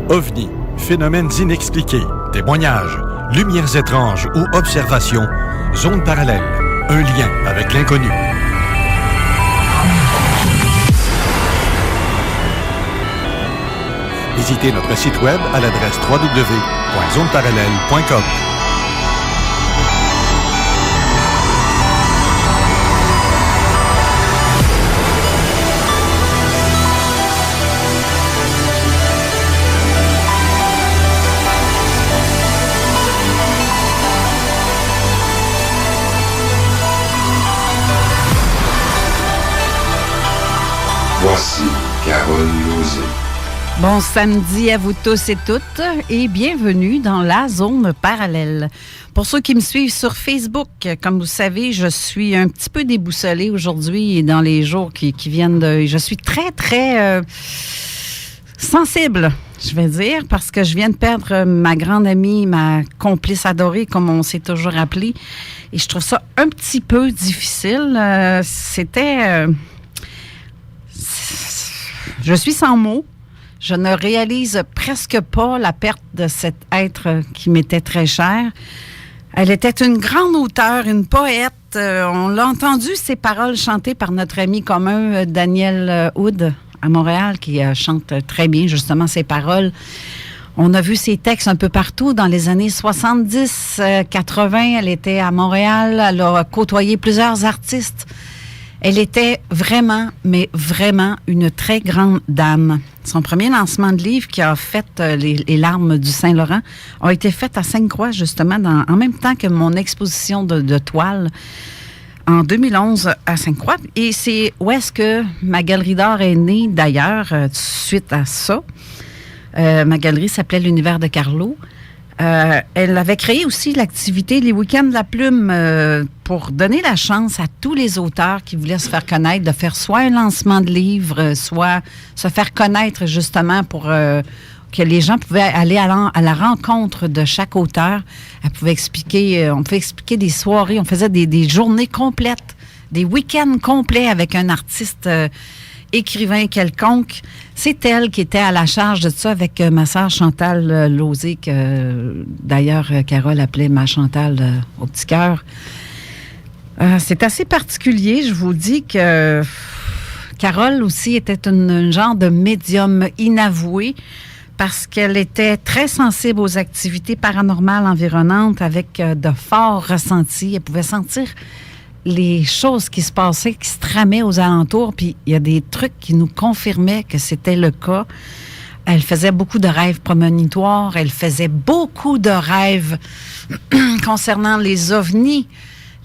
OVNI, phénomènes inexpliqués, témoignages, lumières étranges ou observations, zone parallèle, un lien avec l'inconnu. Visitez notre site web à l'adresse www.zoneparallèle.com. Voici Carole Lauzé. Bon samedi à vous tous et toutes et bienvenue dans la zone parallèle. Pour ceux qui me suivent sur Facebook, comme vous savez, je suis un petit peu déboussolée aujourd'hui et dans les jours qui viennent de... Je suis très, très sensible, je vais dire, parce que je viens de perdre ma grande amie, ma complice adorée, comme on s'est toujours appelé. Et je trouve ça un petit peu difficile. Je suis sans mots. Je ne réalise presque pas la perte de cet être qui m'était très cher. Elle était une grande auteure, une poète. On l'a entendu, ses paroles chantées par notre ami commun Daniel Hood à Montréal, qui chante très bien justement ses paroles. On a vu ses textes un peu partout dans les années 70, 80. Elle était à Montréal. Elle a côtoyé plusieurs artistes. Elle était vraiment, mais vraiment une très grande dame. Son premier lancement de livre qui a fait les larmes du Saint-Laurent a été fait à Sainte-Croix, justement, en même temps que mon exposition de toile en 2011 à Sainte-Croix. Et c'est où est-ce que ma galerie d'art est née, d'ailleurs, suite à ça. Ma galerie s'appelait l'Univers de Carlo. Elle avait créé aussi l'activité Les Week-ends de la Plume pour donner la chance à tous les auteurs qui voulaient se faire connaître, de faire soit un lancement de livre, soit se faire connaître justement pour que les gens pouvaient aller à la rencontre de chaque auteur. On pouvait expliquer des soirées, on faisait des journées complètes, des week-ends complets avec un artiste écrivain quelconque. C'est elle qui était à la charge de ça avec ma sœur Chantal Lauzé, que d'ailleurs Carole appelait ma Chantal au petit cœur. C'est assez particulier. Je vous dis que Carole aussi était une genre de médium inavoué parce qu'elle était très sensible aux activités paranormales environnantes avec de forts ressentis. Elle pouvait sentir les choses qui se passaient, qui se tramaient aux alentours, puis il y a des trucs qui nous confirmaient que c'était le cas. Elle faisait beaucoup de rêves prémonitoires, elle faisait beaucoup de rêves concernant les ovnis,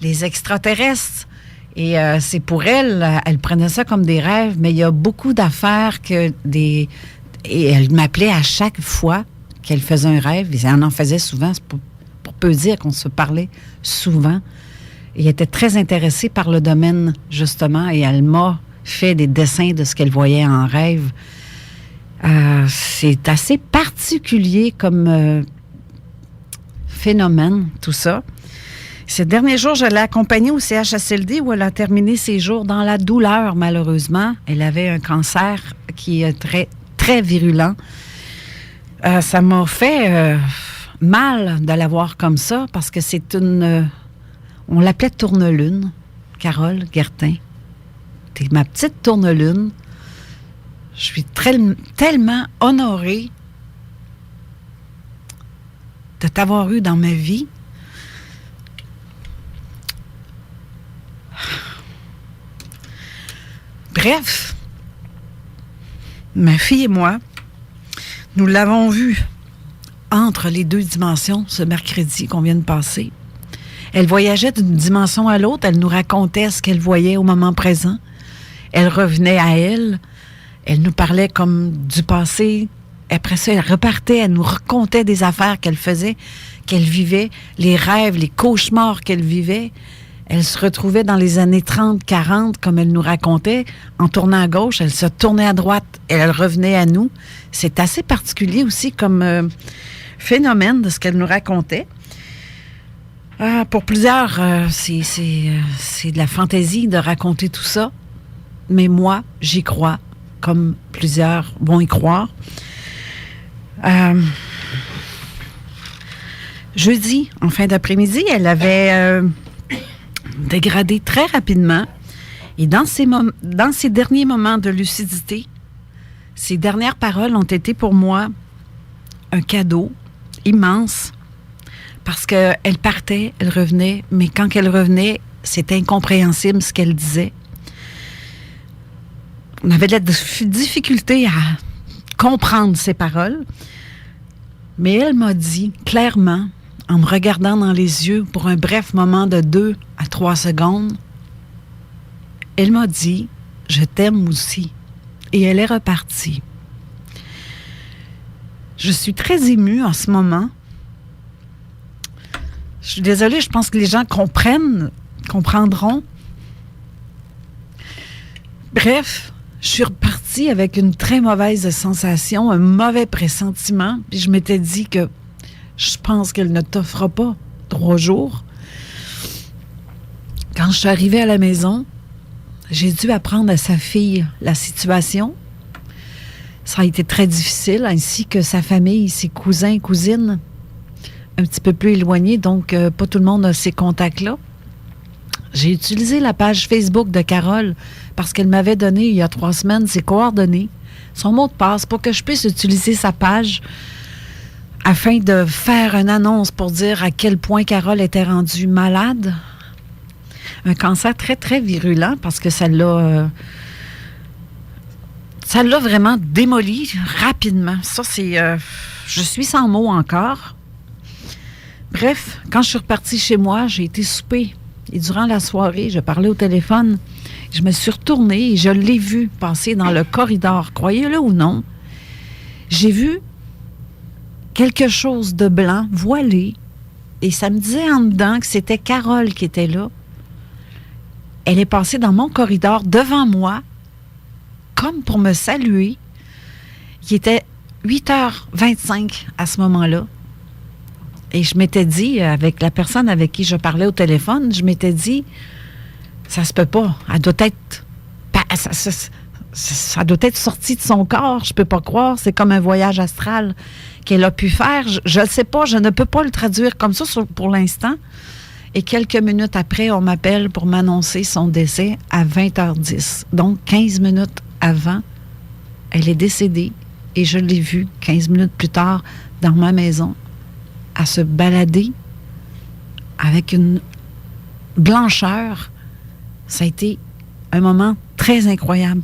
les extraterrestres. Et c'est pour elle, elle prenait ça comme des rêves, mais il y a beaucoup d'affaires et elle m'appelait à chaque fois qu'elle faisait un rêve, et elle en faisait souvent, c'est pour peu dire qu'on se parlait souvent. Elle était très intéressée par le domaine, justement, et elle m'a fait des dessins de ce qu'elle voyait en rêve. C'est assez particulier comme phénomène, tout ça. Ces derniers jours, je l'ai accompagnée au CHSLD où elle a terminé ses jours dans la douleur, malheureusement. Elle avait un cancer qui est très, très virulent. Ça m'a fait mal de la voir comme ça parce que c'est une... on l'appelait Tourne-Lune, Carole Guertin. T'es ma petite Tourne-Lune. Je suis tellement honorée de t'avoir eu dans ma vie. Bref, ma fille et moi, nous l'avons vue entre les deux dimensions ce mercredi qu'on vient de passer. Elle voyageait d'une dimension à l'autre. Elle nous racontait ce qu'elle voyait au moment présent. Elle revenait à elle. Elle nous parlait comme du passé. Après ça, elle repartait. Elle nous racontait des affaires qu'elle faisait, qu'elle vivait, les rêves, les cauchemars qu'elle vivait. Elle se retrouvait dans les années 30, 40, comme elle nous racontait. En tournant à gauche, elle se tournait à droite et elle revenait à nous. C'est assez particulier aussi comme phénomène de ce qu'elle nous racontait. Pour plusieurs, c'est de la fantaisie de raconter tout ça. Mais moi, j'y crois, comme plusieurs vont y croire. Jeudi, en fin d'après-midi, elle avait dégradé très rapidement. Et dans ces derniers moments de lucidité, ces dernières paroles ont été pour moi un cadeau immense parce qu'elle partait, elle revenait, mais quand elle revenait, c'était incompréhensible ce qu'elle disait. On avait de la difficulté à comprendre ses paroles, mais elle m'a dit clairement, en me regardant dans les yeux pour un bref moment de 2 à 3 secondes, elle m'a dit « Je t'aime aussi ». Et elle est repartie. Je suis très émue en ce moment. Je suis désolée, je pense que les gens comprendront. Bref, je suis repartie avec une très mauvaise sensation, un mauvais pressentiment. Puis je m'étais dit que je pense qu'elle ne t'offre pas 3 jours. Quand je suis arrivée à la maison, j'ai dû apprendre à sa fille la situation. Ça a été très difficile, ainsi que sa famille, ses cousins et cousines, un petit peu plus éloignés, donc pas tout le monde a ces contacts-là. J'ai utilisé la page Facebook de Carole parce qu'elle m'avait donné, il y a 3 semaines, ses coordonnées, son mot de passe, pour que je puisse utiliser sa page afin de faire une annonce pour dire à quel point Carole était rendue malade. Un cancer très, très virulent parce que ça l'a vraiment démoli rapidement. Ça, c'est... je suis sans mots encore. Bref, quand je suis repartie chez moi, j'ai été souper. Et durant la soirée, je parlais au téléphone. Je me suis retournée et je l'ai vu passer dans le corridor. Croyez-le ou non, j'ai vu quelque chose de blanc, voilé. Et ça me disait en dedans que c'était Carole qui était là. Elle est passée dans mon corridor devant moi, comme pour me saluer. Il était 8h25 à ce moment-là. Et je m'étais dit, avec la personne avec qui je parlais au téléphone, je m'étais dit, ça se peut pas. Elle doit être... Ça doit être sorti de son corps. Je peux pas croire. C'est comme un voyage astral qu'elle a pu faire. Je ne sais pas. Je ne peux pas le traduire comme ça pour l'instant. Et quelques minutes après, on m'appelle pour m'annoncer son décès à 20h10. Donc, 15 minutes avant, elle est décédée. Et je l'ai vue 15 minutes plus tard dans ma maison à se balader avec une blancheur. Ça a été un moment très incroyable.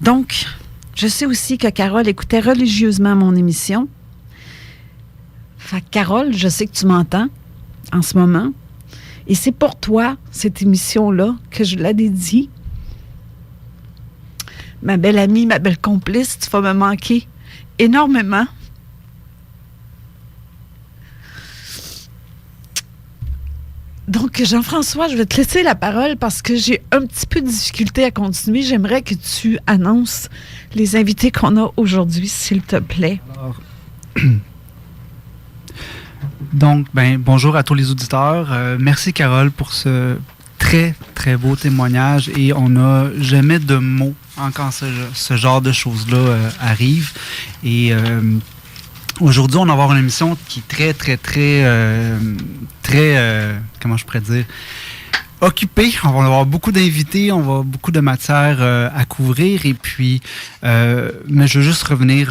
Donc, je sais aussi que Carole écoutait religieusement mon émission. Fait que Carole, je sais que tu m'entends en ce moment. Et c'est pour toi, cette émission-là, que je la dédie. Ma belle amie, ma belle complice, tu vas me manquer énormément. Donc, Jean-François, je vais te laisser la parole parce que j'ai un petit peu de difficulté à continuer. J'aimerais que tu annonces les invités qu'on a aujourd'hui, s'il te plaît. Alors, donc, bonjour à tous les auditeurs. Merci, Carole, pour ce très, très beau témoignage. Et on n'a jamais de mots quand ce genre de choses-là arrive. Et aujourd'hui, on va avoir une émission qui est très, comment je pourrais dire, occupée. On va avoir beaucoup d'invités, on va avoir beaucoup de matière à couvrir. Et puis, mais je veux juste revenir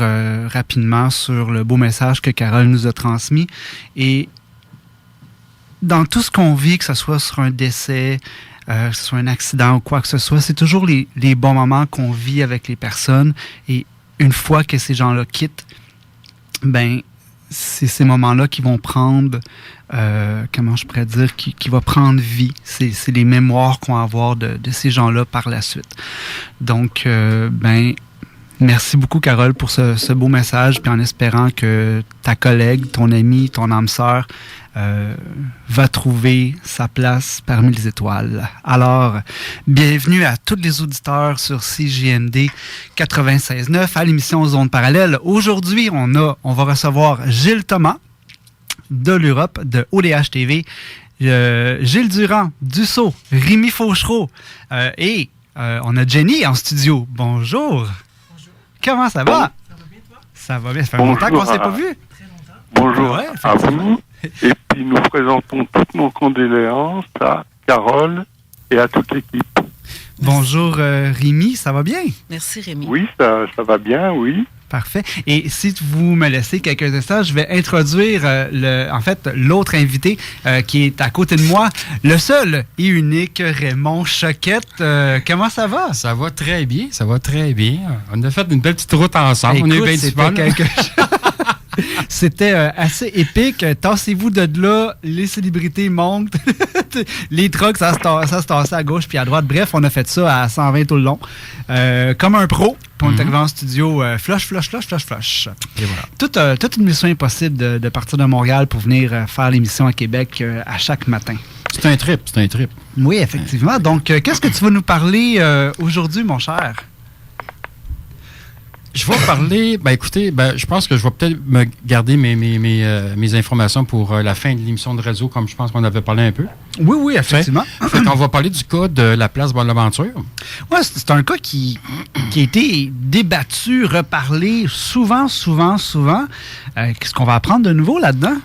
rapidement sur le beau message que Carole nous a transmis. Et dans tout ce qu'on vit, que ce soit sur un décès, que ce soit un accident ou quoi que ce soit, c'est toujours les bons moments qu'on vit avec les personnes. Et une fois que ces gens-là quittent, c'est ces moments-là qui vont prendre, comment je pourrais dire, qui va prendre vie. C'est les mémoires qu'on va avoir de ces gens-là par la suite. Donc, merci beaucoup, Carole, pour ce beau message, puis en espérant que ta collègue, ton amie, ton âme sœur va trouver sa place parmi les étoiles. Alors, bienvenue à tous les auditeurs sur CJMD 96.9 à l'émission Zone Parallèle. Aujourd'hui, on va recevoir Gilles Thomas de l'Europe, de ODH TV, Gilles Durand, Dussault, Rémi Fauchereau on a Jenny en studio. Bonjour. Bonjour. Comment ça va? Ça va bien, toi? Ça va bien. Ça fait longtemps qu'on ne s'est pas vu. Bonjour Ouais, à vous. Et puis nous présentons toutes nos condoléances à Carole et à toute l'équipe. Bonjour Rémi, ça va bien? Merci, Rémi. Oui, ça va bien, oui. Parfait. Et si vous me laissez quelques instants, je vais introduire l'autre invité qui est à côté de moi, le seul et unique Raymond Choquette. Comment ça va? Ça va très bien, ça va très bien. On a fait une belle petite route ensemble. Écoute, on a eu bien du fun. C'était assez épique. Tassez-vous de là, les célébrités montent, les trucks, ça se tassait à gauche puis à droite. Bref, on a fait ça à 120 tout le long. Comme un pro. Puis on est arrivé en studio, flush. Et voilà. Toute une mission impossible de partir de Montréal pour venir faire l'émission à Québec à chaque matin. C'est un trip. Oui, effectivement. Donc, qu'est-ce que tu vas nous parler aujourd'hui, mon cher? Je vais parler, écoutez, je pense que je vais peut-être me garder mes informations pour la fin de l'émission de radio, comme je pense qu'on avait parlé un peu. Oui, effectivement. On va parler du cas de la place Bonaventure. Oui, c'est un cas qui a été débattu, reparlé souvent. Qu'est-ce qu'on va apprendre de nouveau là-dedans?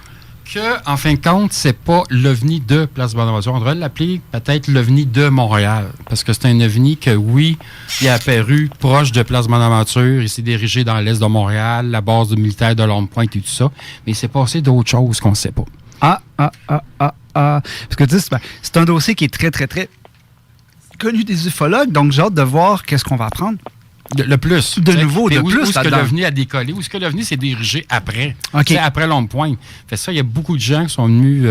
En fin de compte, c'est pas l'OVNI de Place Bonaventure. On devrait l'appeler peut-être l'OVNI de Montréal. Parce que c'est un OVNI que, oui, il est apparu proche de Place Bonaventure. Il s'est dirigé dans l'est de Montréal, la base militaire de Longue-Pointe et tout ça. Mais il s'est passé d'autres choses qu'on ne sait pas. Parce que tu sais, c'est un dossier qui est très, très, très connu des ufologues. Donc, j'ai hâte de voir qu'est-ce qu'on va apprendre. Le plus. De nouveau, où plus. Où est-ce que l'OVNI a décollé? Où est-ce que l'OVNI s'est dirigé après? Okay. Après Longue-Pointe. Fait ça, il y a beaucoup de gens qui sont venus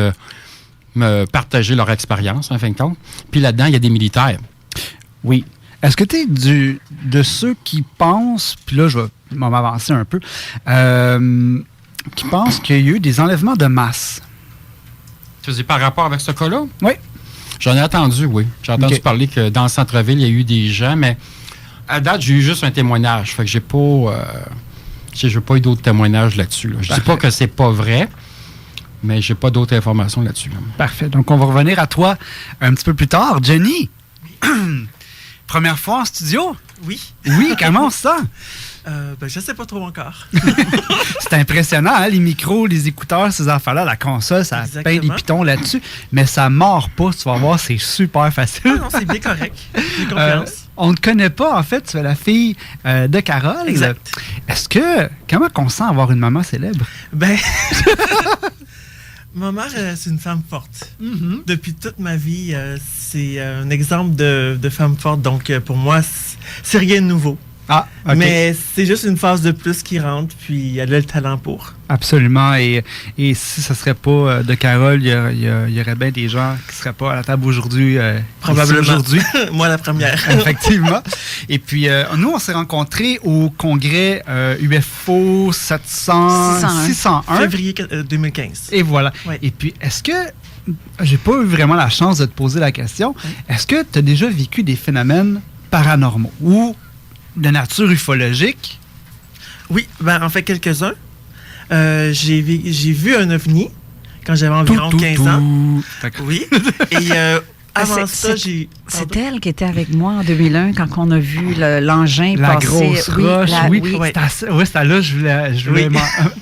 me partager leur expérience, en fin de compte. Puis là-dedans, il y a des militaires. Oui. Est-ce que tu es de ceux qui pensent, puis là, je vais m'avancer un peu, qui pensent qu'il y a eu des enlèvements de masse? Tu veux dire par rapport avec ce cas-là? Oui. J'en ai entendu, oui. J'ai entendu parler que dans le centre-ville, il y a eu des gens, mais à date, j'ai eu juste un témoignage. Fait que j'ai pas eu d'autres témoignages là-dessus. Là. Je dis pas que c'est pas vrai, mais j'ai pas d'autres informations là-dessus. Là. Parfait. Donc, on va revenir à toi un petit peu plus tard. Jenny, première fois en studio? Oui. Oui, comment ça? Je sais pas trop encore. C'est impressionnant, hein? Les micros, les écouteurs, ces affaires-là, la console, ça peint des pitons là-dessus, mais ça mord pas, tu vas voir, c'est super facile. Ah non, c'est bien correct. J'ai confiance. On ne te connaît pas, en fait, tu es la fille de Carole. Exact. Comment on sent avoir une maman célèbre? Ma mère, c'est une femme forte. Mm-hmm. Depuis toute ma vie, c'est un exemple de femme forte. Donc, pour moi, c'est rien de nouveau. Ah, OK. Mais c'est juste une phase de plus qui rentre, puis elle a le talent pour. Absolument. Et si ce ne serait pas de Carole, il y aurait bien des gens qui ne seraient pas à la table aujourd'hui. Probablement. Aujourd'hui. Moi, la première. Effectivement. Et puis, nous, on s'est rencontrés au congrès UFO 601. Février 2015. Et voilà. Oui. Et puis, est-ce que... J'ai pas eu vraiment la chance de te poser la question. Oui. Est-ce que tu as déjà vécu des phénomènes paranormaux ou de nature ufologique? Oui, en fait, quelques-uns. J'ai vu un ovni quand j'avais environ 15 ans. Oui. Et avant ça, j'ai... C'est elle qui était avec moi en 2001 quand on a vu l'engin la passer. Grosse roche, oui. C'était là, je voulais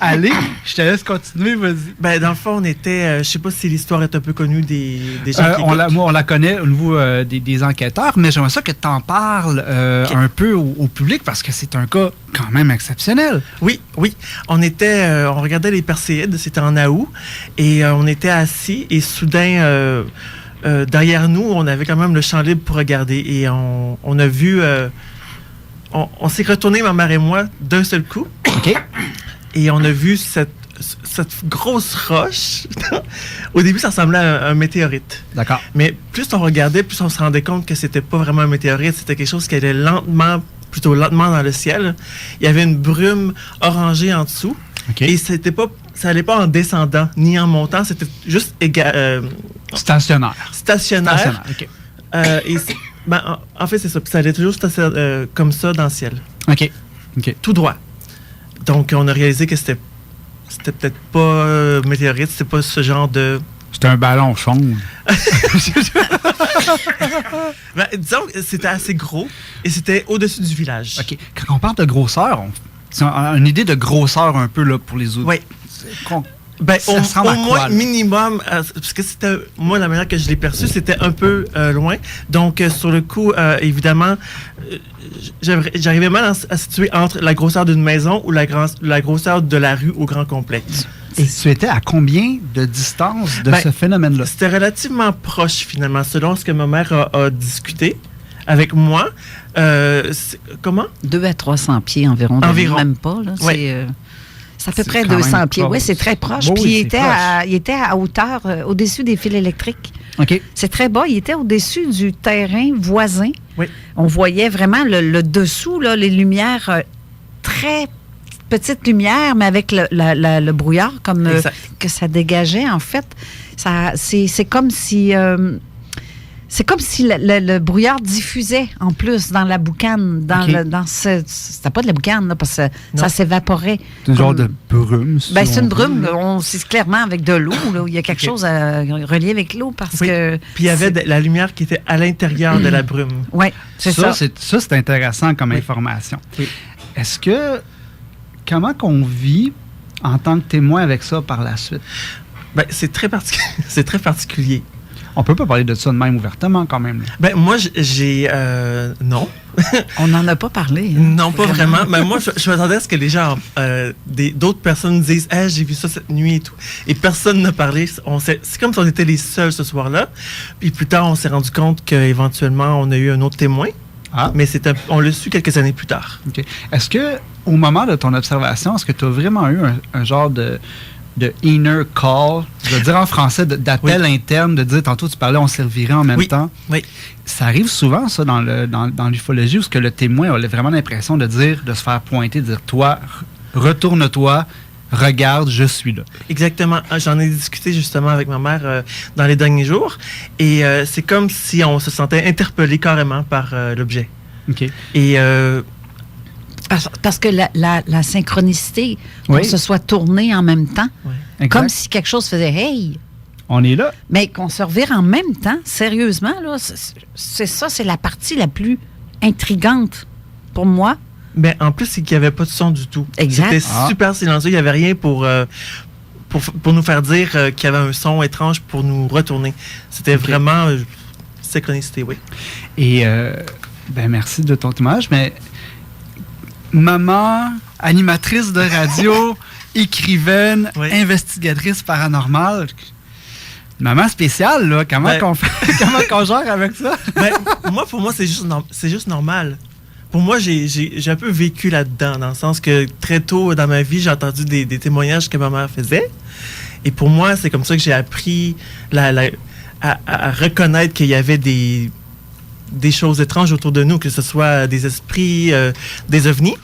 aller. Je te laisse continuer, vas-y. Dans le fond, on était... je sais pas si l'histoire est un peu connue des gens qui moi, on la connaît au niveau des enquêteurs, mais j'aimerais ça que tu en parles un peu au public parce que c'est un cas quand même exceptionnel. Oui. On regardait les Perséides, c'était en août, et on était assis, et soudain... derrière nous, on avait quand même le champ libre pour regarder. Et on a vu... on s'est retourné, ma mère et moi, d'un seul coup. OK. Et on a vu cette grosse roche. Au début, ça ressemblait à un météorite. D'accord. Mais plus on regardait, plus on se rendait compte que c'était pas vraiment un météorite. C'était quelque chose qui allait plutôt lentement dans le ciel. Il y avait une brume orangée en dessous. Okay. Et ça n'allait pas en descendant ni en montant, c'était juste stationnaire. Stationnaire. OK. En fait, c'est ça. Puis ça allait toujours comme ça dans le ciel. OK. Tout droit. Donc, on a réalisé que c'était peut-être pas météorite, c'était pas ce genre de... C'était un ballon sonde. Disons que c'était assez gros et c'était au-dessus du village. OK. Quand on parle de grosseur, une idée de grosseur un peu là, pour les autres. Oui. Au moins, minimum, parce que c'était, moi, la manière que je l'ai perçu, c'était un peu loin. Donc, sur le coup, évidemment, j'arrivais mal à situer entre la grosseur d'une maison ou la grosseur de la rue au grand complexe. Et tu étais à combien de distance de ce phénomène-là? C'était relativement proche, finalement, selon ce que ma mère a discuté avec moi. Comment? 200 à 300 pieds environ. Même pas, là. Oui. C'est à peu près 200 pieds. Oui, c'est très proche. Puis il était à hauteur, au-dessus des fils électriques. OK. C'est très bas. Il était au-dessus du terrain voisin. Oui. On voyait vraiment le dessous, là, les lumières, très petites lumières, mais avec le brouillard comme que ça dégageait, en fait. C'est comme si... c'est comme si le brouillard diffusait en plus dans la boucane. C'était pas de la boucane, là, parce que ça s'évaporait. C'est un genre de brume. C'est une brume. C'est clairement avec de l'eau. Là, il y a quelque chose à relier avec l'eau. Parce que puis il y avait la lumière qui était à l'intérieur de la brume. Oui, c'est ça. Ça, c'est intéressant comme information. Oui. Est-ce que... Comment qu'on vit en tant que témoin avec ça par la suite? C'est très particulier. On peut pas parler de ça de même ouvertement, quand même. Moi, j'ai... non. On n'en a pas parlé. Hein, non, pas vraiment. Mais moi, je m'attendais à ce que les gens... d'autres personnes disent « Hey, j'ai vu ça cette nuit et tout. » Et personne n'a parlé. C'est comme si on était les seuls ce soir-là. Puis plus tard, on s'est rendu compte qu'éventuellement, on a eu un autre témoin. Ah. Mais on l'a su quelques années plus tard. OK. Est-ce que, au moment de ton observation, est-ce que tu as vraiment eu un genre de inner call, je veux dire en français, d'appel interne, de dire, tantôt tu parlais, on servirait en même temps. Oui. Ça arrive souvent, ça, dans l'ufologie, où ce que le témoin a vraiment l'impression de se faire pointer, de dire, toi, retourne-toi, regarde, je suis là. Exactement. J'en ai discuté justement avec ma mère dans les derniers jours, et c'est comme si on se sentait interpellé carrément par l'objet. OK. Et... Parce que la synchronicité, qu'on se soit tourné en même temps, comme si quelque chose faisait « Hey! » On est là. Mais qu'on se revire en même temps, sérieusement, là, c'est la partie la plus intrigante pour moi. Ben, en plus, c'est qu'il n'y avait pas de son du tout. Exact. C'était super silencieux. Il n'y avait rien pour nous faire dire qu'il y avait un son étrange pour nous retourner. C'était vraiment synchronicité, oui. Et, merci de ton témoignage, mais... Maman, animatrice de radio, écrivaine, investigatrice paranormale. Maman spéciale, là. Comment qu'on gère avec ça? Pour moi, c'est juste normal. Pour moi, j'ai un peu vécu là-dedans, dans le sens que très tôt dans ma vie, j'ai entendu des témoignages que ma mère faisait. Et pour moi, c'est comme ça que j'ai appris à reconnaître qu'il y avait des choses étranges autour de nous, que ce soit des esprits, des ovnis.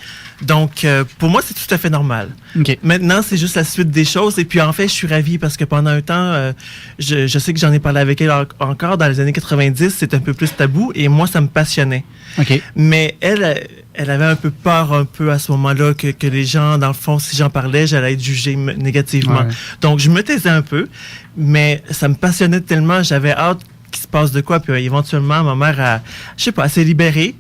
Donc, pour moi, c'est tout à fait normal. Okay. Maintenant, c'est juste la suite des choses. Et puis, en fait, je suis ravi parce que pendant un temps, je sais que j'en ai parlé avec elle encore dans les années 90. C'était un peu plus tabou et moi, ça me passionnait. Okay. Mais elle avait un peu peur à ce moment-là que les gens, dans le fond, si j'en parlais, j'allais être jugé négativement. Ouais. Donc, je me taisais un peu, mais ça me passionnait tellement. J'avais hâte qu'il se passe de quoi. Puis éventuellement, ma mère elle s'est libérée.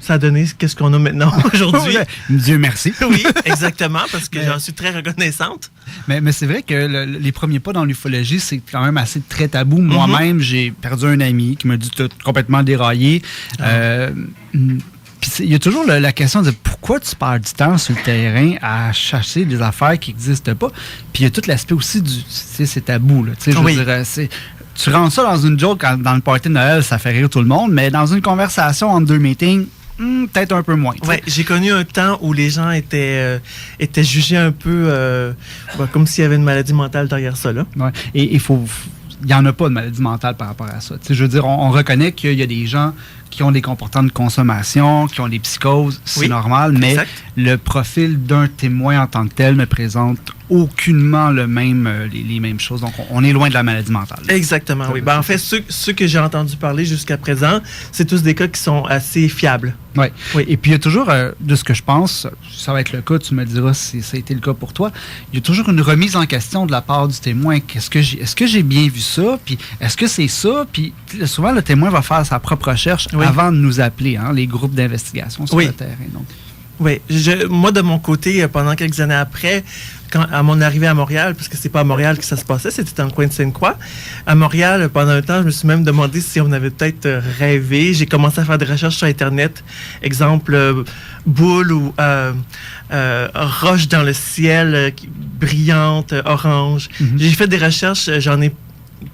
Ça a donné ce qu'on a maintenant aujourd'hui. Dieu merci. Oui, exactement, parce que j'en suis très reconnaissante. Mais c'est vrai que les premiers pas dans l'ufologie, c'est quand même assez très tabou. Moi-même, j'ai perdu un ami qui m'a dit tout complètement déraillé. Puis il y a toujours la question de pourquoi tu perds du temps sur le terrain à chercher des affaires qui n'existent pas. Puis il y a tout l'aspect aussi c'est tabou. Là, je veux dire, tu rentres ça dans une joke dans le party de Noël, ça fait rire tout le monde, mais dans une conversation entre deux meetings, peut-être un peu moins. Oui, j'ai connu un temps où les gens étaient jugés un peu comme s'il y avait une maladie mentale derrière ça. Là. Ouais. Et il n'y en a pas de maladie mentale par rapport à ça. T'sais, je veux dire, on reconnaît qu'il y a des gens qui ont des comportements de consommation, qui ont des psychoses, c'est normal, mais le profil d'un témoin en tant que tel ne présente aucunement les mêmes choses. Donc, on est loin de la maladie mentale. Exactement, oui. En fait, ceux que j'ai entendu parler jusqu'à présent, c'est tous des cas qui sont assez fiables. Oui. Et puis, il y a toujours, de ce que je pense, ça va être le cas, tu me diras si ça a été le cas pour toi, il y a toujours une remise en question de la part du témoin. Est-ce que j'ai bien vu ça? Puis, est-ce que c'est ça? Puis, souvent, le témoin va faire sa propre recherche avant de nous appeler, les groupes d'investigation sur le terrain. Donc. Oui. Moi, de mon côté, pendant quelques années après, à mon arrivée à Montréal, parce que c'est pas à Montréal que ça se passait, c'était dans le coin de Sainte-Croix. À Montréal, pendant un temps, je me suis même demandé si on avait peut-être rêvé. J'ai commencé à faire des recherches sur Internet. Exemple, boule ou roche dans le ciel, brillante, orange. Mhm. J'ai fait des recherches, j'en ai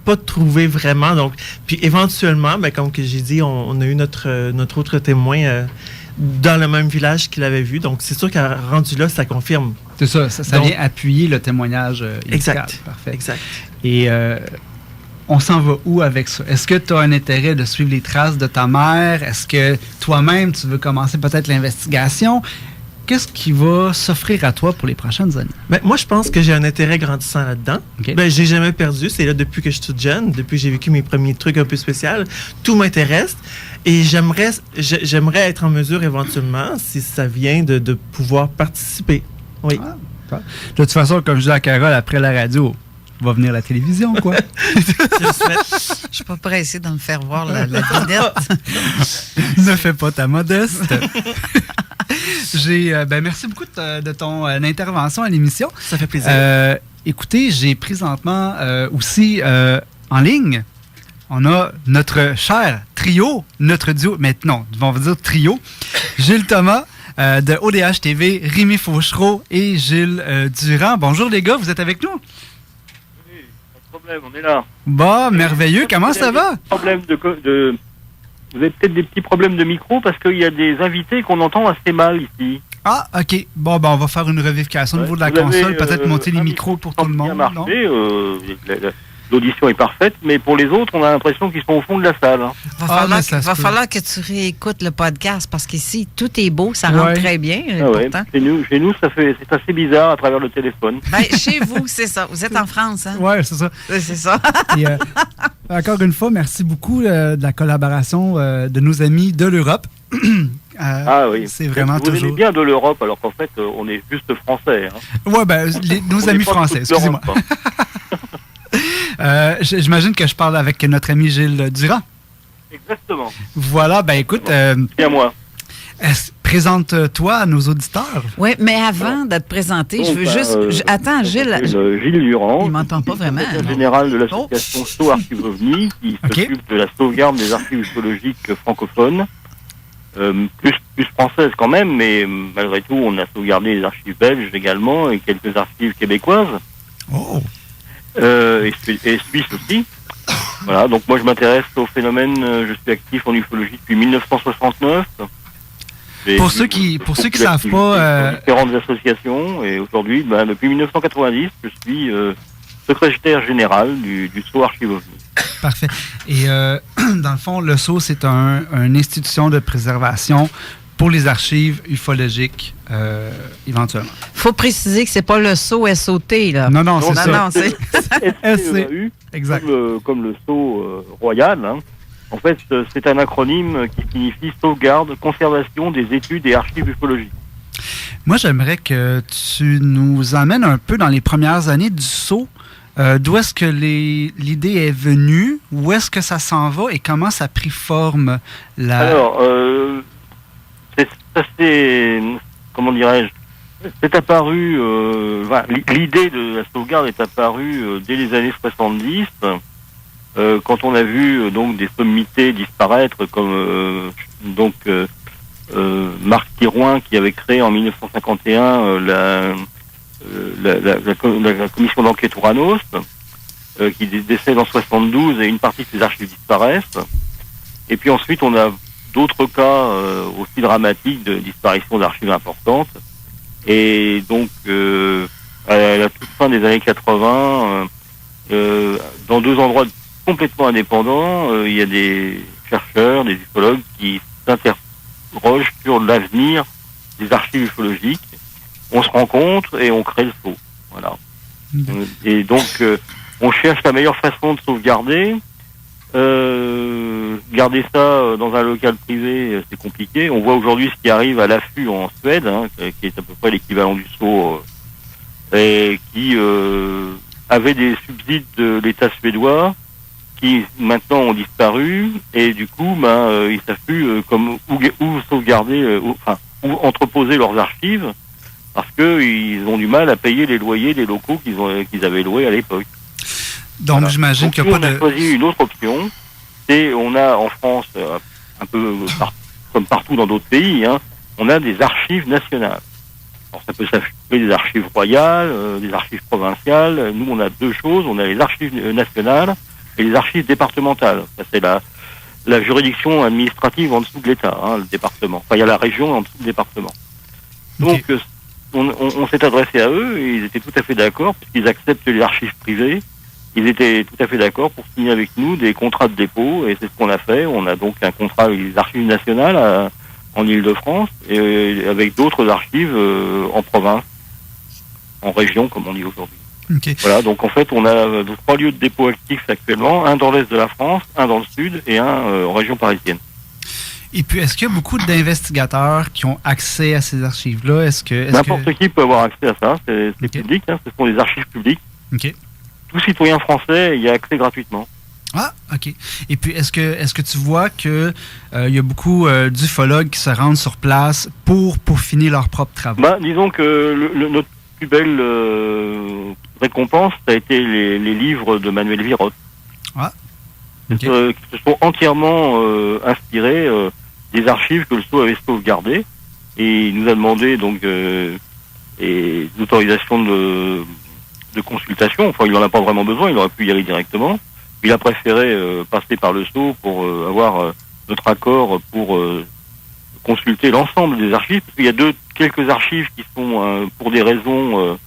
pas trouvé vraiment. Donc, puis éventuellement, comme que j'ai dit, on a eu notre autre témoin dans le même village qu'il avait vu. Donc, c'est sûr qu'à rendu là, ça confirme. C'est ça, ça Donc, vient appuyer le témoignage initial. Exact. Parfait. Exact. Et on s'en va où avec ça? Est-ce que tu as un intérêt de suivre les traces de ta mère? Est-ce que toi-même, tu veux commencer peut-être l'investigation? Qu'est-ce qui va s'offrir à toi pour les prochaines années? Moi, je pense que j'ai un intérêt grandissant là-dedans. Okay. Je n'ai jamais perdu. C'est là depuis que je suis toute jeune, depuis que j'ai vécu mes premiers trucs un peu spéciaux. Tout m'intéresse. Et j'aimerais être en mesure éventuellement, si ça vient, de pouvoir participer. Oui. De toute façon, comme je dis à Carole, après la radio, va venir la télévision, quoi. Je le souhaite. Je suis pas pressée de me faire voir la vedette. Ne fais pas ta modeste. Merci beaucoup de ton intervention à l'émission. Ça fait plaisir. Écoutez, j'ai présentement aussi en ligne, on a notre cher trio, notre duo, mais non, on va dire trio, Gilles Thomas de ODH TV, Rémi Fauchereau et Gilles Durand. Bonjour les gars, vous êtes avec nous? Oui, pas de problème, on est là. Bon, merveilleux, comment ça va? Vous avez peut-être des petits problèmes de micro parce qu'il y a des invités qu'on entend assez mal ici. Ah, OK. Bon, on va faire une revivification au niveau de la console, peut-être monter les micros pour tout le monde. Bien marché, l'audition est parfaite, mais pour les autres, on a l'impression qu'ils sont au fond de la salle. Va falloir que tu réécoutes le podcast parce qu'ici, tout est beau, ça rentre très bien. Chez nous, c'est assez bizarre à travers le téléphone. Chez vous, c'est ça. Vous êtes en France, hein? Oui, c'est ça. C'est ça. Et, encore une fois, merci beaucoup de la collaboration de nos amis de l'Europe. Oui. C'est vraiment vous toujours... aimez bien de l'Europe, alors qu'en fait, on est juste français. Hein. Oui, nos amis français, excusez-moi. J'imagine que je parle avec notre ami Gilles Durand. Exactement. Voilà, écoute... Bien moi. Présente-toi à nos auditeurs. Oui, mais avant de te présenter, je veux juste... Attends, Gilles... Gilles Durand. Il m'entend pas vraiment. Secrétaire général de l'association SO Archives OVNI, qui s'occupe de la sauvegarde des archives ufologiques francophones. Plus françaises quand même, mais malgré tout, on a sauvegardé les archives belges également et quelques archives québécoises. Oh. Et suisses aussi. Voilà, donc moi je m'intéresse au phénomène, je suis actif en ufologie depuis 1969. Pour ceux qui savent pas... différentes associations, et aujourd'hui, depuis 1990, je suis secrétaire général du SO Archives OVNI. Parfait. Et dans le fond, le SO, c'est une institution de préservation pour les archives ufologiques, éventuellement. Il faut préciser que c'est pas le SO SOT, là. Non, c'est ça. Non, c'est SCEAU, exact. Comme le SO royal. Hein. En fait, c'est un acronyme qui signifie sauvegarde, conservation des études et archives ufologiques. Moi, j'aimerais que tu nous emmènes un peu dans les premières années du SO. D'où est-ce que l'idée est venue? Où est-ce que ça s'en va? Et comment ça a pris forme? Alors, comment dirais-je? C'est apparu... l'idée de la sauvegarde est apparue dès les années 70, quand on a vu donc des sommités disparaître, comme Marc Thirouin, qui avait créé en 1951 la commission d'enquête Ouranos, qui décède en 72 et une partie de ses archives disparaissent. Et puis ensuite, on a d'autres cas aussi dramatiques de disparition d'archives importantes. Et donc, à la toute fin des années 80, dans deux endroits complètement indépendants, il y a des chercheurs, des ufologues qui s'interrogent sur l'avenir des archives ufologiques. On se rencontre et on crée le SO. Voilà. Et donc, on cherche la meilleure façon de sauvegarder. Garder ça dans un local privé, c'est compliqué. On voit aujourd'hui ce qui arrive à l'affût en Suède, hein, qui est à peu près l'équivalent du SO, et qui avait des subsides de l'État suédois, qui maintenant ont disparu, et du coup, ils savent plus où sauvegarder, entreposer leurs archives parce qu'ils ont du mal à payer les loyers des locaux qu'ils avaient loués à l'époque. Donc, voilà. J'imagine qu'il n'y a pas de... On a choisi une autre option. On a en France, un peu comme partout dans d'autres pays, hein, on a des archives nationales. Alors, ça peut s'appeler des archives royales, des archives provinciales. Nous, on a deux choses. On a les archives nationales et les archives départementales. Ça, c'est la juridiction administrative en dessous de l'État, hein, le département. Enfin, il y a la région en dessous du département. Donc, on s'est adressé à eux et ils étaient tout à fait d'accord, puisqu'ils acceptent les archives privées. Ils étaient tout à fait d'accord pour signer avec nous des contrats de dépôt, et c'est ce qu'on a fait. On a donc un contrat avec les archives nationales en Île-de-France, et avec d'autres archives en province, en région, comme on dit aujourd'hui. Okay. Voilà, donc en fait, on a 3 lieux de dépôt actifs actuellement, un dans l'est de la France, un dans le sud, et un en région parisienne. Et puis, est-ce qu'il y a beaucoup d'investigateurs qui ont accès à ces archives-là? N'importe qui peut avoir accès à ça, c'est public, hein, ce sont des archives publiques. OK. Tout citoyen français y a accès gratuitement. Ah, OK. Et puis, est-ce que tu vois que y a beaucoup d'ufologues qui se rendent sur place pour finir leurs propres travaux? Disons que notre plus belle récompense, ça a été les livres de Manuel Virotte. Ah, okay. Qui se sont entièrement inspirés des archives que le SO avait sauvegardées. Et il nous a demandé donc des autorisations de consultation. Enfin, il n'en a pas vraiment besoin, il aurait pu y aller directement. Il a préféré passer par le SO pour avoir notre accord pour consulter l'ensemble des archives. Parce qu'il y a quelques archives qui sont, pour des raisons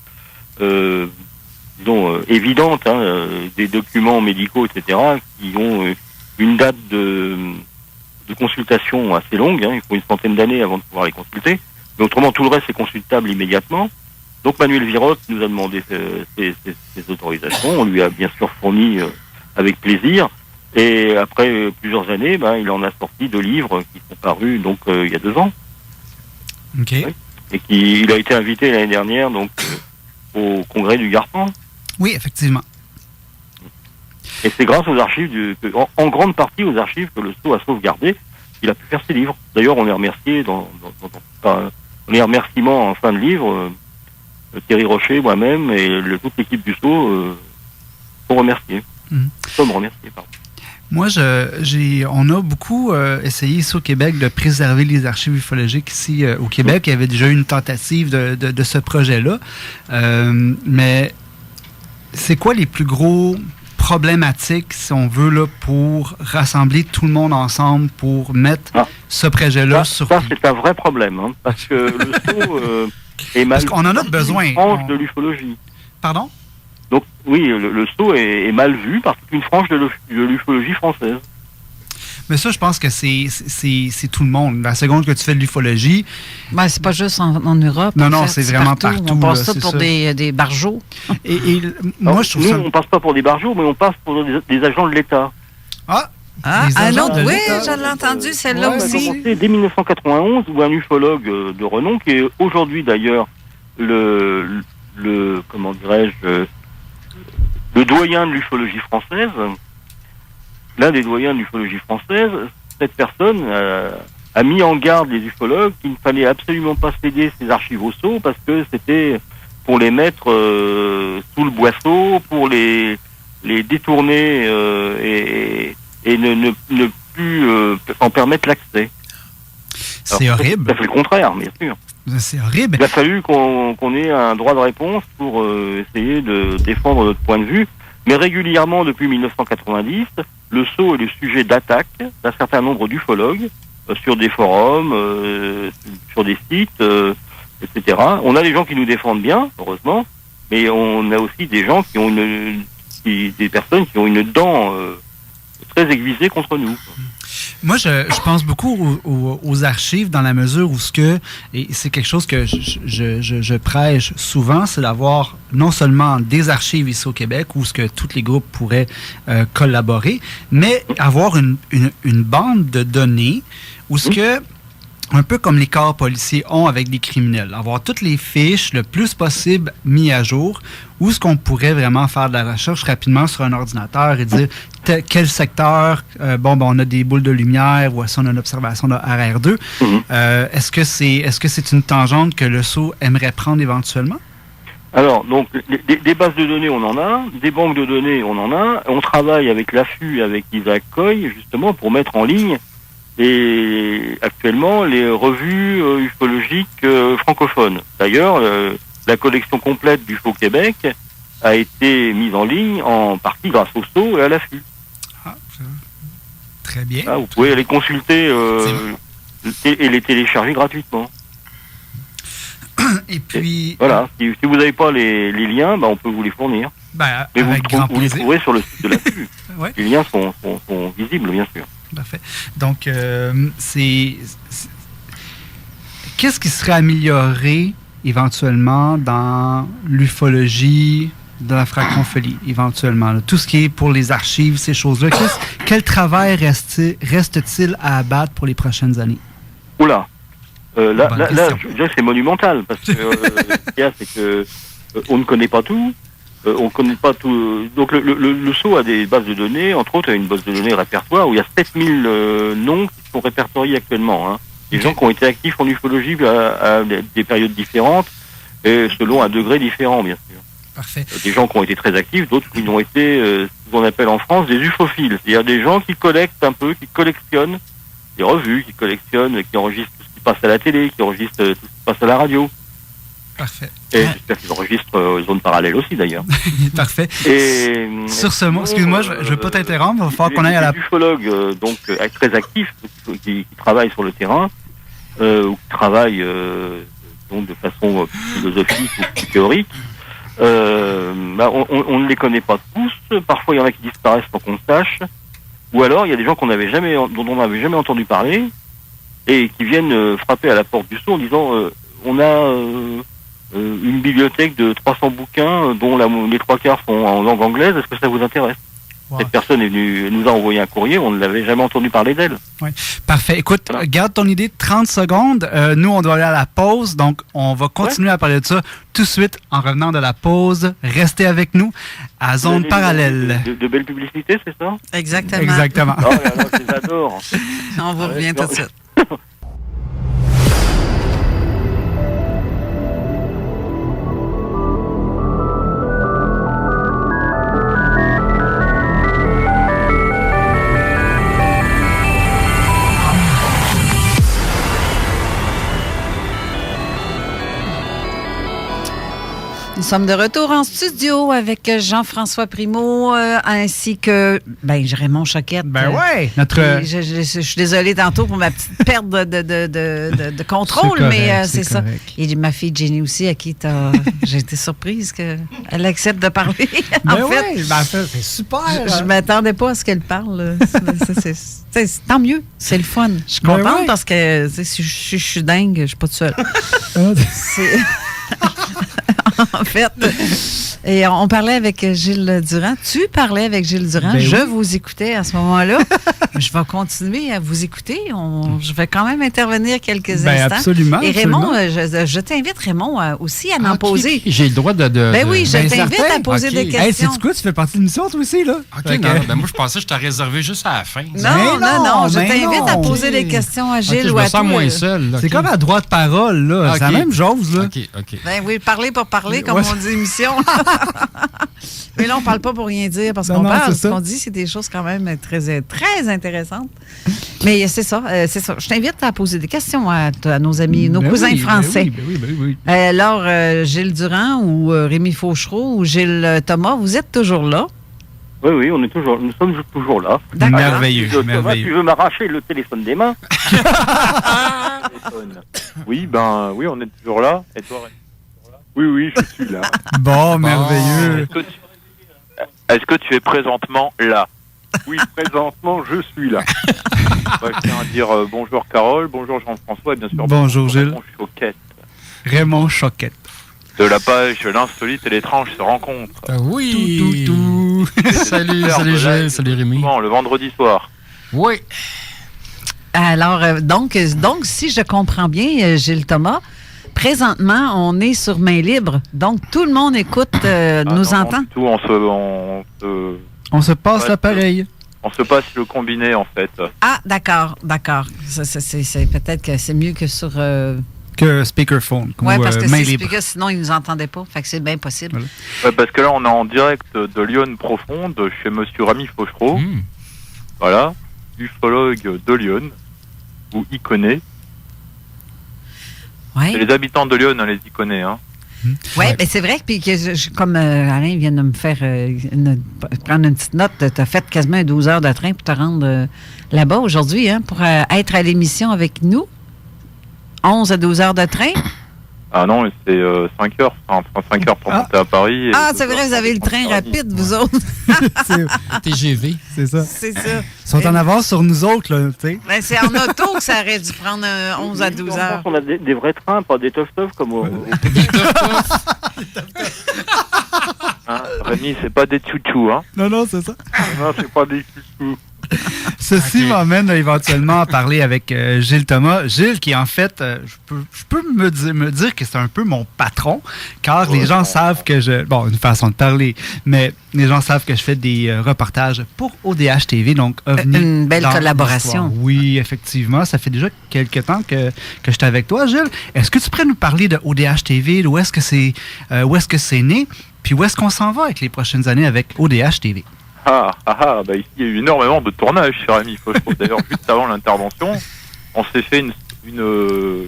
disons, évidentes, hein, des documents médicaux, etc., qui ont une date de consultation assez longue. Hein, il faut une centaine d'années avant de pouvoir les consulter. Mais autrement, tout le reste est consultable immédiatement. Donc Manuel Virotte nous a demandé ces autorisations. On lui a bien sûr fourni avec plaisir. Et après plusieurs années, il en a sorti 2 livres qui sont parus donc il y a 2 ans. OK. Oui. Et il a été invité l'année dernière donc au congrès du Garpan. Oui, effectivement. Et c'est grâce aux archives, en grande partie aux archives que le SO a sauvegardées, qu'il a pu faire ses livres. D'ailleurs, on est remercié dans les remerciements en fin de livre. Thierry Rocher, moi-même et toute l'équipe du SO sont remerciés. Sommes remerciés, pardon. Moi, on a beaucoup essayé ici au Québec de préserver les archives ufologiques ici au Québec. Il y avait déjà eu une tentative de ce projet-là. Mais c'est quoi les plus gros problématiques, si on veut, là, pour rassembler tout le monde ensemble, pour mettre ce projet-là sur... Ça, c'est un vrai problème, hein, parce que le SO... Parce qu'on en a besoin. Une frange de l'ufologie. Pardon? Donc, oui, le SO est mal vu par toute une frange de l'ufologie française. Mais ça, je pense que c'est tout le monde. La seconde que tu fais de l'ufologie... C'est pas juste en Europe. Non, c'est vraiment partout. On passe ça pour des barjots. Et moi, je trouve ça... Nous, on passe pas pour des barjots, mais on passe pour des agents de l'État. Un autre, oui, je l'ai entendu, celle-là aussi. Ça a commencé dès 1991, où un ufologue de renom, qui est aujourd'hui d'ailleurs comment dirais-je, le doyen de l'ufologie française, l'un des doyens de l'ufologie française, cette personne a mis en garde les ufologues qu'il ne fallait absolument pas céder ces archives au SO, parce que c'était pour les mettre sous le boisseau, pour les détourner et ne plus en permettre l'accès. C'est horrible. Ça fait le contraire, bien sûr. C'est horrible. Il a fallu qu'on ait un droit de réponse pour essayer de défendre notre point de vue. Mais régulièrement, depuis 1990, le SO est le sujet d'attaque d'un certain nombre d'ufologues sur des forums, sur des sites, etc. On a des gens qui nous défendent bien, heureusement, mais on a aussi des gens qui ont des personnes qui ont une dent très aiguisée contre nous. Moi, je pense beaucoup aux archives dans la mesure où et c'est quelque chose que je prêche souvent, c'est d'avoir non seulement des archives ici au Québec où tous les groupes pourraient collaborer, mais avoir une bande de données où un peu comme les corps policiers ont avec des criminels. Avoir toutes les fiches le plus possible mises à jour, où est-ce qu'on pourrait vraiment faire de la recherche rapidement sur un ordinateur et dire quel secteur, on a des boules de lumière, ou on a une observation de RR2. Est-ce que c'est une tangente que le SO aimerait prendre éventuellement? Alors, donc, des bases de données, on en a, des banques de données, on en a. On travaille avec l'AFU, avec Isaac Coy, justement, pour mettre en ligne, et actuellement, les revues ufologiques francophones. D'ailleurs, la collection complète du Faux Québec a été mise en ligne, en partie grâce au SO et à l'AFU. Très bien. Vous pouvez les consulter et les télécharger gratuitement. Et puis... Voilà, si vous n'avez pas les liens, on peut vous les fournir. Mais vous les trouverez sur le site de l'AFU. Ouais. Les liens sont visibles, bien sûr. Parfait. Donc, qu'est-ce qui serait amélioré éventuellement dans l'ufologie, de la francophonie, éventuellement? Là? Tout ce qui est pour les archives, ces choses-là. Quel travail reste-t-il à abattre pour les prochaines années? Oula! Là, c'est monumental, parce que ce qu'il y a, c'est que on ne connaît pas tout. On connaît pas tout. Donc le SO a des bases de données, entre autres, il y a une base de données répertoire où il y a 7000 noms qui sont répertoriés actuellement. Hein. Des gens qui ont été actifs en ufologie à des périodes différentes et selon un degré différent, bien sûr. Parfait. Des gens qui ont été très actifs, d'autres qui ont été ce qu'on appelle en France des ufophiles. C'est-à-dire des gens qui collectent un peu, qui collectionnent des revues, qui collectionnent, qui enregistrent tout ce qui passe à la télé, qui enregistrent tout ce qui passe à la radio. Parfait. Et j'espère qu'ils enregistrent Zone Parallèle aussi, d'ailleurs. Parfait. Et sur ce mot, excuse-moi, je ne veux pas t'interrompre, il va falloir qu'on aille à la... Les ufologues, donc, très actifs, qui travaillent sur le terrain, ou qui travaillent donc de façon philosophique ou théorique, on ne les connaît pas tous. Parfois, il y en a qui disparaissent sans qu'on le sache. Ou alors, il y a des gens dont on n'avait jamais entendu parler et qui viennent frapper à la porte du SO en disant on a une bibliothèque de 300 bouquins dont les 3/4 sont en langue anglaise. Est-ce que ça vous intéresse? Wow. Cette personne est venue, nous a envoyé un courrier, on ne l'avait jamais entendu parler d'elle. Oui. Parfait. Écoute, garde ton idée de 30 secondes. Nous, on doit aller à la pause, donc on va continuer à parler de ça tout de suite en revenant de la pause. Restez avec nous à Zone Parallèle. De belles publicités, c'est ça? Exactement. Exactement. Oh là là, je les adore. On vous revient tout de suite. Nous sommes de retour en studio avec Jean-François Primeau ainsi que Raymond Choquette. Ben ouais! Je suis désolée tantôt pour ma petite perte de contrôle, mais c'est ça. Et ma fille Jenny aussi, à qui j'ai été surprise qu'elle accepte de parler. En fait, c'est super! Je ne m'attendais pas à ce qu'elle parle. C'est tant mieux, c'est le fun. Je suis contente parce que si je suis dingue, je ne suis pas toute seule. En fait, et on parlait avec Gilles Durand. Tu parlais avec Gilles Durand. Je vous écoutais à ce moment-là. Je vais continuer à vous écouter. Je vais quand même intervenir quelques instants. Absolument. Et Raymond, je t'invite, Raymond, aussi à en poser. J'ai le droit de oui, je t'invite à poser des questions. Hey, sais-tu quoi? Tu fais partie de l'émission, toi aussi, là? OK, non. Moi, je pensais que je t'ai réservé juste à la fin. Non. Je t'invite à poser des questions à Gilles ou à toi. Je me sens moins seul. C'est comme à droit de parole, là. C'est la même chose, là. OK. Ben oui, parler pour parler, comme on dit, émission. Mais là, on ne parle pas pour rien dire parce qu'on parle. Ce qu'on dit, c'est des choses quand même très, très intéressantes. Mais c'est ça. Je t'invite à poser des questions à nos amis, nos cousins français. Oui. Alors, Gilles Durand ou Rémi Fauchereau ou Gilles Thomas, vous êtes toujours là? Oui, nous sommes toujours là. Merveilleux. Thomas, tu veux m'arracher le téléphone des mains? Oui, on est toujours là. Et toi, Oui, je suis là. Bon, merveilleux. Est-ce que tu es présentement là? Oui, présentement, je suis là. Je tiens à dire bonjour Carole, bonjour Jean-François et bien sûr bonjour Gilles. Raymond Choquette. De la page L'insolite et l'étrange se rencontrent. Oui. Salut Gilles, salut Rémi. Le vendredi soir. Oui. Alors, donc, si je comprends bien, Gilles Thomas, présentement, on est sur main libre. Donc, tout le monde écoute, nous entend. Du tout, On se passe l'appareil. On se passe le combiné, en fait. Ah, d'accord. C'est peut-être que c'est mieux que sur... Que speakerphone. Oui, parce que main c'est libre. speaker, sinon, ils ne nous entendaient pas. Fait que c'est bien possible. Voilà. Ouais, parce que là, on est en direct de Lyon Profonde, chez Monsieur Rémi Fauchereau. Voilà, ufologue de Lyon, ou Iconé. Ouais. C'est les habitants de Lyon, les Iconés, hein. Oui, mais c'est vrai que, comme Alain vient de me faire prendre une petite note, tu as fait quasiment 12 heures de train pour te rendre là-bas aujourd'hui, hein, pour être à l'émission avec nous. 11 à 12 heures de train. Ah non, c'est 5 heures. Enfin, 5 heures pour monter à Paris. Ah, c'est vrai, vous avez le train rapide, vous autres. TGV. C'est ça. C'est ça. Ils sont en avance sur nous autres, là, tu sais. Ben, c'est en auto que ça aurait dû prendre 11 à 12 heures. On a des vrais trains, pas des tof-tof comme au... Hein, Rémi, c'est pas des chouchous, hein. Non, c'est ça. Non, c'est pas des chouchous. Ceci m'emmène éventuellement à parler avec Gilles Thomas. Gilles, qui en fait, je peux me dire que c'est un peu mon patron, car les gens savent que je... Bon, une façon de parler, mais les gens savent que je fais des reportages pour ODH TV, donc OVNI. Une belle dans collaboration. l'histoire. Oui, effectivement. Ça fait déjà quelques temps que je suis avec toi, Gilles. Est-ce que tu pourrais nous parler de ODH TV? Où est-ce que c'est né? Puis où est-ce qu'on s'en va avec les prochaines années avec ODH TV? Bah ici, il y a eu énormément de tournages, cher ami Fauchereau. D'ailleurs, juste avant l'intervention, on s'est fait une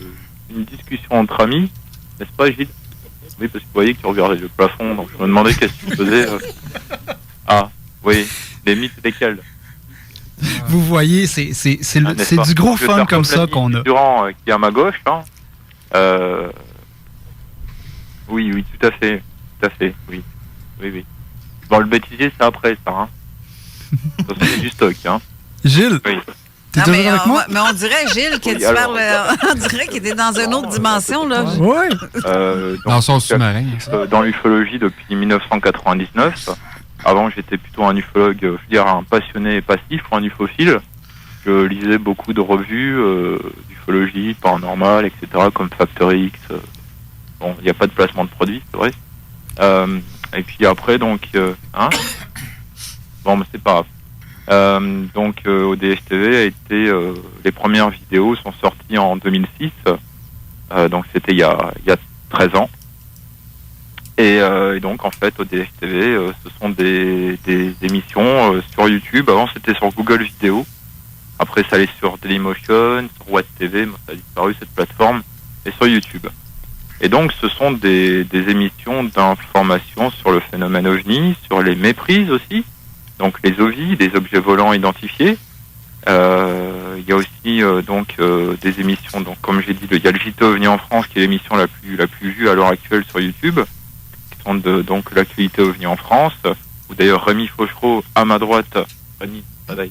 discussion entre amis, n'est-ce pas, Gilles? Oui, parce que vous voyez que tu regardais le plafond, donc je me demandais qu'est-ce que tu faisais. Ah, oui, les mythes lesquels? Vous voyez, c'est du gros fun comme ça qu'on a. Durand, qui est à ma gauche, hein. Oui, tout à fait, oui. Bon, le bêtisier, c'est après, ça, hein. Ça, c'est du stock, hein. Gilles, oui. T'es toujours avec moi? Mais on dirait, Gilles, que Oui, tu alors, parles... on dirait qu'il était dans une autre dimension, là. Oui. Dans son sous-marin. Dans l'ufologie depuis 1999. Avant, j'étais plutôt un ufologue, je veux dire, un passionné passif ou un ufophile. Je lisais beaucoup de revues d'ufologie, paranormale, etc., comme Factor X. Bon, il n'y a pas de placement de produit, c'est vrai. Et puis après, donc, bon, mais c'est pas grave. Donc, ODH TV a été, les premières vidéos sont sorties en 2006. Donc, c'était il y a 13 ans. Et donc, en fait, ODH TV, ce sont des émissions sur YouTube. Avant, c'était sur Google Vidéo. Après, ça allait sur Dailymotion, sur Watt TV. Bon, ça a disparu, cette plateforme. Et sur YouTube. Et donc, ce sont des émissions d'information sur le phénomène OVNI, sur les méprises aussi, donc les OVI, des objets volants identifiés. Il y a aussi des émissions, donc comme j'ai dit, il y a le JT OVNI en France, qui est l'émission la plus vue à l'heure actuelle sur YouTube, qui sont donc l'actualité OVNI en France, où d'ailleurs Rémi Fauchereau, à ma droite, Rémi, bye.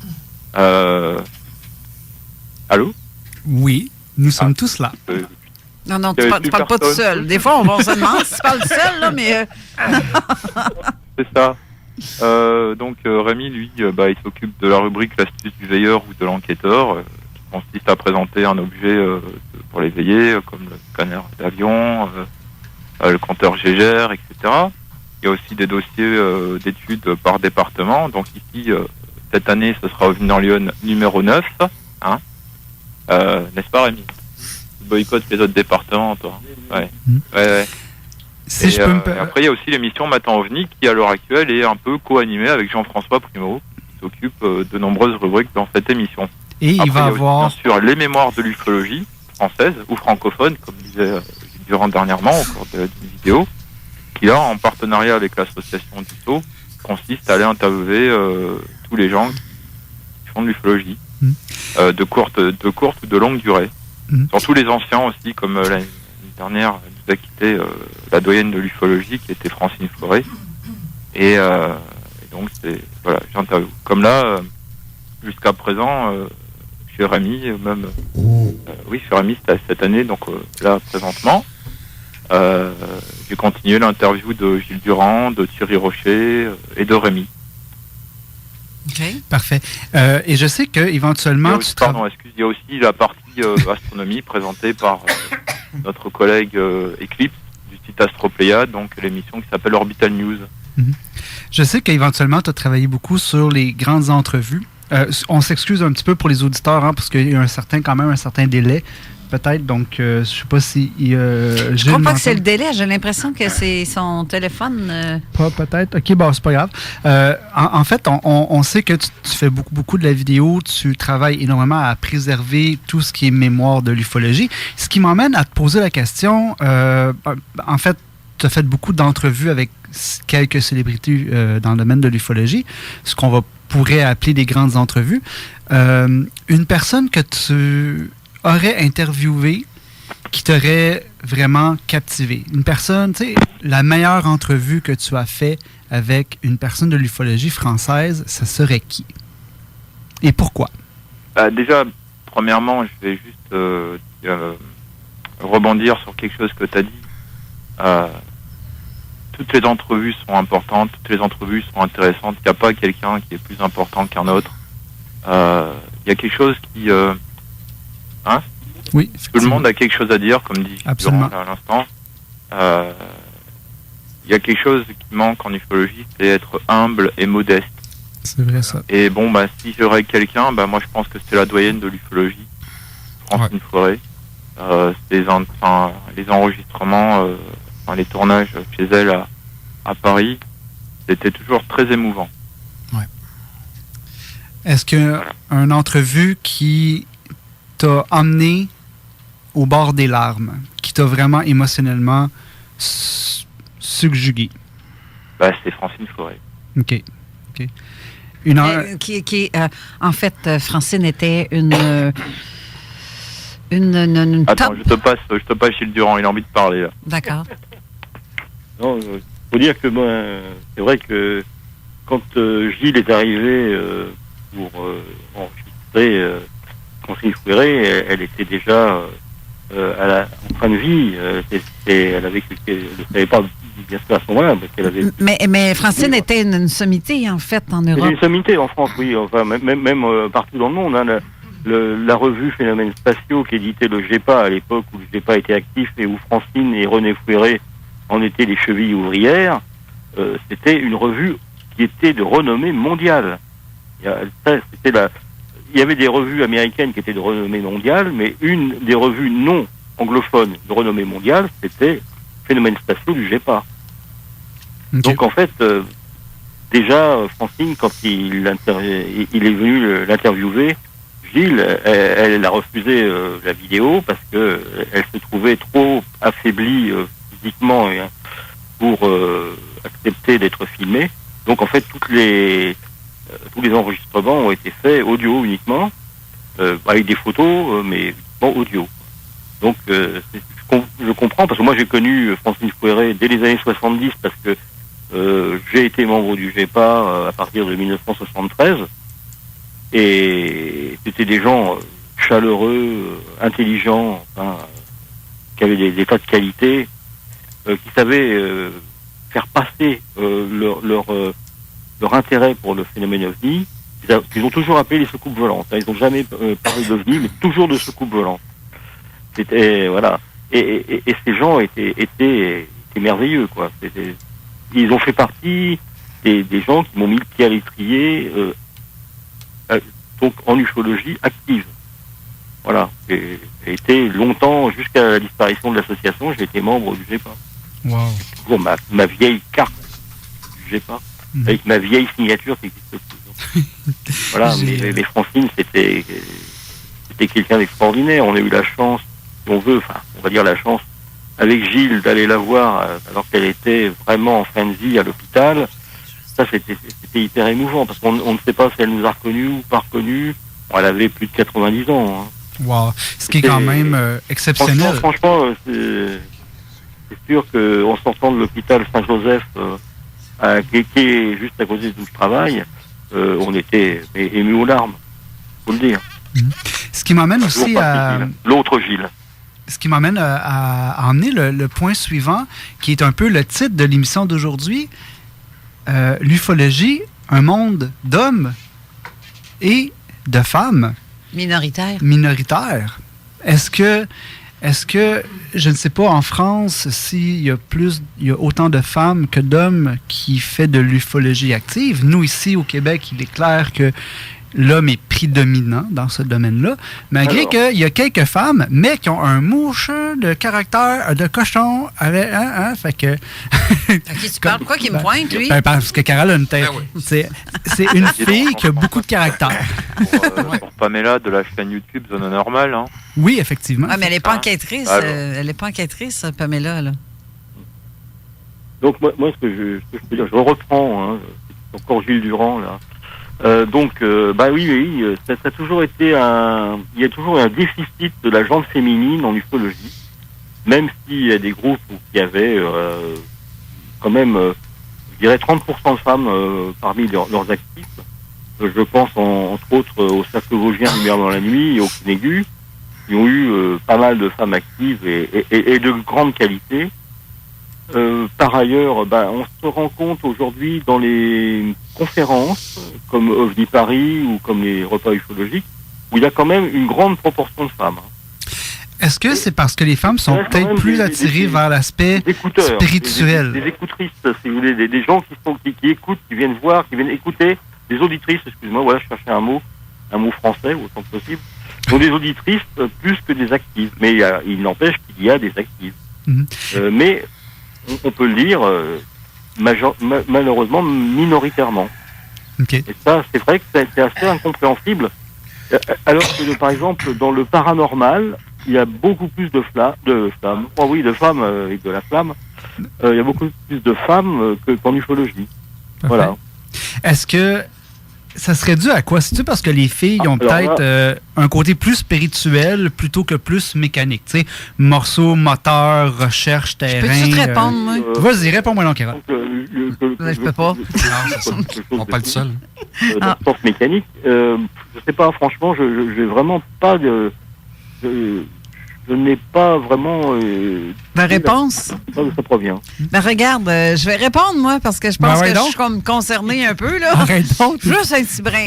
Allô? Oui, nous sommes tous là. Non, tu parles pas tout seul. Des fois, on se demande si tu parles seul, là, mais... C'est ça. Donc, Rémi, lui, il s'occupe de la rubrique l'astuce du veilleur ou de l'enquêteur, qui consiste à présenter un objet pour les veillers, comme le scanner d'avion, le compteur Gégère, etc. Il y a aussi des dossiers d'études par département. Donc ici, cette année, ce sera OVNI dans Lyon numéro 9. Hein, n'est-ce pas, Rémi? Boycott les autres départements, toi. Ouais. Si je peux après, il y a aussi l'émission Matin OVNI qui, à l'heure actuelle, est un peu co-animée avec Jean-François Primo, qui s'occupe de nombreuses rubriques dans cette émission. Et après, il va avoir... bien sûr, les mémoires de l'ufologie française ou francophone, comme disait Durand dernièrement, au cours d'une vidéo, qui, là, en partenariat avec l'association DUSO, consiste à aller interviewer tous les gens qui font de l'ufologie, de courte ou de longue durée. Surtout les anciens aussi, comme l'année dernière nous a quitté la doyenne de l'ufologie qui était Francine Fleuret. Et donc voilà, j'interviewe. Comme là, jusqu'à présent, chez Rémi, même chez Rémi c'était cette année, donc là présentement, j'ai continué l'interview de Gilles Durand, de Thierry Rocher et de Rémi. OK. Parfait. Et je sais qu'éventuellement, il y a aussi la partie astronomie présentée par notre collègue Eclipse du site Astropléiade, donc l'émission qui s'appelle Orbital News. Je sais qu'éventuellement, tu as travaillé beaucoup sur les grandes entrevues. On s'excuse un petit peu pour les auditeurs, hein, parce qu'il y a quand même un certain délai, peut-être. Donc, je ne sais pas si... je crois pas que c'est le délai. J'ai l'impression que c'est son téléphone. Pas peut-être. OK, bon, c'est pas grave. En fait, on sait que tu fais beaucoup de la vidéo. Tu travailles énormément à préserver tout ce qui est mémoire de l'ufologie. Ce qui m'emmène à te poser la question... en fait, tu as fait beaucoup d'entrevues avec quelques célébrités dans le domaine de l'ufologie, ce qu'on pourrait appeler des grandes entrevues. Une personne que tu aurais interviewée qui t'aurait vraiment captivé. Une personne, tu sais, la meilleure entrevue que tu as fait avec une personne de l'ufologie française, ça serait qui? Et pourquoi? Déjà, premièrement, je vais juste rebondir sur quelque chose que tu as dit. Toutes les entrevues sont importantes, toutes les entrevues sont intéressantes. Il n'y a pas quelqu'un qui est plus important qu'un autre. Il y a quelque chose qui... Oui, tout le monde a quelque chose à dire, comme dit Durand à l'instant. Il y a quelque chose qui manque en ufologie, c'est être humble et modeste. C'est vrai ça. Et bon, si j'aurais quelqu'un, moi je pense que c'est la doyenne de l'ufologie, Francine Fouéré. Les enregistremment, les tournages chez elle à Paris, c'était toujours très émouvant. Ouais. Est-ce qu'une entrevue qui t'a emmené au bord des larmes, qui t'a vraiment émotionnellement subjugué? C'est Francine Fouéré. OK. En fait, Francine était une Attends, je te passe Gilles Durand, il a envie de parler là. D'accord. Non, faut dire que c'est vrai que quand Gilles est arrivé pour enregistrer Francine Fouéré, elle était déjà en fin de vie. Elle ne savait pas bien sûr à ce moment-là, parce qu'elle avait. Mais Francine était une sommité en fait en Europe. Elle est une sommité en France, oui. Enfin, même partout dans le monde. Hein, la revue Phénomènes Spatiaux qu'éditait le GEPA à l'époque où le GEPA était actif et où Francine et René Fouéré en étaient les chevilles ouvrières, c'était une revue qui était de renommée mondiale. Il y avait des revues américaines qui étaient de renommée mondiale, mais une des revues non anglophones de renommée mondiale, c'était Phénomènes Spatiaux du GEPA. Okay. Donc en fait, déjà, Francine, quand il est venu l'interviewer, Gilles, elle a refusé la vidéo parce que elle se trouvait trop affaiblie physiquement pour accepter d'être filmée. Donc en fait, tous les enregistrements ont été faits audio uniquement, avec des photos, mais audio. Donc je comprends, parce que moi j'ai connu Francine Fouéré dès les années 70, parce que j'ai été membre du GEPA à partir de 1973. Et c'était des gens chaleureux, intelligents, qui avaient des tas de qualités, qui savaient faire passer leur intérêt pour le phénomène OVNI. Ils ont toujours appelé les soucoupes volantes. Ils n'ont jamais parlé d'OVNI, mais toujours de soucoupes volantes. C'était voilà. Et ces gens étaient merveilleux, quoi. Ils ont fait partie des gens qui m'ont mis le pied à l'étrier. Donc en ufologie active. Voilà. J'ai été longtemps, jusqu'à la disparition de l'association, j'ai été membre du GEPA. Wow. C'est toujours ma vieille carte du GEPA, avec ma vieille signature qui existe plus. Voilà, mais Francine, c'était quelqu'un d'extraordinaire. On a eu la chance, si on veut, on va dire la chance, avec Gilles, d'aller la voir alors qu'elle était vraiment en fin de vie à l'hôpital. Ça, c'était hyper émouvant, parce qu'on ne sait pas si elle nous a reconnus ou pas reconnus. Elle avait plus de 90 ans. Hein. Wow. Ce qui est quand même exceptionnel. Franchement, c'est sûr qu'en sortant de l'hôpital Saint-Joseph, qui est juste à côté d'où je travaille, on était émus aux larmes, faut le dire. Ce qui m'amène aussi à... L'autre Gilles. Ce qui m'amène à emmener le point suivant, qui est un peu le titre de l'émission d'aujourd'hui. L'ufologie, un monde d'hommes et de femmes Minoritaire. minoritaires. Est-ce que, je ne sais pas, en France, s'il y a autant de femmes que d'hommes qui fait de l'ufologie active. Nous, ici, au Québec, il est clair que l'homme est prédominant dans ce domaine-là, malgré qu'il y a quelques femmes, mais qui ont un mouche de caractère de cochon avec... fait que... À qui tu parles? Pourquoi qu'il me pointe, lui? Parce que Carole a une tête. Ben oui. C'est une fille qui a beaucoup de caractère. Pour Pamela de la chaîne YouTube Zone Normale. Hein. Oui, effectivement. Ah, mais elle n'est pas enquêtrice. Alors. Elle n'est pas enquêtrice, Pamela, là. Donc moi ce que je peux dire, je reprends, hein, c'est encore Gilles Durand là. Oui, ça a toujours été il y a toujours un déficit de la gente féminine en ufologie, même s'il y a des groupes qui avaient quand même, je dirais 30% de femmes parmi leurs actifs. Je pense entre autres aux Cercle-Vosgiens Lumière dans la nuit et aux Cnégus, qui ont eu pas mal de femmes actives et de grande qualité. Par ailleurs, on se rend compte aujourd'hui dans les conférences comme OVNI Paris ou comme les repas ufologiques où il y a quand même une grande proportion de femmes. Est-ce que c'est parce que les femmes sont peut-être plus attirées vers l'aspect spirituel? Des écoutrices, si vous voulez, des gens qui écoutent, qui viennent voir, qui viennent écouter, des auditrices, excuse-moi, voilà, je cherchais un mot français autant que possible. Donc des auditrices plus que des actives, mais il n'empêche qu'il y a des actives. Mm-hmm. Mais on peut le dire, malheureusement, minoritairement. Okay. Et ça, c'est vrai que c'est assez incompréhensible. Alors que, par exemple, dans le paranormal, il y a beaucoup plus de femmes. Oh oui, de femmes avec de la flamme. Il y a beaucoup plus de femmes qu'en ufologie. Parfait. Voilà. Est-ce que ça serait dû à quoi? C'est-tu parce que les filles ont peut-être un côté plus spirituel plutôt que plus mécanique? Tu sais, morceaux, moteurs, recherche, terrain... Peux-tu te répondre, moi? Vas-y, réponds-moi donc, Carole. Je peux pas. Non, c'est ça. On pas le seul. Dans le sens mécanique, je sais pas, franchement, j'ai vraiment pas de... Je n'ai pas vraiment... La réponse? Je sais pas d'où ça provient. Ben regarde, je vais répondre, moi, parce que je pense que je suis comme concernée un peu, là. Arrête donc. Juste un petit brin.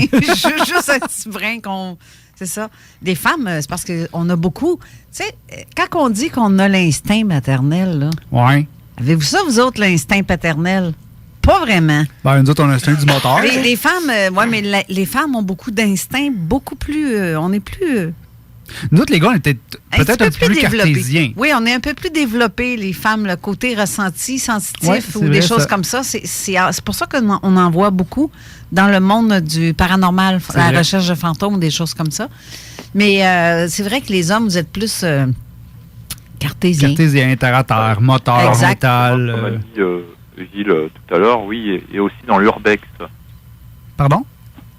Juste un petit brin qu'on... C'est ça. Des femmes, c'est parce qu'on a beaucoup... Tu sais, quand on dit qu'on a l'instinct maternel, là... Ouais. Avez-vous ça, vous autres, l'instinct paternel? Pas vraiment. Ben, nous autres, on a l'instinct du moteur. Les femmes, mais les femmes ont beaucoup d'instinct, beaucoup plus... on est plus... Nous autres, les gars, on était peut-être un peu plus cartésiens. Oui, on est un peu plus développés, les femmes, le côté ressenti, sensitif ou vrai, des choses comme ça. C'est pour ça qu'on en voit beaucoup dans le monde du paranormal, la recherche de fantômes, des choses comme ça. Mais c'est vrai que les hommes, vous êtes plus cartésiens. Cartésiens, terre à terre, moteur, exact. métal. Comme a dit Gilles tout à l'heure, oui, et aussi dans l'urbex. Pardon?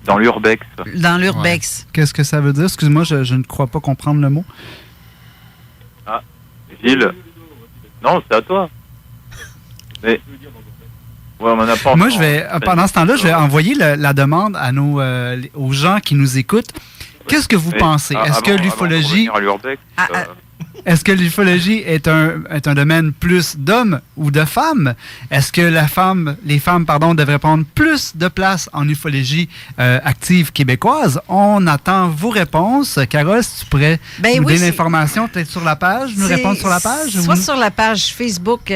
Dans l'urbex. Dans l'urbex. Ouais. Qu'est-ce que ça veut dire? Excuse-moi, je ne crois pas comprendre le mot. Ah, Gilles. Non, c'est à toi. Mais... Ouais, on en a pas. Moi, pendant ce temps-là, je vais envoyer la demande à aux gens qui nous écoutent. Qu'est-ce que vous pensez? Est-ce que l'ufologie... Est-ce que l'ufologie est un domaine plus d'hommes ou de femmes? Est-ce que les femmes devraient prendre plus de place en ufologie active québécoise? On attend vos réponses. Carole, si tu pourrais nous donner l'information peut-être sur la page, nous répondre sur la page? Soit sur la page Facebook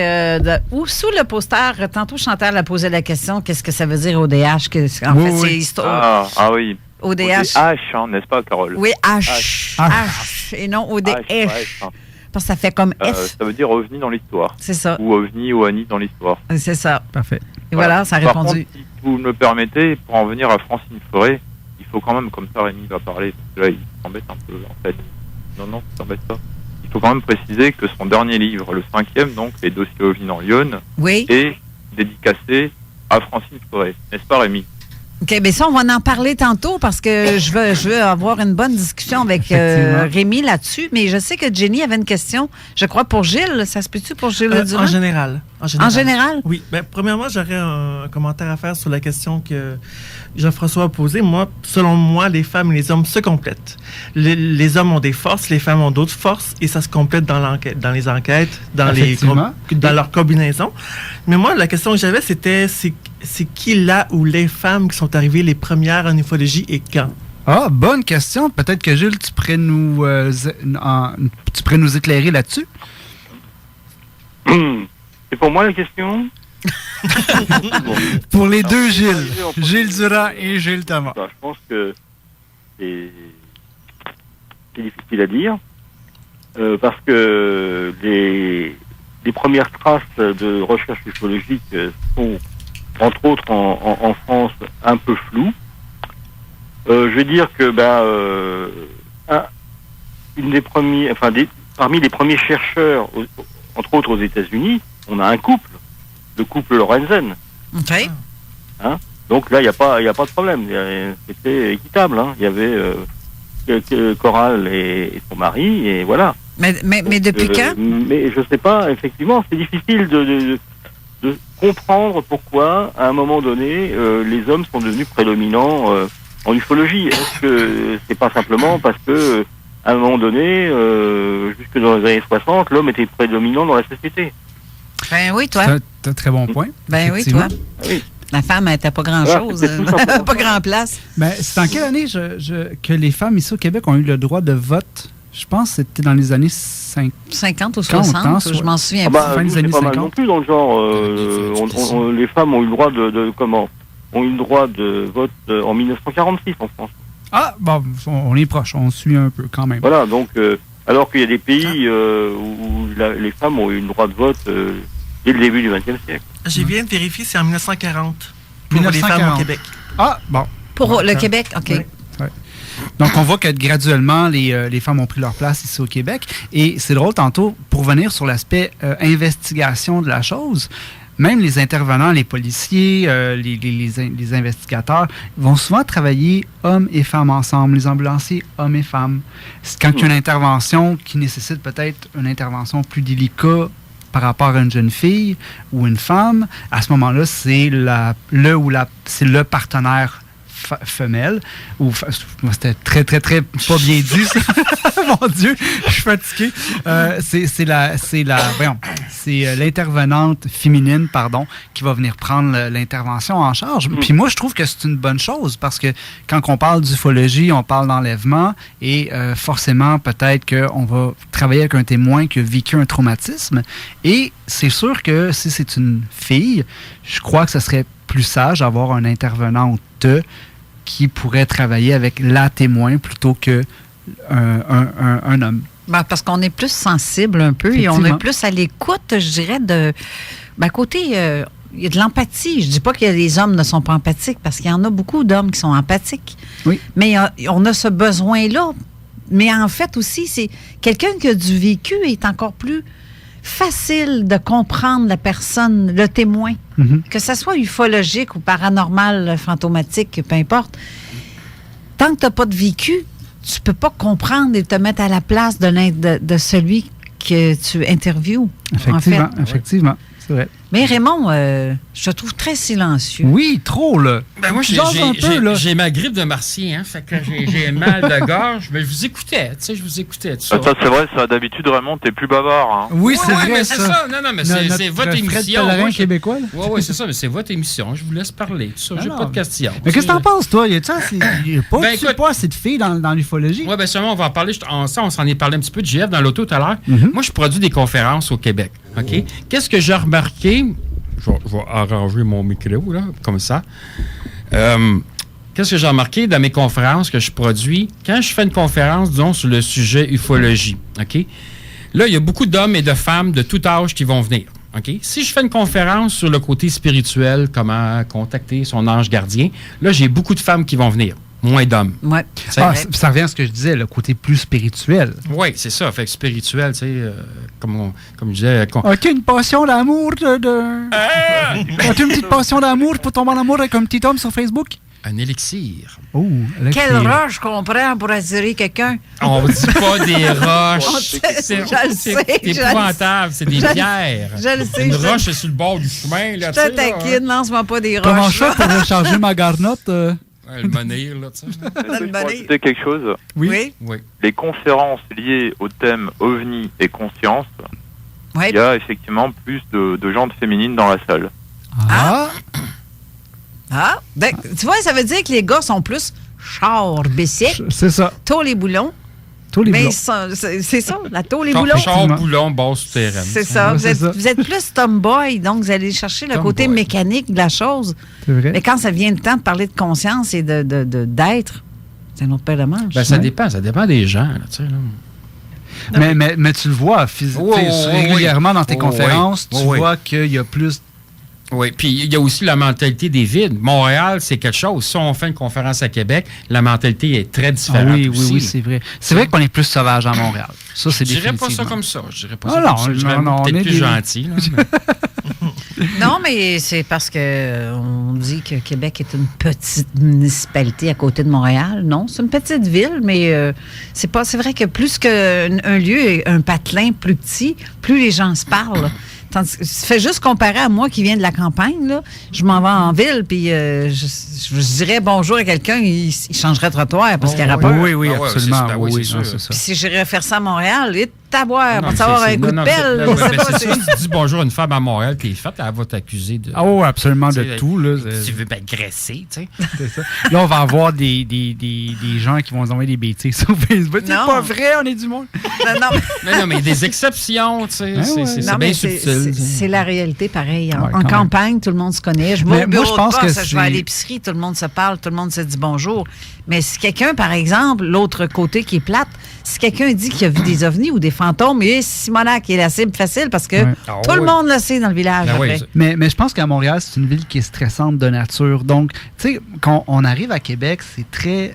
ou sous le poster. Tantôt, Chantal a posé la question, qu'est-ce que ça veut dire ODH? C'est histoire. Ah oui. ODH. H, hein, n'est-ce pas, Carole? Oui, H. Et non ODH. Parce que ça fait comme F. Ça veut dire OVNI dans l'histoire. C'est ça. Ou OVNI ou ANI dans l'histoire. C'est ça. Parfait. Et voilà, ça a répondu. Par contre, si vous me le permettez, pour en venir à Francine Forêt, il faut quand même, comme ça Rémi va parler, parce que là, il s'embête un peu, en fait. Non, ça s'embête pas. Il faut quand même préciser que son dernier livre, le 5e, donc, Les dossiers OVNI dans Lyon, est dédicacé à Francine Forêt. N'est-ce pas, Rémi? OK, bien ça, on va en parler tantôt parce que je veux avoir une bonne discussion avec Rémi là-dessus. Mais je sais que Jenny avait une question, je crois, pour Gilles. Ça se peut-tu pour Gilles Durand? En général. En général? Oui. Ben, premièrement, j'aurais un commentaire à faire sur la question que Jean-François a posée. Moi, selon moi, les femmes et les hommes se complètent. Les hommes ont des forces, les femmes ont d'autres forces et ça se complète dans les enquêtes, dans leur combinaison. Mais moi, la question que j'avais, c'était c'est qui là ou les femmes qui sont arrivées les premières en ufologie et quand? Ah, bonne question. Peut-être que Gilles, tu pourrais nous éclairer là-dessus. C'est pour moi la question? Pour les deux Gilles. Gilles Durand et Gilles Thomas. Je pense que c'est difficile à dire. Parce que les premières traces de recherche ufologique sont, entre autres en France, un peu floues. Je vais dire que parmi les premiers chercheurs, entre autres aux États-Unis, on a un couple, le couple Lorenzen. OK. Hein? Donc là, il n'y a pas de problème. C'était équitable. Hein? Il y avait Coral et son mari, et voilà. Mais depuis quand? Mais je sais pas, effectivement, c'est difficile de comprendre pourquoi, à un moment donné, les hommes sont devenus prédominants en ufologie. Est-ce que c'est pas simplement parce que, à un moment donné, jusque dans les années 60, l'homme était prédominant dans la société? Ben oui, toi. C'est un très bon point. Ben oui, toi. Oui. La femme n'était pas grand-chose, pas grand-place. Ben, c'est en quelle année que les femmes ici au Québec ont eu le droit de vote? Je pense que c'était dans les années 50 ou 60, je m'en souviens pas. Fin des années pas 50. mal non plus dans le genre. Les femmes ont eu le droit ont eu le droit de vote en 1946 en France. Ah, bon, on est proche, on suit un peu quand même. Voilà, donc, alors qu'il y a des pays où les femmes ont eu le droit de vote dès le début du XXe siècle. J'ai bien vérifié, c'est en 1940 pour 1940. les femmes au Québec. Ah, bon. Pour le Québec, OK. Oui. Ouais. Donc, on voit que graduellement, les femmes ont pris leur place ici au Québec. Et c'est drôle, tantôt, pour venir sur l'aspect investigation de la chose, même les intervenants, les policiers, les investigateurs vont souvent travailler hommes et femmes ensemble, les ambulanciers, hommes et femmes. Quand il y a une intervention qui nécessite peut-être une intervention plus délicate par rapport à une jeune fille ou une femme, à ce moment-là, c'est le partenaire femelle, ou c'était très, très, très pas bien dit, ça. Mon Dieu, je suis fatigué. C'est l'intervenante féminine, qui va venir prendre l'intervention en charge. Puis moi, je trouve que c'est une bonne chose, parce que quand on parle d'ufologie, on parle d'enlèvement, et forcément, peut-être qu'on va travailler avec un témoin qui a vécu un traumatisme, et c'est sûr que si c'est une fille, je crois que ce serait plus sage d'avoir un intervenante qui pourrait travailler avec la témoin plutôt que un homme. Ben, parce qu'on est plus sensible un peu et on est plus à l'écoute, je dirais, de... Ben, côté... il y a de l'empathie. Je dis pas que les hommes ne sont pas empathiques, parce qu'il y en a beaucoup d'hommes qui sont empathiques. Oui. Mais on a ce besoin-là. Mais en fait aussi, c'est quelqu'un qui a du vécu est encore plus facile de comprendre la personne, le témoin. Mm-hmm. Que ça soit ufologique ou paranormal, fantomatique, peu importe. Tant que tu n'as pas de vécu, tu peux pas comprendre et te mettre à la place de celui que tu interviews. Effectivement, en fait. Effectivement. C'est vrai. Mais Raymond, je te trouve très silencieux. Oui, trop, là. Ben moi, j'ai ma grippe de martien, hein, fait que j'ai mal de gorge, mais je vous écoutais, tout ça. Ça, c'est vrai, ça, d'habitude, Raymond, t'es plus bavard, hein. Oui, c'est vrai, mais ça. c'est ça. Non, mais c'est votre émission. Fred québécois, là. Oui, c'est ça, mais c'est votre émission. Je vous laisse parler, tout ça. J'ai pas de questions. Mais qu'est-ce que t'en penses, toi? Il y a pas assez de filles dans l'ufologie? Oui, bien sûrement, on va en parler. On s'en est parlé un petit peu de JF dans l'auto tout à l'heure. Mm-hmm. Moi, je produis des conférences au Québec, OK? Qu'est-ce que j'ai remarqué? Je vais arranger mon micro, là, comme ça. Qu'est-ce que j'ai remarqué dans mes conférences que je produis? Quand je fais une conférence, disons, sur le sujet ufologie, OK? Là, il y a beaucoup d'hommes et de femmes de tout âge qui vont venir, OK? Si je fais une conférence sur le côté spirituel, comment contacter son ange gardien, là, j'ai beaucoup de femmes qui vont venir. Moins d'hommes. Ouais. Ça revient à ce que je disais, le côté plus spirituel. Oui, c'est ça. Fait que spirituel, tu sais, comme je disais... As-tu une passion d'amour As-tu une petite passion d'amour pour tomber en amour avec un petit homme sur Facebook? Un élixir. Oh, quelle roche qu'on prend pour attirer quelqu'un? On ne dit pas des roches. C'est épouvantable. C'est des pierres. Je le sais. Une roche est sur le bord du chemin. Là, je te taquine, lance-moi pas des roches. Comment je fais pour recharger ma garnotte? Le menhir, là, tu sais. Je vais ajouter quelque chose. Oui. Les conférences liées au thème OVNI et conscience, il y a effectivement plus de gens féminines dans la salle. Ben, tu vois, ça veut dire que les gars sont plus char, bicycle, C'est ça. tôt les boulons. Tous les Mais blocs. c'est ça, la tôt les boulons. Char, boulon, base souterraine. C'est ça. Ouais, Vous c'est êtes, ça. vous êtes plus tomboy, donc vous allez chercher le Tomboy. côté mécanique de la chose. C'est vrai. Mais quand ça vient le temps de parler de conscience et d'être, c'est un autre paire de manches. Ben, ça Ouais. dépend des gens. Là, tu sais, là. Mais tu le vois physiquement, Oui, oui, régulièrement dans tes oui. conférences, Oui, tu oui. vois qu'il y a plus. Oui, puis il y a aussi la mentalité des villes. Montréal, c'est quelque chose. Si on fait une conférence à Québec, la mentalité est très Ah différente. oui, aussi. oui, c'est vrai. C'est vrai qu'on est plus sauvage à Montréal. Ça, c'est Je dirais pas ça définitivement. comme ça. Je dirais pas Ah ça non, comme ça. Je dirais non, on peut-être est plus des- gentil. Là, mais- Non, mais c'est parce que on dit que Québec est une petite municipalité à côté de Montréal. Non, c'est une petite ville, mais c'est vrai que plus qu'un lieu, un patelin plus petit, plus les gens se parlent. Tandis que, fais juste comparer à moi qui viens de la campagne, là, je m'en vais en ville, puis je dirais bonjour à quelqu'un, il changerait de trottoir parce qu'il n'y aura pas. Oui, oui, Ah ouais, absolument. c'est- ben oui, oui, c'est non, sûr. c'est ça. Puis si j'irais faire ça à Montréal, et t'avoir, Non, on va savoir c'est- un coup non, de pelle. non, je sais ben, pas, c'est c'est- sûr, si tu dis bonjour à une femme à Montréal, t'es faite, elle va t'accuser de. Ah oui, absolument Tu de sais, tout. Là, Tu veux m'agresser, tu sais. c'est ça. Là, on va avoir des gens qui vont nous envoyer des bêtises sur Facebook. C'est Non. pas vrai, on est du monde. Non, non, Non, mais il y a des exceptions, tu sais. Ah c'est ouais. c'est non, bien mais subtil. c'est la réalité, pareil. En Ouais, quand campagne, tout le monde se connaît. Je vais Mais au bureau moi, je pense de poste, que je vais à c'est- l'épicerie, tout le monde se parle, tout le monde se dit bonjour. Mais si quelqu'un, par exemple, l'autre côté qui est plate, si quelqu'un dit qu'il a vu des ovnis ou des fantômes, et Simonac est la cible facile parce que Ouais. Ah tout le oui. monde le sait dans le village. Ben oui, après. c'est- Mais je pense qu'à Montréal, c'est une ville qui est stressante de nature. Donc, tu sais, quand on arrive à Québec,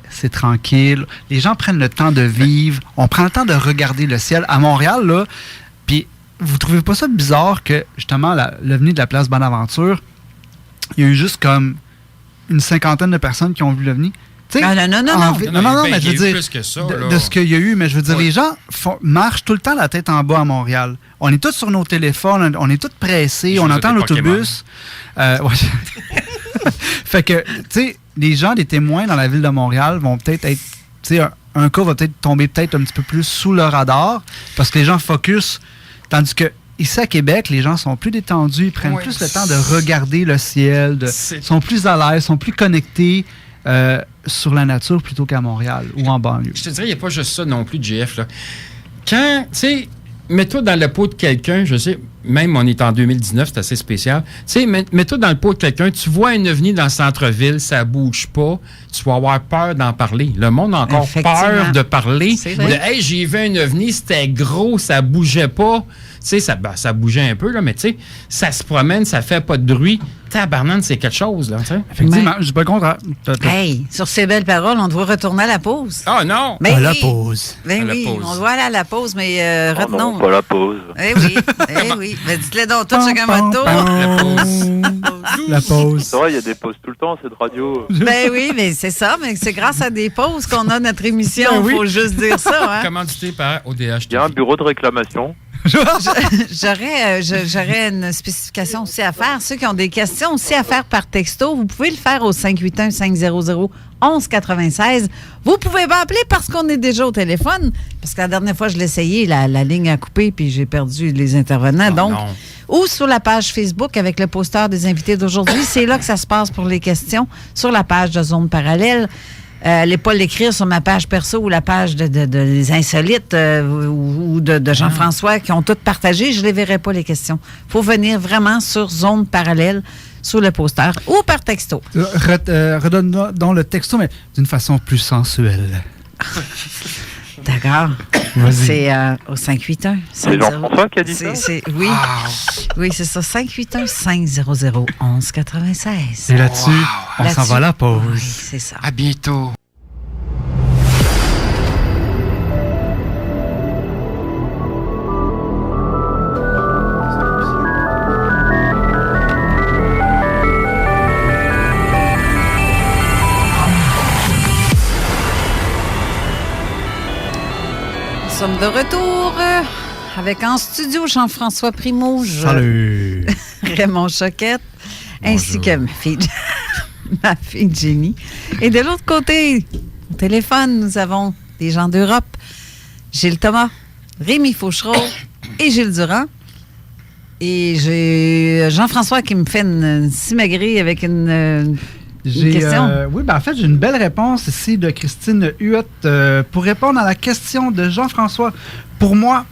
c'est tranquille. Les gens prennent le temps de vivre. On prend le temps de regarder le ciel. À Montréal, là, puis vous trouvez pas ça bizarre que, justement, l'OVNI de la place Bonaventure, il y a eu juste comme une cinquantaine de personnes qui ont vu l'OVNI? Tu sais, Ah, non, non, non, en non. vi- Non, non, ben, mais il je y a veux eu dire, plus que ça, de, là. de ce qu'il y a eu, mais je veux dire, Ouais. les gens marchent tout le temps la tête en bas à Montréal. On est tous sur nos téléphones, on est tous pressés, Je on joue entend des l'autobus. Ouais. Fait que, tu sais, les gens, les témoins dans la ville de Montréal vont peut-être être, tu sais, un cas va peut-être tomber peut-être un petit peu plus sous le radar parce que les gens focus, tandis que ici à Québec, les gens sont plus détendus, ils prennent Ouais. plus le temps de regarder le ciel, C'est- sont plus à l'aise, sont plus connectés sur la nature plutôt qu'à Montréal ou en banlieue. Je te dirais, il n'y a pas juste ça non plus, JF. Là. Quand, tu sais, mets-toi dans le pot de quelqu'un, je sais, même on est en 2019, c'est assez spécial. Tu sais, mets-toi dans le pot de quelqu'un, tu vois un ovni dans le centre-ville, ça bouge pas, tu vas avoir peur d'en parler. Le monde a encore Effectivement. peur de parler. C'est De, vrai. hey, j'ai vu un ovni, c'était gros, ça bougeait pas. Tu sais, ça bougeait un peu, là, mais tu sais, ça se promène, ça fait pas de bruit. Tabarnane, c'est quelque chose, là, tu sais. Effectivement, je suis pas contre. Hey, sur ces belles paroles, on doit retourner à la pause. Ah non! Ben à la oui. pause. Ben À la oui, pause. on doit aller à la pause, mais Oh non, retenons. pas la pause. Eh oui, eh oui. Ben, dites-le donc, tout chacun votre tour. La pause. La pause. C'est vrai, il y a des pauses tout le temps, cette radio. Ben oui, mais c'est ça, mais c'est grâce à des pauses qu'on a notre émission, Ben il oui. faut juste dire ça. Hein? Commandité par ODH. Il y a un bureau de réclamation. J'aurais une spécification aussi à faire. Ceux qui ont des questions aussi à faire par texto, vous pouvez le faire au 581-500-1196. Vous pouvez m'appeler parce qu'on est déjà au téléphone. Parce que la dernière fois, je l'ai essayé, la ligne a coupé puis j'ai perdu les intervenants. Oh Donc, non. ou sur la page Facebook avec le poster des invités d'aujourd'hui. C'est là que ça se passe pour les questions, sur la page de Zone Parallèle. Allez pas l'écrire sur ma page perso ou la page de des Insolites ou de Jean-François qui ont toutes partagé. Je les verrai pas, les questions. Faut venir vraiment sur Zone Parallèle, sur le poster ou par texto. Redonne donc le texto, mais d'une façon plus sensuelle. D'accord. Vas-y. C'est au 581. C'est Jean-François qui a dit ça? Oui. Oui, c'est ça. 581-500-1196. Et là-dessus, on s'en va à la Oui, pause. c'est ça. À bientôt. Nous sommes de retour avec en studio Jean-François Primo, Salut. Raymond Choquette, ainsi que ma fille Jenny. Et de l'autre côté, au téléphone, nous avons des gens d'Europe, Gilles Thomas, Rémi Fauchereau et Gilles Durand. Et j'ai Jean-François qui me fait une simagrée avec une question? Oui, en fait, j'ai une belle réponse ici de Christine Huot pour répondre à la question de Jean-François. Pour moi,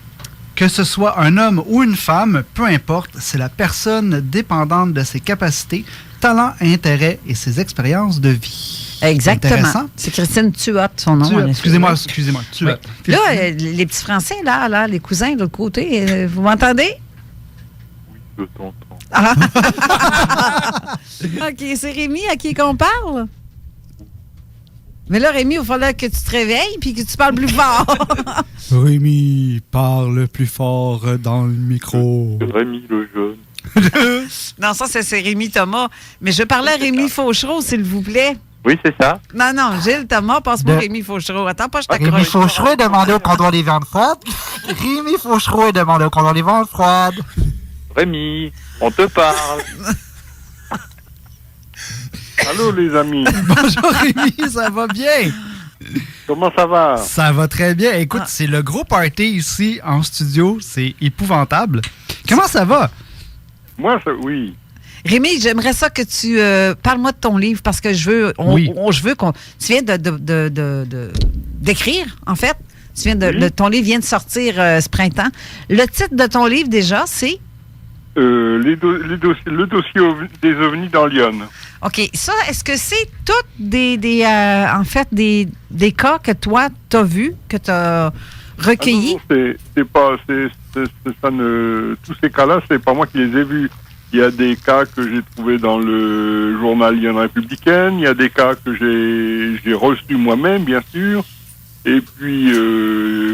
que ce soit un homme ou une femme, peu importe, c'est la personne dépendante de ses capacités, talents, intérêts et ses expériences de vie. Exactement. C'est Christine Thuot, son nom. Thuot. Excusez-moi. Thuot. Oui. Là, les petits Français, là, les cousins de l'autre côté, vous m'entendez? Oui, je t'entends. Ah. OK, c'est Rémi à qui qu'on parle? Mais là, Rémi, il va falloir que tu te réveilles puis que tu parles plus fort. Rémi, parle plus fort dans le micro. Rémi le jeune. Non, ça, c'est Rémi Thomas. Mais je parlais à Rémi Fauchereau, s'il vous plaît. Oui, c'est ça. Non, Gilles Thomas, passe-moi Rémi Fauchereau. Attends pas, je t'accroche. Rémi Fauchereau est demandé au comptoir des viandes froides. Rémi Fauchereau est demandé au comptoir des viandes froides. Rémi, on te parle. Allô, les amis. Bonjour Rémi, ça va bien? Comment ça va? Ça va très bien. Écoute, c'est le gros party ici en studio. C'est épouvantable. Comment ça va? Moi, oui. Rémi, j'aimerais ça que tu parle-moi de ton livre parce que je veux qu'on. Tu viens d'écrire, en fait. Ton livre vient de sortir ce printemps. Le titre de ton livre, déjà, c'est? Le dossier des ovnis dans Lyon. OK. Ça, est-ce que c'est toutes des cas que toi, t'as vus, que t'as recueillis? Ah non, c'est pas... tous ces cas-là, c'est pas moi qui les ai vus. Il y a des cas que j'ai trouvés dans le journal Lyon Républicaine. Il y a des cas que j'ai reçus moi-même, bien sûr. Et puis,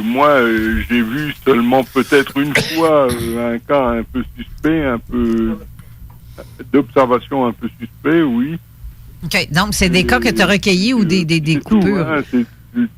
moi, j'ai vu seulement peut-être une fois un cas un peu suspect, un peu d'observation un peu suspect, oui. OK. Donc, c'est des cas que tu as recueillis ou des coupures?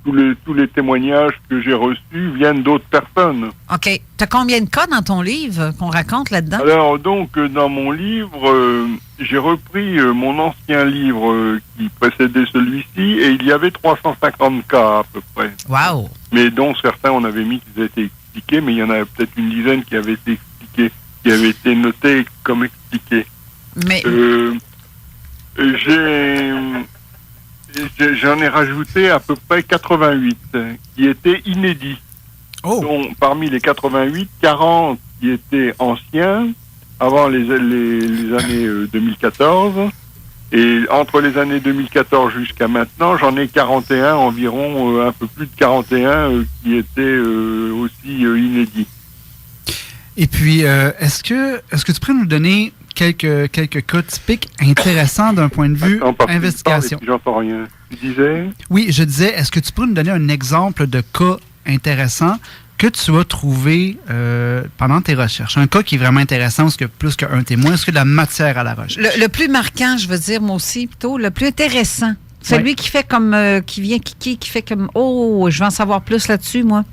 Tous les témoignages que j'ai reçus viennent d'autres personnes. OK. Tu as combien de cas dans ton livre qu'on raconte là-dedans? Alors, donc, dans mon livre, j'ai repris mon ancien livre qui précédait celui-ci, et il y avait 350 cas à peu près. Wow! Mais dont certains, on avait mis qu'ils étaient expliqués, mais il y en avait peut-être une dizaine qui avaient été expliqués, qui avaient été notés comme expliqués. Mais... J'en ai rajouté à peu près 88 qui étaient inédits. Oh. Donc, parmi les 88, 40 qui étaient anciens, avant les années 2014. Et entre les années 2014 jusqu'à maintenant, j'en ai 41 environ, un peu plus de 41 qui étaient aussi inédits. Et puis, est-ce que tu pourrais nous donner quelques cas typiques intéressants d'un point de vue investigation? J'entends rien. Tu disais? Oui, je disais, est-ce que tu pourrais nous donner un exemple de cas intéressant que tu as trouvé pendant tes recherches? Un cas qui est vraiment intéressant, est-ce que plus qu'un témoin, est-ce que de la matière à la recherche? Le plus marquant, je veux dire, moi aussi, plutôt, le plus intéressant. Celui qui fait comme, qui vient qui fait comme, oh, je veux en savoir plus là-dessus, moi.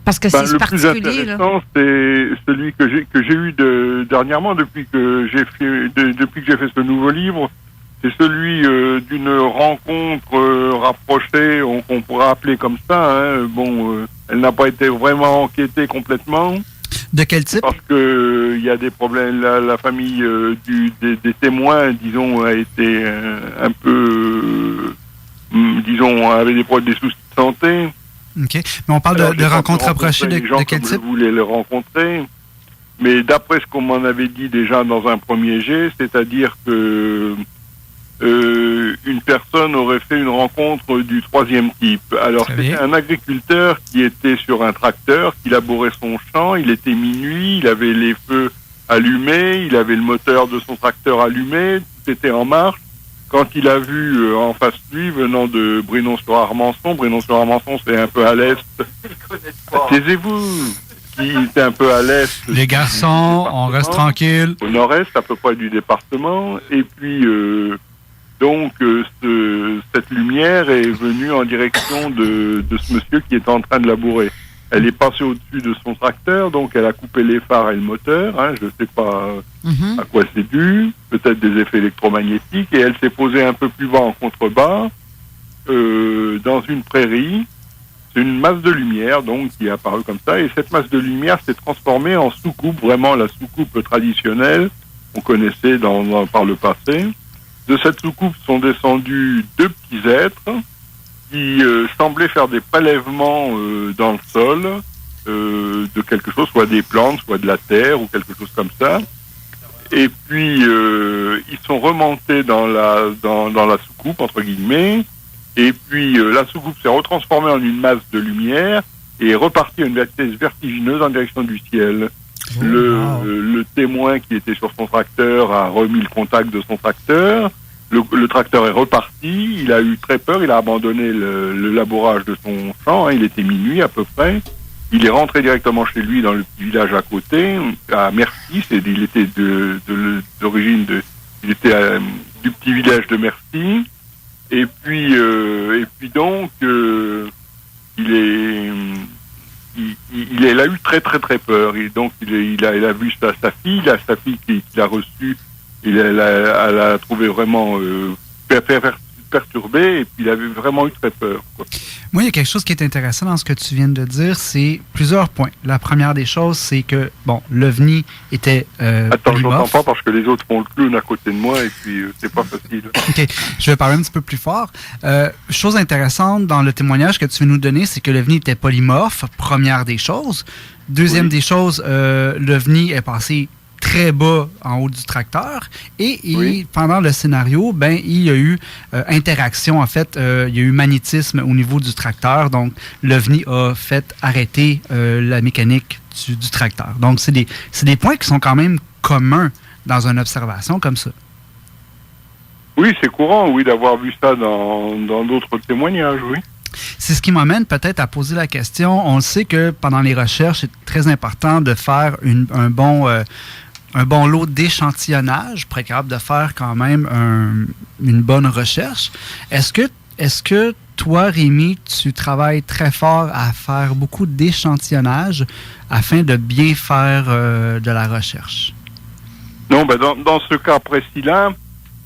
Parce que c'est particulier. Le plus intéressant, c'est celui que j'ai eu dernièrement depuis que j'ai fait ce nouveau livre. C'est celui d'une rencontre rapprochée, qu'on pourrait appeler comme ça. Hein. Bon, elle n'a pas été vraiment enquêtée complètement. De quel type? Parce que il y a des problèmes. La famille des témoins, disons, a été un peu, disons, avait des soucis de santé. OK. Mais on parle de rencontres rapprochées de quel type? Je voulais les rencontrer. Mais d'après ce qu'on m'en avait dit déjà dans un premier jet, c'est-à-dire que une personne aurait fait une rencontre du troisième type. Alors, c'était un agriculteur qui était sur un tracteur, qui labourait son champ, il était minuit, il avait les feux allumés, il avait le moteur de son tracteur allumé, tout était en marche. Quand il a vu en face de lui, venant de Brinon-sur-Armançon, c'est un peu à l'est. Taisez-vous! Qui était un peu à l'est. Les garçons, on reste tranquille. Au nord-est, à peu près du département. Et puis, cette lumière est venue en direction de ce monsieur qui était en train de labourer. Elle est passée au-dessus de son tracteur, donc elle a coupé les phares et le moteur. Hein, je ne sais pas à quoi c'est dû, peut-être des effets électromagnétiques. Et elle s'est posée un peu plus bas en contrebas, dans une prairie. C'est une masse de lumière, donc, qui est apparue comme ça. Et cette masse de lumière s'est transformée en soucoupe, vraiment la soucoupe traditionnelle qu'on connaissait par le passé. De cette soucoupe sont descendus 2 petits êtres qui semblaient faire des prélèvements dans le sol de quelque chose, soit des plantes, soit de la terre ou quelque chose comme ça. Et puis ils sont remontés dans la soucoupe entre guillemets. Et puis la soucoupe s'est retransformée en une masse de lumière et est repartie à une vitesse vertigineuse en direction du ciel. Le témoin qui était sur son tracteur a remis le contact de son tracteur. Le tracteur est reparti. Il a eu très peur. Il a abandonné le labourage de son champ. Il était minuit à peu près. Il est rentré directement chez lui dans le petit village à côté, à Mercy. Il était d'origine il était du petit village de Mercy. Et puis donc il a eu très très très peur. Et donc il a vu sa fille qu'il a reçue. Elle a trouvé vraiment perturbé, et puis il avait vraiment eu très peur, quoi. Moi, il y a quelque chose qui est intéressant dans ce que tu viens de dire, c'est plusieurs points. La première des choses, c'est que, bon, l'OVNI était Attends, je n'entends pas parce que les autres font le clown à côté de moi, et puis c'est pas facile. OK, je vais parler un petit peu plus fort. Chose intéressante dans le témoignage que tu veux nous donner, c'est que l'OVNI était polymorphe, première des choses. Deuxième des choses, l'OVNI est passé très bas en haut du tracteur et pendant le scénario, ben il y a eu interaction, en fait, il y a eu magnétisme au niveau du tracteur, donc l'OVNI a fait arrêter la mécanique du tracteur. Donc c'est des points qui sont quand même communs dans une observation comme ça. Oui, c'est courant, oui, d'avoir vu ça dans d'autres témoignages, oui. C'est ce qui m'amène peut-être à poser la question. On le sait que pendant les recherches, c'est très important de faire un bon lot d'échantillonnage pour être capable de faire quand même une bonne recherche. Est-ce que toi, Rémi, tu travailles très fort à faire beaucoup d'échantillonnage afin de bien faire de la recherche? Non, ben dans ce cas précis-là,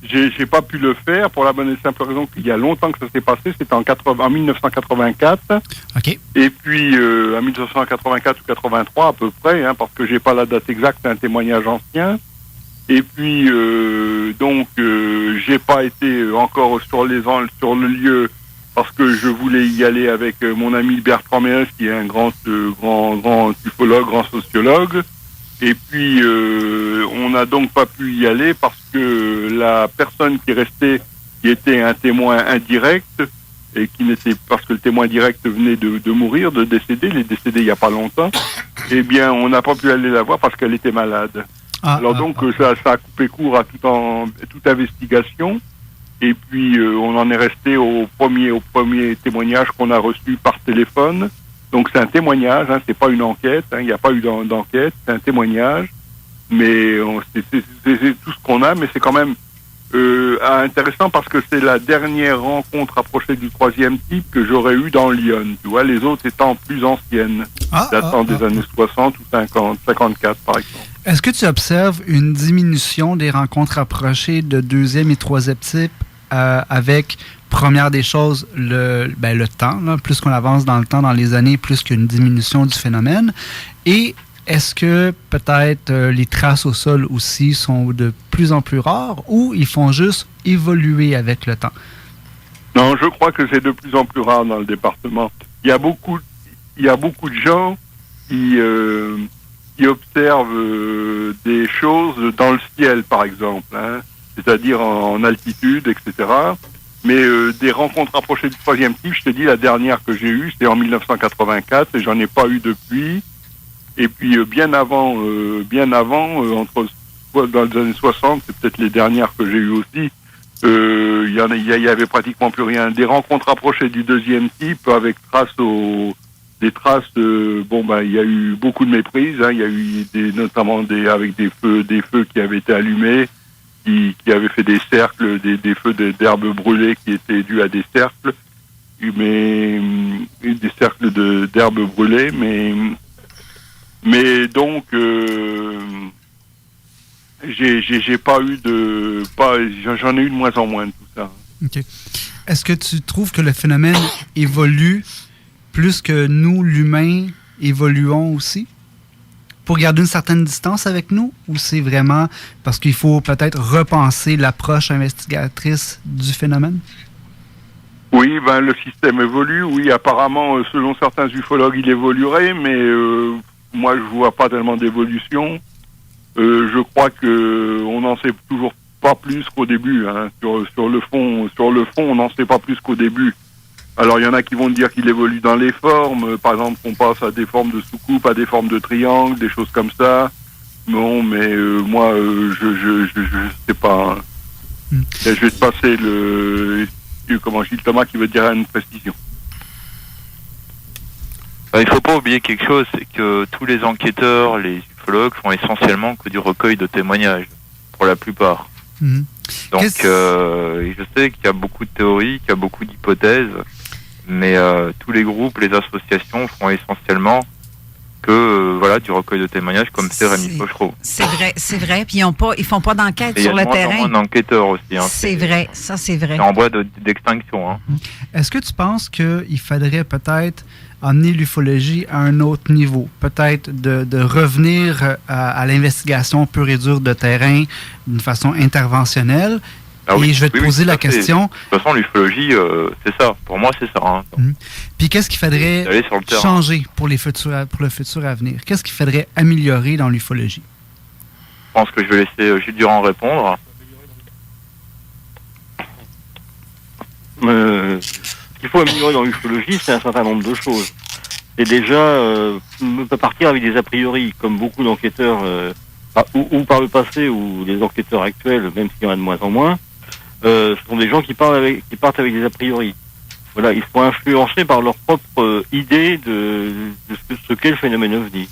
j'ai pas pu le faire pour la bonne et simple raison qu'il y a longtemps que ça s'est passé. C'était en 1984. OK. Et puis en 1984 ou 83 à peu près, parce que j'ai pas la date exacte, c'est un témoignage ancien. Et puis donc j'ai pas été encore sur le lieu parce que je voulais y aller avec mon ami Bertrand Ménès, qui est un grand ufologue, grand sociologue. Et puis, on n'a donc pas pu y aller parce que la personne qui restait, qui était un témoin indirect, et parce que le témoin direct venait de mourir, de décéder, il est décédé il n'y a pas longtemps, eh bien, on n'a pas pu aller la voir parce qu'elle était malade. Ça a coupé court à toute investigation. Et puis, on en est resté au premier témoignage qu'on a reçu par téléphone. Donc c'est un témoignage, c'est pas une enquête, il n'y a pas eu d'enquête, c'est un témoignage, mais c'est tout ce qu'on a, mais c'est quand même intéressant parce que c'est la dernière rencontre approchée du troisième type que j'aurais eu dans Lyon, tu vois, les autres étant plus anciennes, datant des années 60 ou 54 par exemple. Est-ce que tu observes une diminution des rencontres approchées de deuxième et troisième type avec... Première des choses, le temps. Là, plus qu'on avance dans le temps, dans les années, plus qu'une diminution du phénomène. Et est-ce que peut-être les traces au sol aussi sont de plus en plus rares ou ils font juste évoluer avec le temps? Non, je crois que c'est de plus en plus rare dans le département. Il y a beaucoup de gens qui observent des choses dans le ciel, par exemple, c'est-à-dire en altitude, etc., mais des rencontres rapprochées du troisième type, je te dis, la dernière que j'ai eue, c'était en 1984, et j'en ai pas eu depuis. Et puis bien avant, dans les années 60, c'est peut-être les dernières que j'ai eues aussi, il y avait pratiquement plus rien. Des rencontres rapprochées du deuxième type, avec des traces, il y a eu beaucoup de méprises, il y a eu notamment avec des feux qui avaient été allumés, qui avaient fait des cercles, des feux d'herbes brûlées qui étaient dus à des cercles, mais des cercles d'herbes brûlées, mais donc j'ai pas eu j'en ai eu de moins en moins de tout ça. OK. Est-ce que tu trouves que le phénomène évolue plus que nous, l'humain, évoluons aussi? pour garder une certaine distance avec nous, ou c'est vraiment parce qu'il faut peut-être repenser l'approche investigatrice du phénomène? Oui, ben le système évolue. Oui, apparemment, selon certains ufologues, il évoluerait, mais moi, je vois pas tellement d'évolution. Je crois que on n'en sait toujours pas plus qu'au début. Hein. Sur le fond, on n'en sait pas plus qu'au début. Alors, il y en a qui vont dire qu'il évolue dans les formes. Par exemple, qu'on passe à des formes de soucoupe, à des formes de triangle, des choses comme ça. Non, mais moi, je sais pas. Hein. Je vais te passer Gilles Thomas qui veut dire une précision. Il ne faut pas oublier quelque chose, c'est que tous les enquêteurs, les ufologues font essentiellement que du recueil de témoignages, pour la plupart. Mmh. Donc, je sais qu'il y a beaucoup de théories, qu'il y a beaucoup d'hypothèses, mais tous les groupes, les associations font essentiellement que du recueil de témoignages, comme c'est Rémi Fauchereau. C'est vrai. Puis ils font pas d'enquête sur le terrain. Il y a moins d'enquêteurs aussi. Hein. C'est vrai, ça c'est vrai. C'est en voie d'extinction. Hein. Est-ce que tu penses qu'il faudrait peut-être amener l'ufologie à un autre niveau? Peut-être de revenir à l'investigation pure et dure de terrain d'une façon interventionnelle? Et je vais te poser la question. De toute façon, l'ufologie, c'est ça. Pour moi, c'est ça. Hein. Puis qu'est-ce qu'il faudrait changer pour le futur à venir? Qu'est-ce qu'il faudrait améliorer dans l'ufologie? Je pense que je vais laisser Gilles Durand répondre. Ce qu'il faut améliorer dans l'ufologie, c'est un certain nombre de choses. C'est déjà ne pas partir avec des a priori, comme beaucoup d'enquêteurs, ou par le passé, ou les enquêteurs actuels, même s'il y en a de moins en moins. Ce sont des gens qui partent avec des a priori. Voilà, ils sont influencés par leur propre idée de ce qu'est le phénomène OVNI.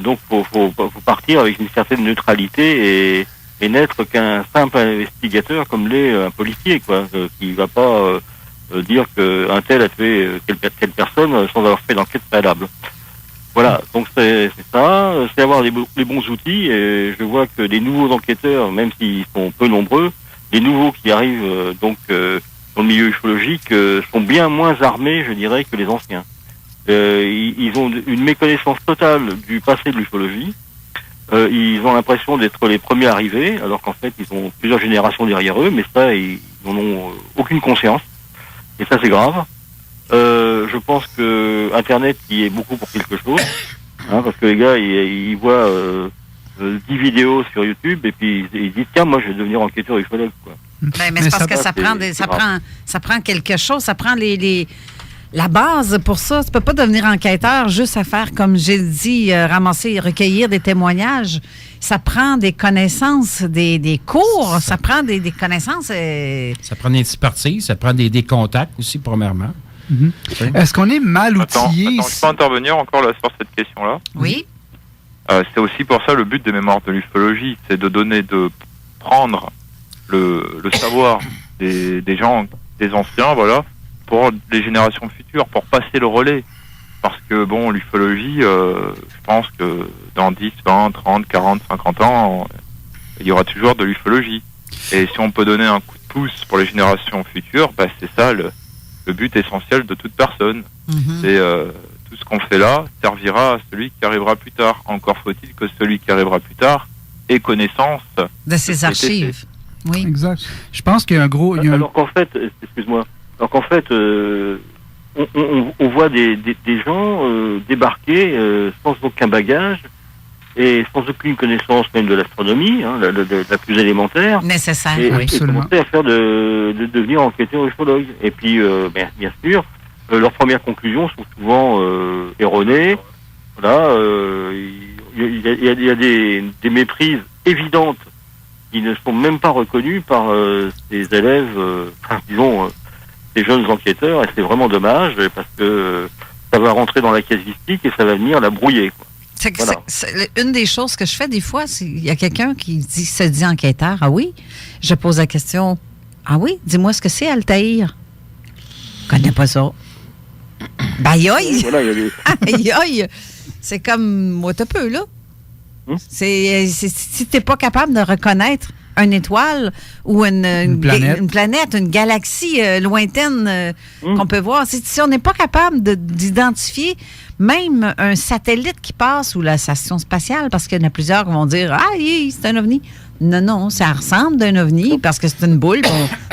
Donc, faut partir avec une certaine neutralité et n'être qu'un simple investigateur comme l'est un policier, quoi, qui va pas dire qu'un tel a tué telle personne sans avoir fait d'enquête préalable. Voilà, donc c'est ça, c'est avoir les bons outils, et je vois que les nouveaux enquêteurs, même s'ils sont peu nombreux, les nouveaux qui arrivent dans le milieu ufologique sont bien moins armés, je dirais, que les anciens. Ils ont une méconnaissance totale du passé de l'ufologie. Ils ont l'impression d'être les premiers arrivés, alors qu'en fait, ils ont plusieurs générations derrière eux, mais ça, ils n'en ont aucune conscience. Et ça, c'est grave. Je pense que Internet y est beaucoup pour quelque chose, hein, parce que les gars, ils voient 10 vidéos sur YouTube et puis ils disent tiens, moi je vais devenir enquêteur ufologue, quoi. Mais c'est parce que ça prend quelque chose, ça prend la base pour ça. Tu peux pas devenir enquêteur juste à faire, comme j'ai dit, ramasser, recueillir des témoignages. Ça prend des connaissances, des cours, ça prend des connaissances. Ça prend des expertises, ça prend des contacts aussi, premièrement. Mm-hmm. Est-ce qu'on est mal outillé? Attends, je peux intervenir encore là sur cette question-là? Oui. C'est aussi pour ça le but des mémoires de l'ufologie, c'est de prendre le savoir des gens, des anciens, voilà, pour les générations futures, pour passer le relais. Parce que, bon, l'ufologie, je pense que dans 10, 20, 30, 40, 50 ans, il y aura toujours de l'ufologie. Et si on peut donner un coup de pouce pour les générations futures, c'est ça le but essentiel de toute personne. Mm-hmm. C'est tout ce qu'on fait là servira à celui qui arrivera plus tard. Encore faut-il que celui qui arrivera plus tard ait connaissance de ses archives. Oui, exact. Je pense qu'il y a un gros... Alors qu'en fait, excuse-moi, on voit des gens débarquer sans aucun bagage et sans aucune connaissance même de l'astronomie, hein, la plus élémentaire. Nécessaire, oui. Et commencer à faire de devenir enquêteur ufologue. Et puis, bien sûr, leurs premières conclusions sont souvent erronées. Voilà, il y a des méprises évidentes qui ne sont même pas reconnues par ces élèves, des jeunes enquêteurs, et c'est vraiment dommage parce que ça va rentrer dans la casuistique et ça va venir la brouiller, quoi. C'est une des choses que je fais des fois, il y a quelqu'un qui se dit enquêteur. Ah oui? Je pose la question. Ah oui? Dis-moi ce que c'est, Altaïr. Je connais pas ça. Aïe aïe! Voilà, aïe aïe! C'est comme moi, t'as peu, là. Si t'es pas capable de reconnaître une étoile ou une planète, une galaxie lointaine qu'on peut voir. Si on n'est pas capable d'identifier même un satellite qui passe ou la station spatiale, parce qu'il y en a plusieurs qui vont dire « Ah, c'est un ovni ». Non, ça ressemble d'un ovni parce que c'est une boule.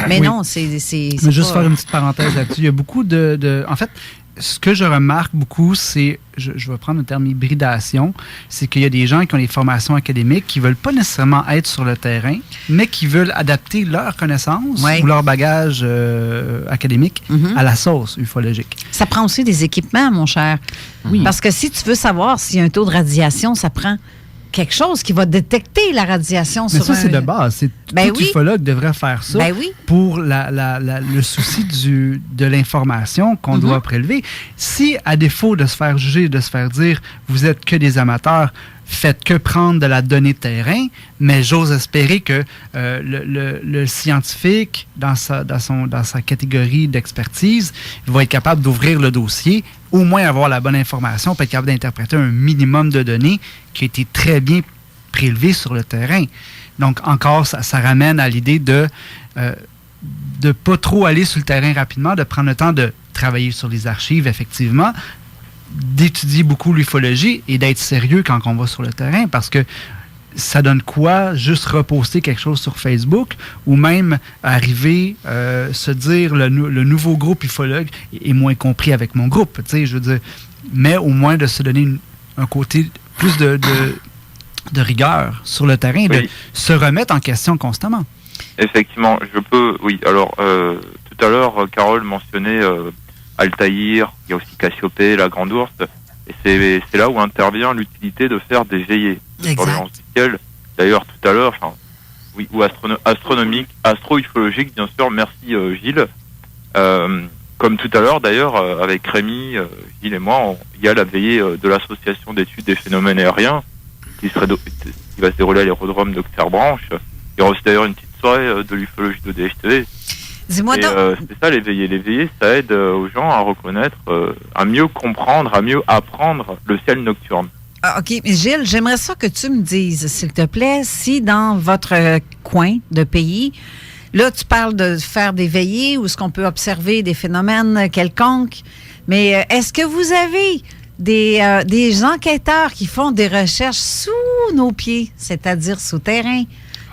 Mais oui. Non, c'est Mais juste faire une petite parenthèse là-dessus. Il y a beaucoup En fait, ce que je remarque beaucoup, c'est, je vais prendre le terme hybridation, c'est qu'il y a des gens qui ont des formations académiques qui ne veulent pas nécessairement être sur le terrain, mais qui veulent adapter leurs connaissances ou leur bagage académique à la sauce ufologique. Ça prend aussi des équipements, mon cher. Oui. Parce que si tu veux savoir s'il y a un taux de radiation, ça prend quelque chose qui va détecter la radiation sur ça, c'est de base. Tout ufologue devrait faire ça pour le souci de l'information qu'on doit prélever. Si, à défaut de se faire juger, de se faire dire « vous êtes que des amateurs », faites que prendre de la donnée de terrain, mais j'ose espérer que le scientifique, dans sa catégorie d'expertise, va être capable d'ouvrir le dossier, au moins avoir la bonne information, pour être capable d'interpréter un minimum de données qui a été très bien prélevé sur le terrain. Donc, encore, ça ramène à l'idée de pas trop aller sur le terrain rapidement, de prendre le temps de travailler sur les archives, effectivement, d'étudier beaucoup l'ufologie et d'être sérieux quand on va sur le terrain, parce que ça donne quoi juste reposter quelque chose sur Facebook ou même arriver se dire le nouveau groupe ufologue est moins compris avec mon groupe, tu sais, je veux dire, mais au moins de se donner un côté plus de rigueur sur le terrain, de se remettre en question constamment. Effectivement, oui, alors tout à l'heure Carole mentionnait Altaïr, il y a aussi Cassiopée, la Grande Ourse, et c'est là où intervient l'utilité de faire des veillées de surveillance du ciel. D'ailleurs, tout à l'heure, ou astronomique, astro-ufologique, bien sûr, merci Gilles. Comme tout à l'heure, d'ailleurs, avec Rémi, Gilles et moi, il y a la veillée de l'Association d'études des phénomènes aériens qui va se dérouler à l'aérodrome d'Auxerre-Branche. Il y aura aussi d'ailleurs une petite soirée de l'ufologie de DHTV. Dis-moi donc. C'est ça, les veillées. Les veillées, ça aide aux gens à reconnaître, à mieux comprendre, à mieux apprendre le ciel nocturne. OK. Gilles, j'aimerais ça que tu me dises, s'il te plaît, si dans votre coin de pays, là, tu parles de faire des veillées où est-ce qu'on peut observer des phénomènes quelconques, mais est-ce que vous avez des enquêteurs qui font des recherches sous nos pieds, c'est-à-dire souterrains?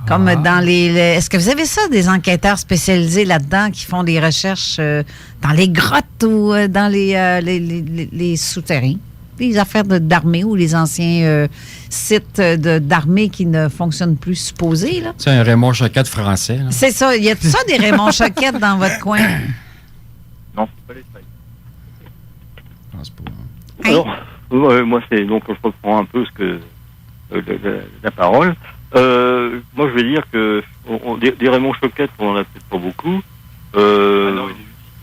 Comme dans est-ce que vous avez ça, des enquêteurs spécialisés là-dedans qui font des recherches dans les grottes ou dans les souterrains? Les affaires d'armée ou les anciens sites d'armée qui ne fonctionnent plus supposés, là? C'est un Raymond Choquette français, là. C'est ça. Y a ça des Raymond Choquette dans votre coin? Non, c'est pas les failles. Non, c'est pas... Alors, moi, je reprends un peu la parole. Moi, je vais dire que des Raymond Choquette, on en a peut-être pas beaucoup.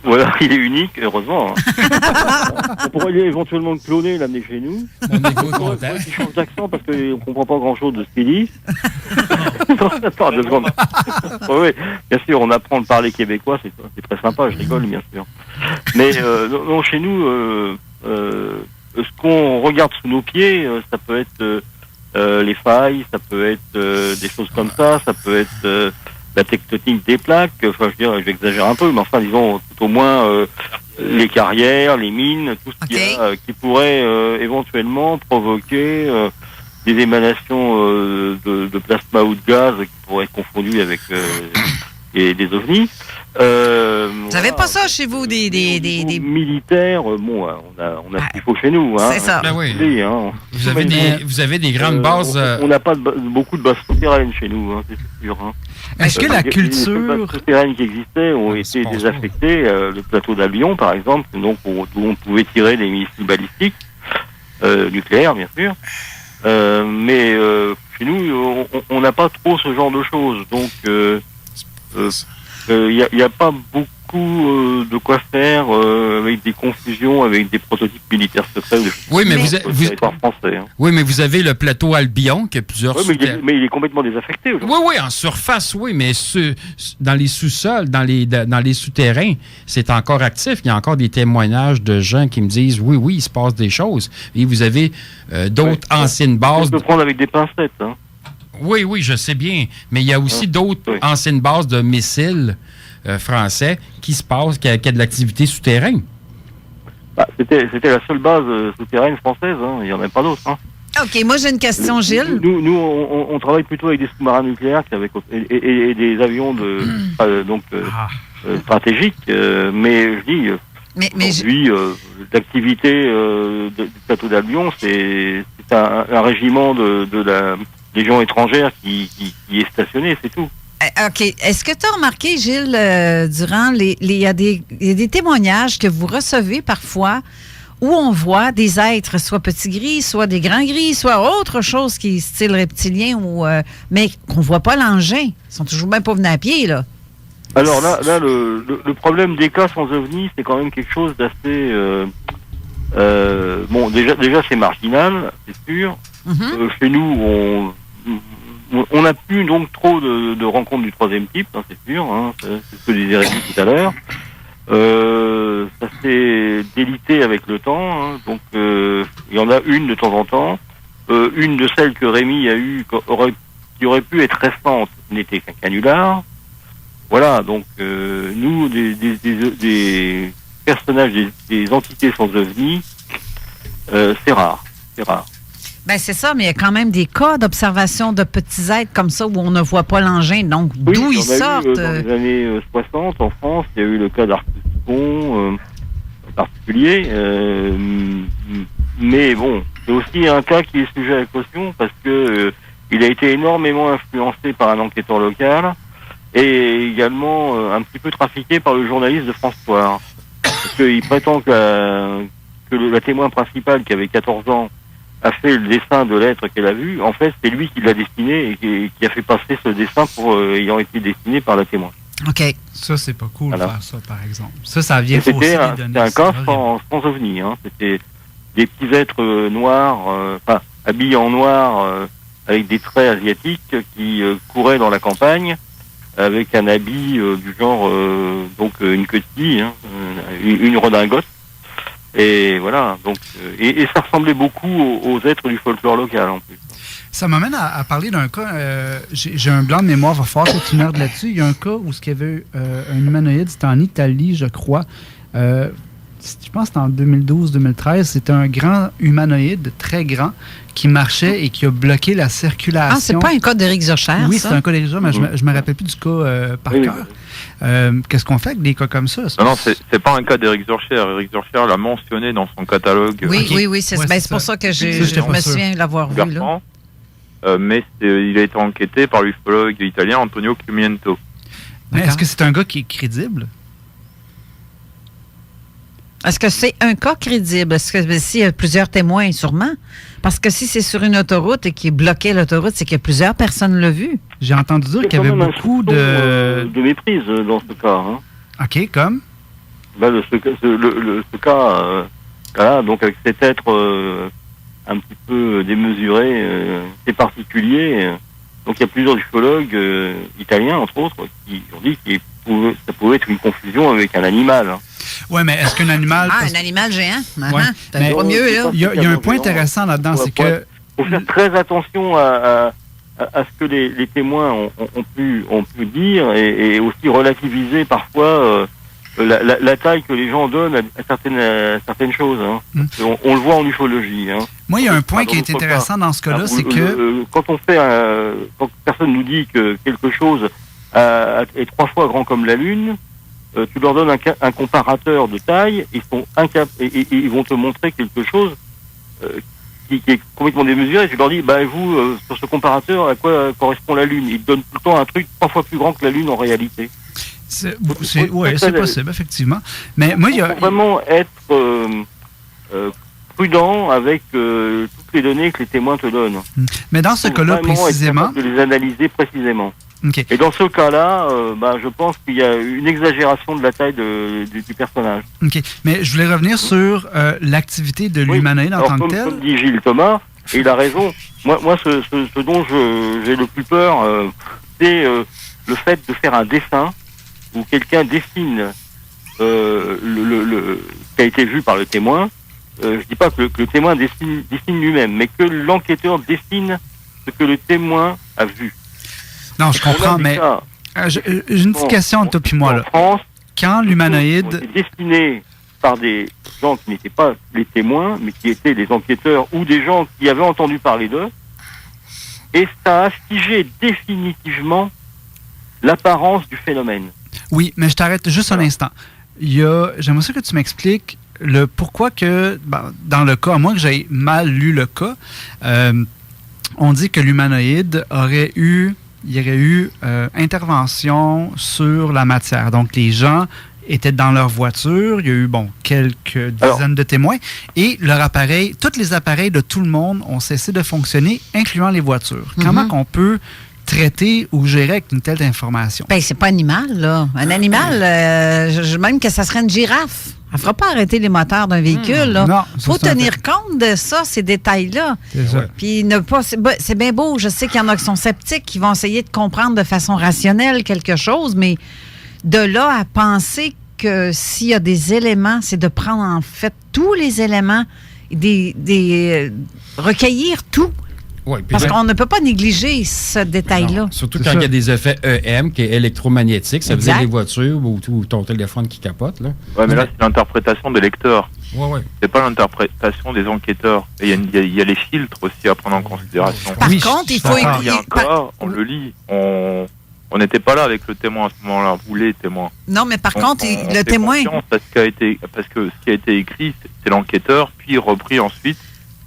Voilà, il est unique, heureusement. On pourrait éventuellement le cloner, l'amener chez nous. Il change d'accent parce qu'on comprend pas grand-chose de ce qu'il dit. Attends, 2 secondes. Oui, bien sûr, on apprend de parler québécois, c'est très sympa, je rigole, bien sûr. Mais non, chez nous, ce qu'on regarde sous nos pieds, ça peut être les failles, ça peut être des choses comme ça peut être la tectonique des plaques, enfin j'exagère un peu, mais enfin disons tout au moins les carrières, les mines, tout ce qui pourrait éventuellement provoquer des émanations de plasma ou de gaz qui pourraient être confondues avec des ovnis. Vous n'avez pas ça chez vous, des militaires, bon, on a ce qu'il faut chez nous. Hein, c'est ça. Ben oui. Hein. Vous avez des grandes bases... On n'a pas beaucoup de bases souterraines chez nous, hein, c'est sûr. Hein. Est-ce que la culture... Les bases souterraines qui existaient ont été désaffectées. Le plateau d'Albion, par exemple, donc, où on pouvait tirer des missiles balistiques, nucléaires, bien sûr. Mais chez nous, on n'a pas trop ce genre de choses. Donc... Il n'y a pas beaucoup de quoi faire avec des confusions, avec des prototypes militaires secrets. Oui, mais français, hein. Oui, mais vous avez le plateau Albion qui a plusieurs... Oui, mais il est complètement désaffecté aujourd'hui. Oui, en surface, oui, mais dans les sous-sols, dans les souterrains, c'est encore actif. Il y a encore des témoignages de gens qui me disent oui, il se passe des choses. Et vous avez d'autres anciennes bases... On peut prendre avec des pincettes, hein. Oui, je sais bien. Mais il y a aussi d'autres anciennes bases de missiles français qui se passent, qui a de l'activité souterraine. C'était la seule base souterraine française, hein. Il n'y en a pas d'autres. Hein. OK, moi j'ai une question, Gilles. Nous on travaille plutôt avec des sous-marins nucléaires et des avions stratégiques, mais je dis, aujourd'hui, l'activité du plateau d'Albion, c'est un régiment de la Légion étrangère qui est stationné, c'est tout. OK. Est-ce que tu as remarqué, Gilles, Durand, il y a des témoignages que vous recevez parfois où on voit des êtres, soit petits gris, soit des grands gris, soit autre chose qui est style reptilien, mais qu'on ne voit pas l'engin. Ils sont toujours bien pas venus à pied, là. Alors là le problème des cas sans ovnis, c'est quand même quelque chose d'assez... bon, déjà c'est marginal, c'est sûr. Chez nous, on n'a plus donc trop de rencontres du troisième type, hein, c'est sûr, hein, c'est ce que disait Rémi tout à l'heure. Ça s'est délité avec le temps, hein, donc il y en a une de temps en temps. Une de celles que Rémi a eues, qui aurait pu être récente, n'était qu'un canular. Voilà, donc nous, des personnages, des entités sans ovnis, c'est rare. Ben c'est ça, mais il y a quand même des cas d'observation de petits êtres comme ça où on ne voit pas l'engin, donc d'où ils sortent. Dans les années 60, en France, il y a eu le cas d'Arcuscon en particulier, mais bon, c'est aussi un cas qui est sujet à caution parce que il a été énormément influencé par un enquêteur local et également un petit peu trafiqué par le journaliste de France Soir. Parce qu'il prétend que la témoin principale, qui avait 14 ans, a fait le dessin de l'être qu'elle a vu. En fait, c'est lui qui l'a dessiné et qui a fait passer ce dessin pour ayant été dessiné par la témoin. OK. Ça, c'est pas cool de faire ça, par exemple. Ça vient fausser les données. C'était un cas sans ovni. Hein. C'était des petits êtres noirs, habillés en noir, avec des traits asiatiques qui couraient dans la campagne avec un habit du genre donc une queue-de-pie, hein, une redingote. Et voilà, donc et ça ressemblait beaucoup aux êtres du folklore local en plus. Ça m'amène à parler d'un cas, j'ai un blanc de mémoire, va falloir que tu m'aides là-dessus. Il y a un cas où il y avait un humanoïde, c'était en Italie, je crois. Je pense que c'était en 2012-2013. C'était un grand humanoïde, très grand, qui marchait et qui a bloqué la circulation. Ah, c'est pas un cas d'Éric Zocher, oui, ça? c'est un cas d'Éric Zocher, mais je me rappelle plus du cas par cœur. Qu'est-ce qu'on fait avec des cas comme ça? Non, c'est pas un cas d'Éric Zocher. Éric Zocher l'a mentionné dans son catalogue. Oui, c'est pour ça que je me souviens de l'avoir vu. Là. Mais il a été enquêté par l'ufologue italien Antonio Cumiento. Mais est-ce que c'est un gars qui est crédible? Est-ce que c'est un cas crédible? Est-ce que s'il y a plusieurs témoins, sûrement? Parce que si c'est sur une autoroute et qu'il bloquait l'autoroute, c'est que plusieurs personnes l'ont vu. J'ai entendu dire qu'il y avait beaucoup de méprise dans ce cas. Hein. OK, comme? Ben, ce cas, là, donc avec cet être un petit peu démesuré, c'est particulier. Donc il y a plusieurs ufologues italiens, entre autres, qui ont dit que ça pouvait être une confusion avec un animal. Hein. Oui, mais est-ce qu'un animal... un animal géant? Ouais. T'as pas mieux, là. Il y a un point intéressant là-dedans, c'est que... Il faut faire très attention à ce que les témoins ont pu dire et aussi relativiser parfois la taille que les gens donnent à certaines choses. Hein. On le voit en ufologie. Hein. Moi, il y a un point qui est intéressant dans ce cas-là, c'est que... Quand personne nous dit que quelque chose est 3 fois grand comme la Lune, tu leur donnes un comparateur de taille, ils vont te montrer quelque chose qui est complètement démesuré. Tu leur dis, vous, sur ce comparateur, à quoi correspond la Lune? Ils te donnent tout le temps un truc 3 fois plus grand que la Lune en réalité. C'est possible, effectivement. Mais moi, il faut vraiment être prudent avec toutes les données que les témoins te donnent. Mais dans ce cas-là, précisément... de les analyser précisément. Okay. Et dans ce cas-là, je pense qu'il y a une exagération de la taille du personnage. OK. Mais je voulais revenir sur l'activité de l'humanoïde en tant que tel. Comme dit Gilles Thomas, et il a raison. Moi ce dont j'ai le plus peur, c'est le fait de faire un dessin où quelqu'un dessine le qui a été vu par le témoin. Je dis pas que le témoin dessine lui-même, mais que l'enquêteur dessine ce que le témoin a vu. Non, je comprends, mais j'ai une petite question entre toi et moi. Là. En France, quand l'humanoïde... dessiné par des gens qui n'étaient pas les témoins, mais qui étaient des enquêteurs ou des gens qui avaient entendu parler d'eux. Et ça a figé définitivement l'apparence du phénomène. Oui, mais je t'arrête juste un instant. J'aimerais ça que tu m'expliques le pourquoi que, dans le cas, à moins que j'aie mal lu le cas, on dit que l'humanoïde aurait eu intervention sur la matière. Donc, les gens étaient dans leur voiture. Il y a eu, quelques dizaines de témoins. Et tous les appareils de tout le monde ont cessé de fonctionner, incluant les voitures. Comment qu'on peut traiter ou gérer avec une telle information? Ben, c'est pas animal, là. Un animal, même que ça serait une girafe. Elle ne fera pas arrêter les moteurs d'un véhicule, là. Non. Faut tenir compte de ça, ces détails-là. C'est ça. Puis c'est bien beau. Je sais qu'il y en a qui sont sceptiques, qui vont essayer de comprendre de façon rationnelle quelque chose, mais de là à penser que s'il y a des éléments, c'est de prendre en fait tous les éléments, recueillir tout. Oui, parce qu'on ne peut pas négliger ce détail-là. Non, surtout quand il y a des effets EM, qui est électromagnétique, ça veut dire les voitures ou ton téléphone qui capote. Oui, mais là, c'est l'interprétation des lecteurs. Oui. C'est pas l'interprétation des enquêteurs. Et il y a les filtres aussi à prendre en considération. Par contre, il faut... Il y a un cas, on le lit. On n'était pas là avec le témoin à ce moment-là, ou les témoins. Non, mais par contre, le témoin... Parce que ce qui a été écrit, c'est l'enquêteur, puis repris ensuite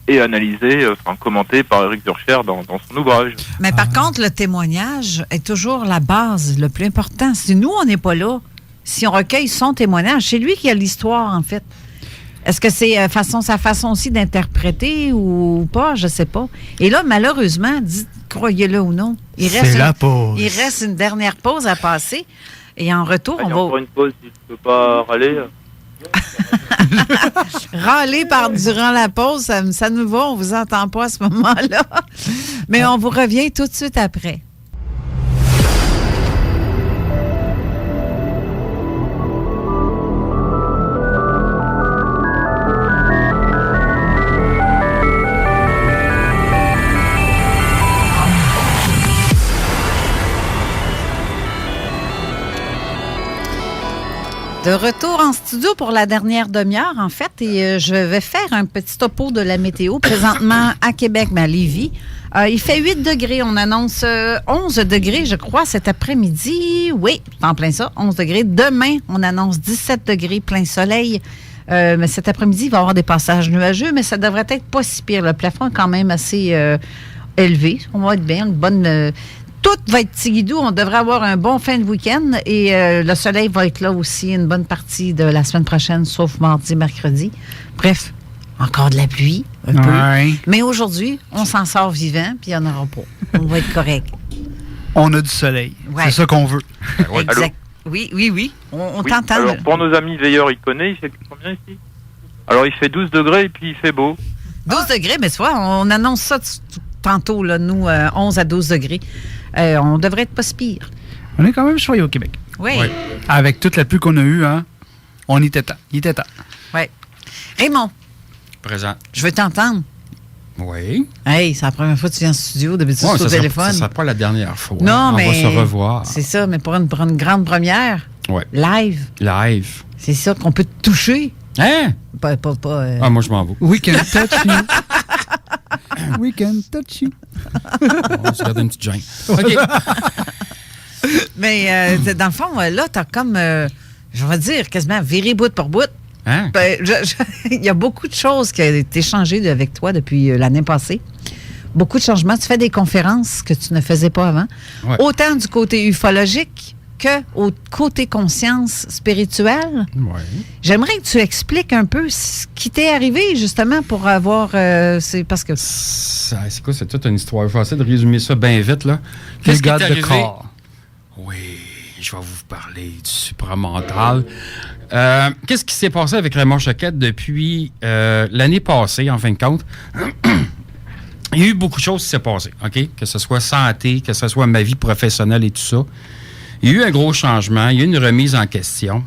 et analysé, commenté par Éric Zurcher dans son ouvrage. Mais par contre, le témoignage est toujours la base, le plus important. Si nous, on n'est pas là, si on recueille son témoignage, c'est lui qui a l'histoire, en fait. Est-ce que c'est sa façon aussi d'interpréter ou pas? Je ne sais pas. Et là, malheureusement, croyez-le ou non, il reste une dernière pause à passer. Et en retour, on va... Encore une pause, si tu ne peux pas râler... Râler durant la pause, ça nous va, on vous entend pas à ce moment-là. Mais on vous revient tout de suite après. De retour en studio pour la dernière demi-heure, en fait, et je vais faire un petit topo de la météo. Présentement, à Québec, à Lévis, il fait 8 degrés. On annonce 11 degrés, je crois, cet après-midi. Oui, en plein ça, 11 degrés. Demain, on annonce 17 degrés, plein soleil. Mais cet après-midi, il va y avoir des passages nuageux, mais ça devrait être pas si pire. Le plafond est quand même assez élevé. On va être bien, une bonne... Tout va être tigidou. On devrait avoir un bon fin de week-end et le soleil va être là aussi une bonne partie de la semaine prochaine, sauf mardi, mercredi. Bref, encore de la pluie, un peu. Mais aujourd'hui, on s'en sort vivant, puis il n'y en aura pas. On va être correct. On a du soleil. Ouais. C'est ça qu'on veut. Exact. Oui. On t'entend. Alors, pour nos amis veilleurs, il fait combien ici? Alors, il fait 12 degrés et puis il fait beau. 12 degrés, mais tu vois, on annonce ça tantôt, là, nous, 11 à 12 degrés. On devrait être pas si pire. On est quand même choyé au Québec. Oui. Avec toute la pluie qu'on a eue, on était temps. Il était temps. Oui. Raymond. Présent. Je veux t'entendre. Oui. Hey, c'est la première fois que tu viens en studio, d'habitude au téléphone. Ça ne sera pas la dernière fois. Non, mais... On va se revoir. C'est ça, mais pour une grande première, live. Live. C'est ça qu'on peut te toucher. Hein? Pas moi, je m'en vais. We can touch you. We can touch you. On se garde une petite gêne. OK. Mais dans le fond, là, t'as comme, je vais dire, quasiment viré bout pour bout. Hein? Il y a beaucoup de choses qui ont été changées avec toi depuis l'année passée. Beaucoup de changements. Tu fais des conférences que tu ne faisais pas avant. Ouais. Autant du côté ufologique que au côté conscience spirituelle. Ouais. J'aimerais que tu expliques un peu ce qui t'est arrivé, justement, pour avoir... c'est parce que... C'est quoi? C'est toute une histoire. Je vais essayer de résumer ça bien vite, là. Qu'est-ce qui est arrivé? Oui, je vais vous parler du supramental. Qu'est-ce qui s'est passé avec Raymond Choquette depuis l'année passée, en fin de compte? Il y a eu beaucoup de choses qui s'est passées, OK? Que ce soit santé, que ce soit ma vie professionnelle et tout ça. Il y a eu un gros changement, il y a eu une remise en question,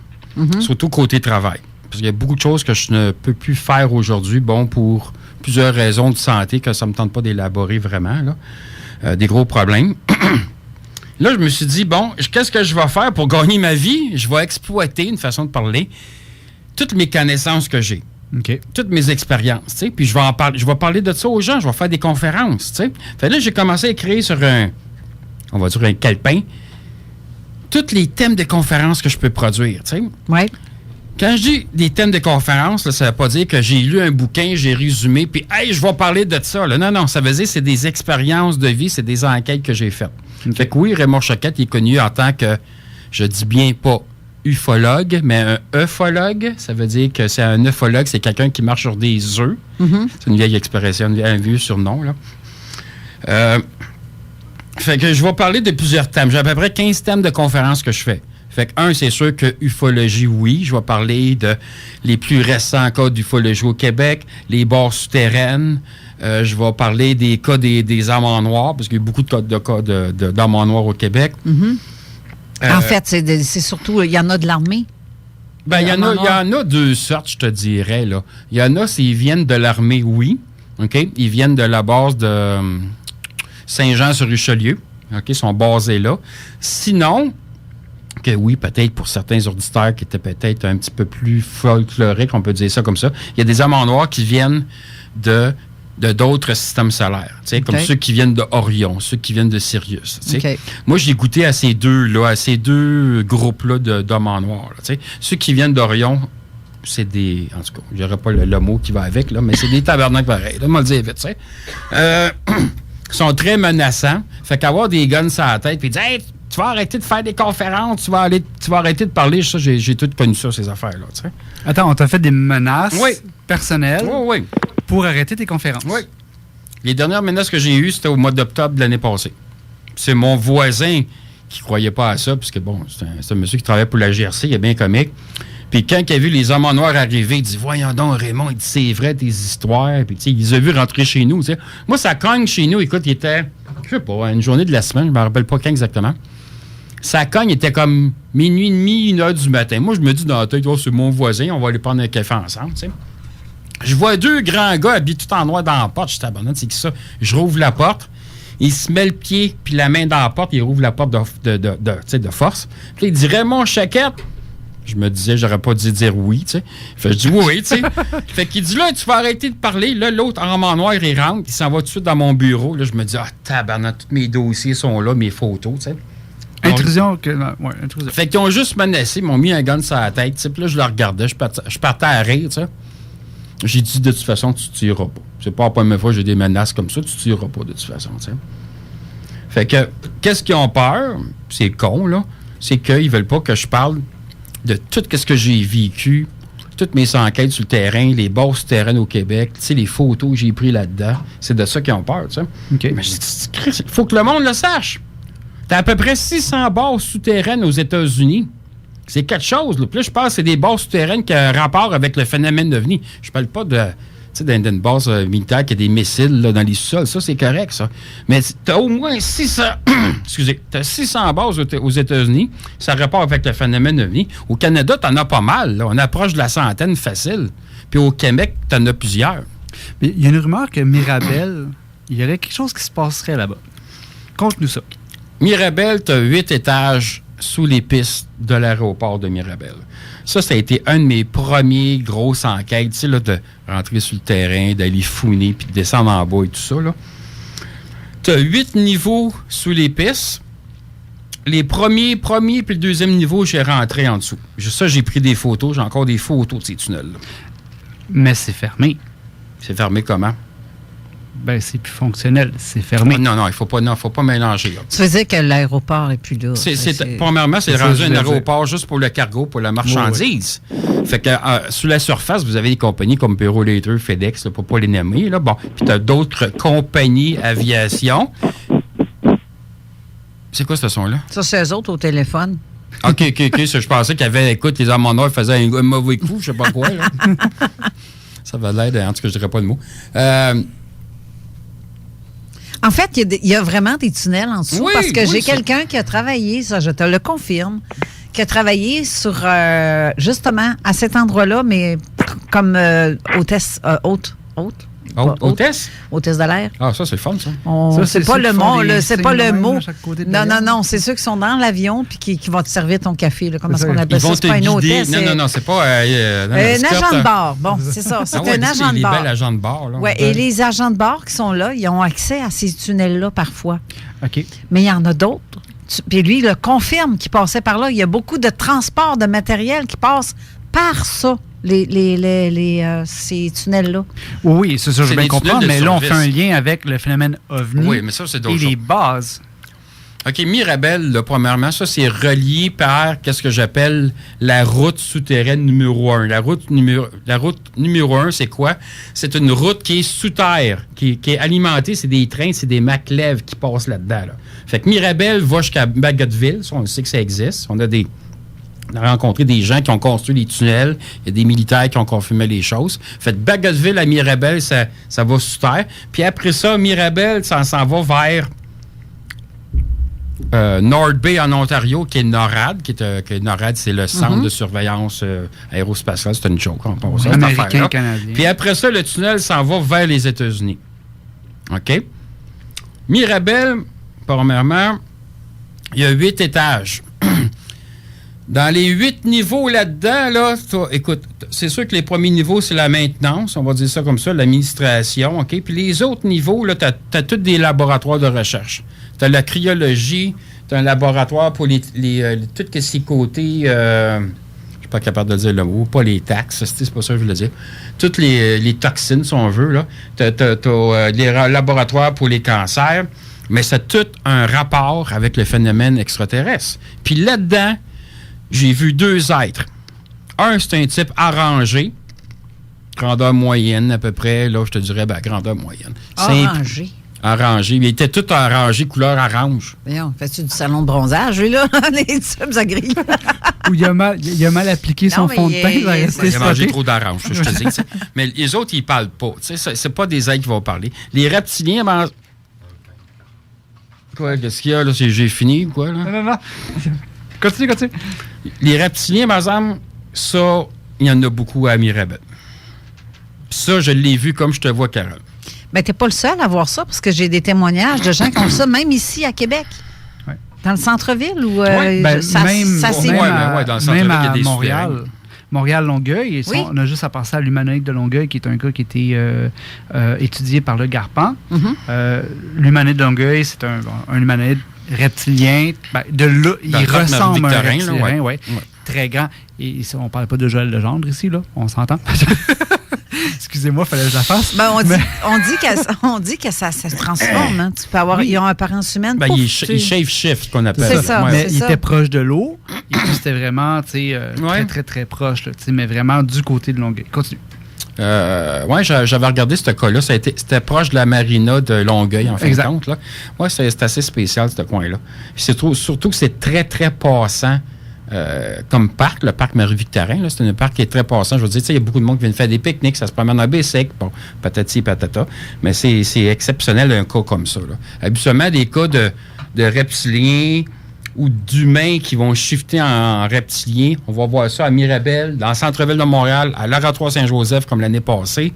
surtout côté travail. Parce qu'il y a beaucoup de choses que je ne peux plus faire aujourd'hui, pour plusieurs raisons de santé que ça ne me tente pas d'élaborer vraiment, là. Des gros problèmes. Là, je me suis dit, qu'est-ce que je vais faire pour gagner ma vie? Je vais exploiter, une façon de parler, toutes mes connaissances que j'ai. OK. Toutes mes expériences, tu sais. Puis je vais parler de ça aux gens. Je vais faire des conférences, tu sais. Fait là, j'ai commencé à écrire sur un calepin, tous les thèmes de conférences que je peux produire, tu sais. Oui. Quand je dis des thèmes de conférences, là, ça ne veut pas dire que j'ai lu un bouquin, j'ai résumé, puis hey, je vais parler de ça. Là. Non, ça veut dire que c'est des expériences de vie, c'est des enquêtes que j'ai faites. Okay. Fait que oui, Raymond Choquette il est connu en tant que, je dis bien pas ufologue, mais un ufologue. Ça veut dire que c'est un ufologue, c'est quelqu'un qui marche sur des œufs. Mm-hmm. C'est une vieille expression, un vieux surnom. Là. Fait que je vais parler de plusieurs thèmes. J'ai à peu près 15 thèmes de conférences que je fais. Fait que, un, c'est sûr que ufologie, oui. Je vais parler de les plus récents cas d'ufologie au Québec, les bases souterraines. Je vais parler des cas des âmes en noir, parce qu'il y a beaucoup de cas d'âmes en noir au Québec. Mm-hmm. En fait, c'est surtout, il y en a de l'armée. Ben, il y en a deux sortes, je te dirais, là. Il y en a, s'ils viennent de l'armée, oui. OK? Ils viennent de la base de Saint-Jean-sur-Richelieu. OK? Ils sont basés là. Sinon, que oui, peut-être pour certains auditeurs qui étaient peut-être un petit peu plus folkloriques, on peut dire ça comme ça, il y a des âmes en noir qui viennent de d'autres systèmes solaires, okay. Comme ceux qui viennent de Orion, ceux qui viennent de Sirius. Okay. Moi, j'ai goûté à ces deux groupes-là d'hommes en noir. Là, ceux qui viennent d'Orion, c'est des... En tout cas, j'aurais pas le mot qui va avec, là, mais c'est des tabernacles pareils. Là, on va le dire vite, ils sont très menaçants. Fait qu'avoir des guns sur la tête, puis dire hey, tu vas arrêter de faire des conférences, tu vas arrêter de parler, ça, j'ai tout connu ça, ces affaires-là. T'sais. Attends, on t'a fait des menaces personnelles pour arrêter tes conférences. Oui. Les dernières menaces que j'ai eues, c'était au mois d'octobre de l'année passée. C'est mon voisin qui croyait pas à ça, puisque bon, c'est un monsieur qui travaillait pour la GRC, il est bien comique. Puis quand il a vu les hommes en noir arriver, il dit « Voyons donc, Raymond, il dit c'est vrai tes histoires. » Puis tu sais, il les a vus rentrer chez nous. T'sais. Moi, ça cogne chez nous. Écoute, il était, je sais pas, une journée de la semaine, je me rappelle pas quand exactement. Ça cogne, il était comme minuit et demi, 1h du matin. Moi, je me dis dans la tête, oh, c'est mon voisin, on va aller prendre un café ensemble, tu sais. Je vois deux grands gars habillés tout en noir dans la porte. Je suis abandonné, c'est qui ça? Je rouvre la porte. Il se met le pied puis la main dans la porte. Il rouvre la porte de force. Puis il dit « Raymond Choquette. » Je me disais, j'aurais pas dû dire oui, tu sais. Fait je dis oui, tu sais. Fait qu'il dit là, tu vas arrêter de parler. Là, l'autre en noir, il rentre. Il s'en va tout de suite dans mon bureau. Là, je me dis, tabarnak, tous mes dossiers sont là, mes photos, tu sais. Intrusion. Intrusion. Fait qu'ils ont juste menacé, ils m'ont mis un gun sur la tête. Puis là, je le regardais, je partais à rire, tu sais. J'ai dit, de toute façon, tu tueras pas. C'est pas la première fois que j'ai des menaces comme ça, tu tueras pas de toute façon, tu sais. Fait que, qu'est-ce qu'ils ont peur? C'est con, là. C'est qu'ils veulent pas que je parle de tout ce que j'ai vécu, toutes mes enquêtes sur le terrain, les bases souterraines au Québec, tu sais, les photos que j'ai prises là-dedans. C'est de ça qu'ils ont peur, tu sais. Okay. Mais il faut que le monde le sache. T'as à peu près 600 bases souterraines aux États-Unis. C'est quelque chose, là. Puis là, je pense que c'est des bases souterraines qui ont un rapport avec le phénomène d'OVNI. Je parle pas de... Tu sais, d'une base militaire qui a des missiles là, dans les sous-sols. Ça, c'est correct, ça. Mais t'as au moins 600... Excusez. T'as 600 bases aux États-Unis. Ça a rapport avec le phénomène OVNI. Au Canada, t'en as pas mal. Là. On approche de la centaine facile. Puis au Québec, t'en as plusieurs. Mais il y a une rumeur que Mirabel, il y aurait quelque chose qui se passerait là-bas. Conte-nous ça. Mirabel, t'as 8 étages sous les pistes de l'aéroport de Mirabel. Ça a été un de mes premiers grosses enquêtes, tu sais, là, de rentrer sur le terrain, d'aller fouiner, puis de descendre en bas et tout ça, là. Tu as 8 niveaux sous les pistes. Les premiers, puis le deuxième niveau, j'ai rentré en dessous. Ça, j'ai pris des photos. J'ai encore des photos de ces tunnels-là. Mais c'est fermé. C'est fermé comment? Ben, c'est plus fonctionnel. C'est fermé. Non, il faut pas mélanger. Là. Tu veux dire que l'aéroport n'est plus là? Premièrement, c'est rendu un aéroport juste pour le cargo, pour la marchandise. Oui. Fait que sous la surface, vous avez des compagnies comme Bureau Later, FedEx, là, pour pas les nommer. Là. Bon, puis tu as d'autres compagnies aviation. C'est quoi ce son-là? Ça, c'est eux autres au téléphone. OK. Je pensais qu'il y avait, écoute, les hommes en or faisaient un mauvais coup, je sais pas quoi. Là. Ça va l'air, en tout cas, je dirais pas le mot. En fait, il y a vraiment des tunnels en dessous parce que j'ai quelqu'un qui a travaillé, ça je te le confirme, qui a travaillé sur, justement, à cet endroit-là, mais comme hôtesse, Hôtesse? Hôtesse de l'air. Ah, ça, c'est le fun, ça. C'est pas le mot, c'est pas le mot. Non, non, c'est ceux qui sont dans l'avion puis qui vont te servir ton café. Là. Comment est-ce qu'on appelle ça? Ils vont C'est pas une hôtesse. Non, c'est pas... un agent de bar. Bon, c'est ça. C'est un agent de bar. Les belles agents de bar, là. Oui, et les agents de bar qui sont là, ils ont accès à ces tunnels-là parfois. OK. Mais il y en a d'autres. Puis lui, il le confirme qu'il passait par là. Il y a beaucoup de transports de matériel qui passent par ça. Ces tunnels-là. Oui, c'est ça, je veux bien comprendre, mais là, on service. fait un lien avec le phénomène OVNI. Oui, mais ça, c'est d'autres et les bases. OK, Mirabel, là, premièrement, ça, c'est relié par qu'est-ce que j'appelle la route souterraine numéro 1. La route numéro 1, c'est quoi? C'est une route qui est sous terre, qui est alimentée, c'est des trains, c'est des Maclev qui passent là-dedans. Là. Fait que Mirabel va jusqu'à Bagotville, ça, on sait que ça existe. On a rencontré des gens qui ont construit des tunnels. Il y a des militaires qui ont confirmé les choses. Fait que Bagotville à Mirabel, ça va sous terre. Puis après ça, Mirabel, ça s'en va vers North Bay en Ontario, qui est NORAD. NORAD, c'est le centre de surveillance aérospatiale. C'est une joke. Américain-canadien. Puis après ça, le tunnel s'en va vers les États-Unis. OK? Mirabel, premièrement, il y a 8 étages. Dans les 8 niveaux là-dedans, là, écoute, c'est sûr que les premiers niveaux, c'est la maintenance, on va dire ça comme ça, l'administration, OK? Puis les autres niveaux, là, t'as tous des laboratoires de recherche. T'as la cryologie, t'as un laboratoire pour tout ce qui est côté, je suis pas capable de dire le mot, pas les taxes, c'est pas ça que je voulais dire. Toutes les toxines, si on veut, là. T'as les laboratoires pour les cancers, mais c'est tout un rapport avec le phénomène extraterrestre. Puis là-dedans, j'ai vu 2 êtres. Un, c'est un type arrangé, grandeur moyenne à peu près, là, je te dirais, grandeur moyenne. Arrangé? Arrangé. Il était tout arrangé, couleur orange. Voyons, fais-tu du salon de bronzage, lui, là? Les tubes à gris. Ou il a mal appliqué son fond de teint. Il a mangé trop d'orange, je te dis. Mais les autres, ils parlent pas. C'est pas des êtres qui vont parler. Les reptiliens... Quoi, qu'est-ce qu'il y a, là? J'ai fini, quoi, là? Non. Continue. Les reptiliens, par exemple, ça, il y en a beaucoup à Mirabel. Ça, je l'ai vu comme je te vois, Carole. Mais t'es pas le seul à voir ça, parce que j'ai des témoignages de gens qui ont ça, même ici à Québec. Ouais. Dans le centre-ville, où même dans le centre-ville, même il y a des Montréal. souterrains. Montréal-Longueuil. Oui. On a juste à passer à l'humanoïde de Longueuil, qui est un gars qui était étudié par le Garpan. Mm-hmm. L'humanoïde de Longueuil, c'est un humanoïde reptilien. Il ressemble à un reptilien, ouais. Très grand. Et on ne parle pas de Joël Legendre ici, là. On s'entend? Excusez-moi, il fallait que je la fasse. On dit que ça se transforme. Hein. Tu peux avoir... Ils ont apparence humaine. Il shape-shift, qu'on appelle. C'est ça. Mais il était proche de l'eau. Et puis, c'était vraiment, très, très, très proche. Là, mais vraiment du côté de Longueuil. Continue. J'avais regardé ce cas-là. C'était proche de la marina de Longueuil, en fin de compte. Oui, c'est assez spécial, ce coin-là. Surtout que c'est très, très passant comme parc, le parc Marie-Victorin. C'est un parc qui est très passant. Je veux dire, il y a beaucoup de monde qui vient faire des pique-niques, ça se promène en bicycle, bon, patati patata. Mais c'est exceptionnel, un cas comme ça. Là. Habituellement, des cas de reptiliens ou d'humains qui vont shifter en reptiliens. On va voir ça à Mirabel, dans le centre-ville de Montréal, à l'Oratoire Saint-Joseph, comme l'année passée.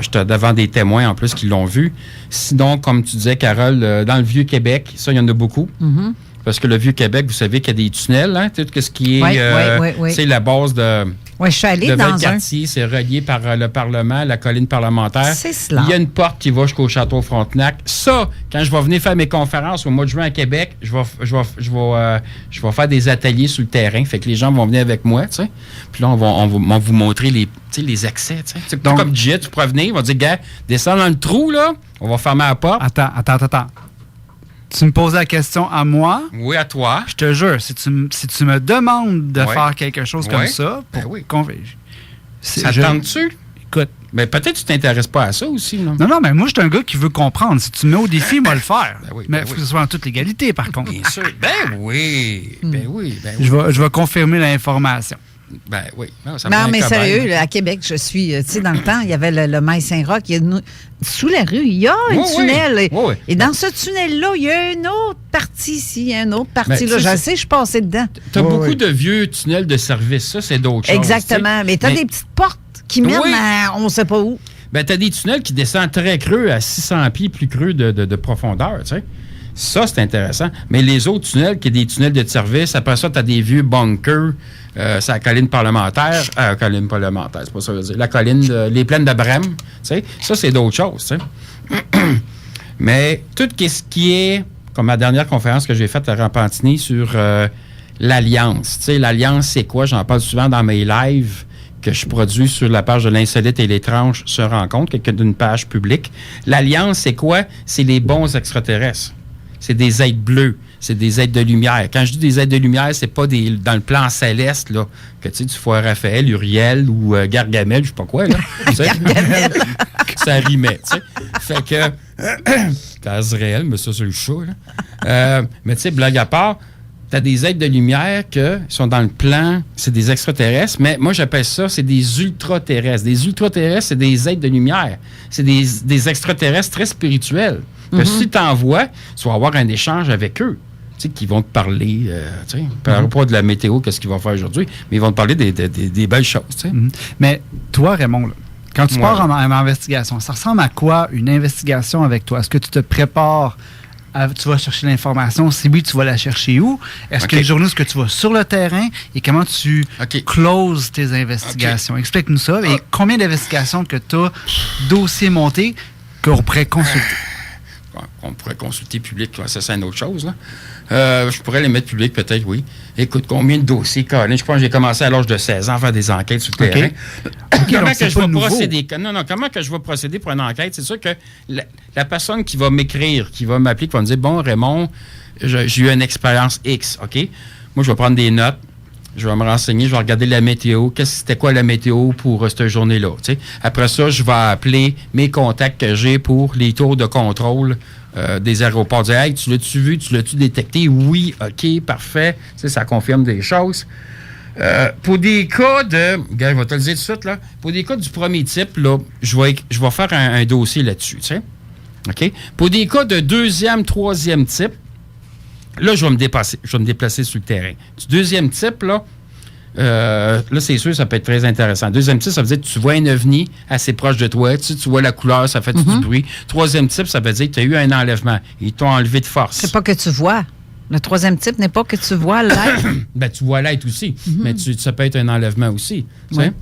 J'étais devant des témoins, en plus, qui l'ont vu. Sinon, comme tu disais, Carole, dans le Vieux-Québec, ça, il y en a beaucoup. Mm-hmm. Parce que le Vieux-Québec, vous savez qu'il y a des tunnels, hein? Tout ce qui est... Oui. C'est la base de... Oui, je suis allée dans Valcartier, c'est relié par le Parlement, la colline parlementaire. C'est cela. Il y a une porte qui va jusqu'au Château Frontenac. Ça, quand je vais venir faire mes conférences au mois de juin à Québec, je vais faire des ateliers sur le terrain. Fait que les gens vont venir avec moi, tu sais. Puis là, on va vous montrer les accès, tu sais. Donc, comme Jet, tu pourrais venir, on va dire, gars, descends dans le trou, là, on va fermer la porte. Attends. Tu me poses la question à moi. Oui, à toi. Je te jure, si tu me demandes de faire quelque chose comme ça, ça tente-tu? Écoute. Mais peut-être que tu t'intéresses pas à ça aussi, non? Non, mais moi, je suis un gars qui veut comprendre. Si tu me mets au défi, moi le faire. Mais il faut que ce soit en toute légalité, par contre. Bien sûr. Ben oui. Je vais confirmer l'information. Ben oui. Non, mais sérieux, là, à Québec, je suis... Tu sais, dans le temps, il y avait le Mail Saint-Roch. Sous la rue, il y a un tunnel. Et dans ce tunnel-là, il y a une autre partie ici, une autre partie là. Je sais, je suis passé dedans. Tu as beaucoup de vieux tunnels de service. Ça, c'est d'autres choses. Exactement. Mais tu as des petites portes qui mènent à on ne sait pas où. ben, tu as des tunnels qui descendent très creux, à 600 pieds plus creux de profondeur, tu sais. Ça, c'est intéressant. Mais les autres tunnels, qui sont des tunnels de service, après ça, tu as des vieux bunkers. C'est la colline parlementaire. Colline parlementaire, c'est pas ça que je veux dire. La colline, les plaines de Brême. Tu sais, ça, c'est d'autres choses. Tu sais. Mais tout ce qui est, comme ma dernière conférence que j'ai faite à Repentigny sur l'Alliance. Tu sais, l'Alliance, c'est quoi? J'en parle souvent dans mes lives que je produis sur la page de l'Insolite et l'étrange se rencontre, d'une page publique. L'Alliance, c'est quoi? C'est les bons extraterrestres. C'est des êtres bleus, c'est des êtres de lumière. Quand je dis des êtres de lumière, c'est pas dans le plan céleste, là, que tu vois Raphaël, Uriel ou Gargamel, je sais pas quoi, là. Gargamel! Ça rimait, tu sais. Fait que, t'as Azrael, mais ça, c'est le chat, là. Mais tu sais, blague à part, t'as des êtres de lumière qui sont dans le plan, c'est des extraterrestres, mais moi, j'appelle ça, c'est des ultraterrestres. Des ultraterrestres, c'est des êtres de lumière. C'est des extraterrestres très spirituels. Que si tu envoies, tu vas avoir un échange avec eux, tu sais, qui vont te parler, tu sais, ils ne parleront pas de la météo, qu'est-ce qu'ils vont faire aujourd'hui, mais ils vont te parler des belles choses, tu sais. Mais toi, Raymond, là, quand tu pars en investigation, ça ressemble à quoi une investigation avec toi? Est-ce que tu te prépares, tu vas chercher l'information? Si oui, tu vas la chercher où? Est-ce que les journaux, est-ce que tu vas sur le terrain et comment tu closes tes investigations? Explique-nous ça. Et combien d'investigations que tu as, dossiers montés, qu'on pourrait consulter? On pourrait consulter public, ça c'est une autre chose. Là. Je pourrais les mettre public peut-être, oui. Écoute, combien de dossiers, Colin? Je pense que j'ai commencé à l'âge de 16 ans à faire des enquêtes sur le terrain. Comment que je vais procéder? Comment que je vais procéder pour une enquête? C'est sûr que la personne qui va m'écrire, qui va m'appeler, qui va me dire, bon, Raymond, j'ai eu une expérience X, OK? Moi, je vais prendre des notes. Je vais me renseigner, je vais regarder la météo. C'était quoi la météo pour cette journée-là? T'sais? Après ça, je vais appeler mes contacts que j'ai pour les tours de contrôle des aéroports. Dire, hey, tu l'as-tu vu? Tu l'as-tu détecté? Oui, OK, parfait. T'sais, ça confirme des choses. Pour des cas de... Gars, je vais te le dire tout de suite, là. Pour des cas du premier type, là, je vais faire un dossier là-dessus. T'sais? OK? Pour des cas de deuxième, troisième type, là, je vais me déplacer sur le terrain. Du deuxième type, là, c'est sûr, ça peut être très intéressant. Deuxième type, ça veut dire que tu vois un ovni assez proche de toi. Tu vois la couleur, ça fait du bruit. Troisième type, ça veut dire que tu as eu un enlèvement. Ils t'ont enlevé de force. C'est pas que tu vois. Le troisième type n'est pas que tu vois l'être. Ben, tu vois l'être aussi. Mais ça peut être un enlèvement aussi. Tu sais?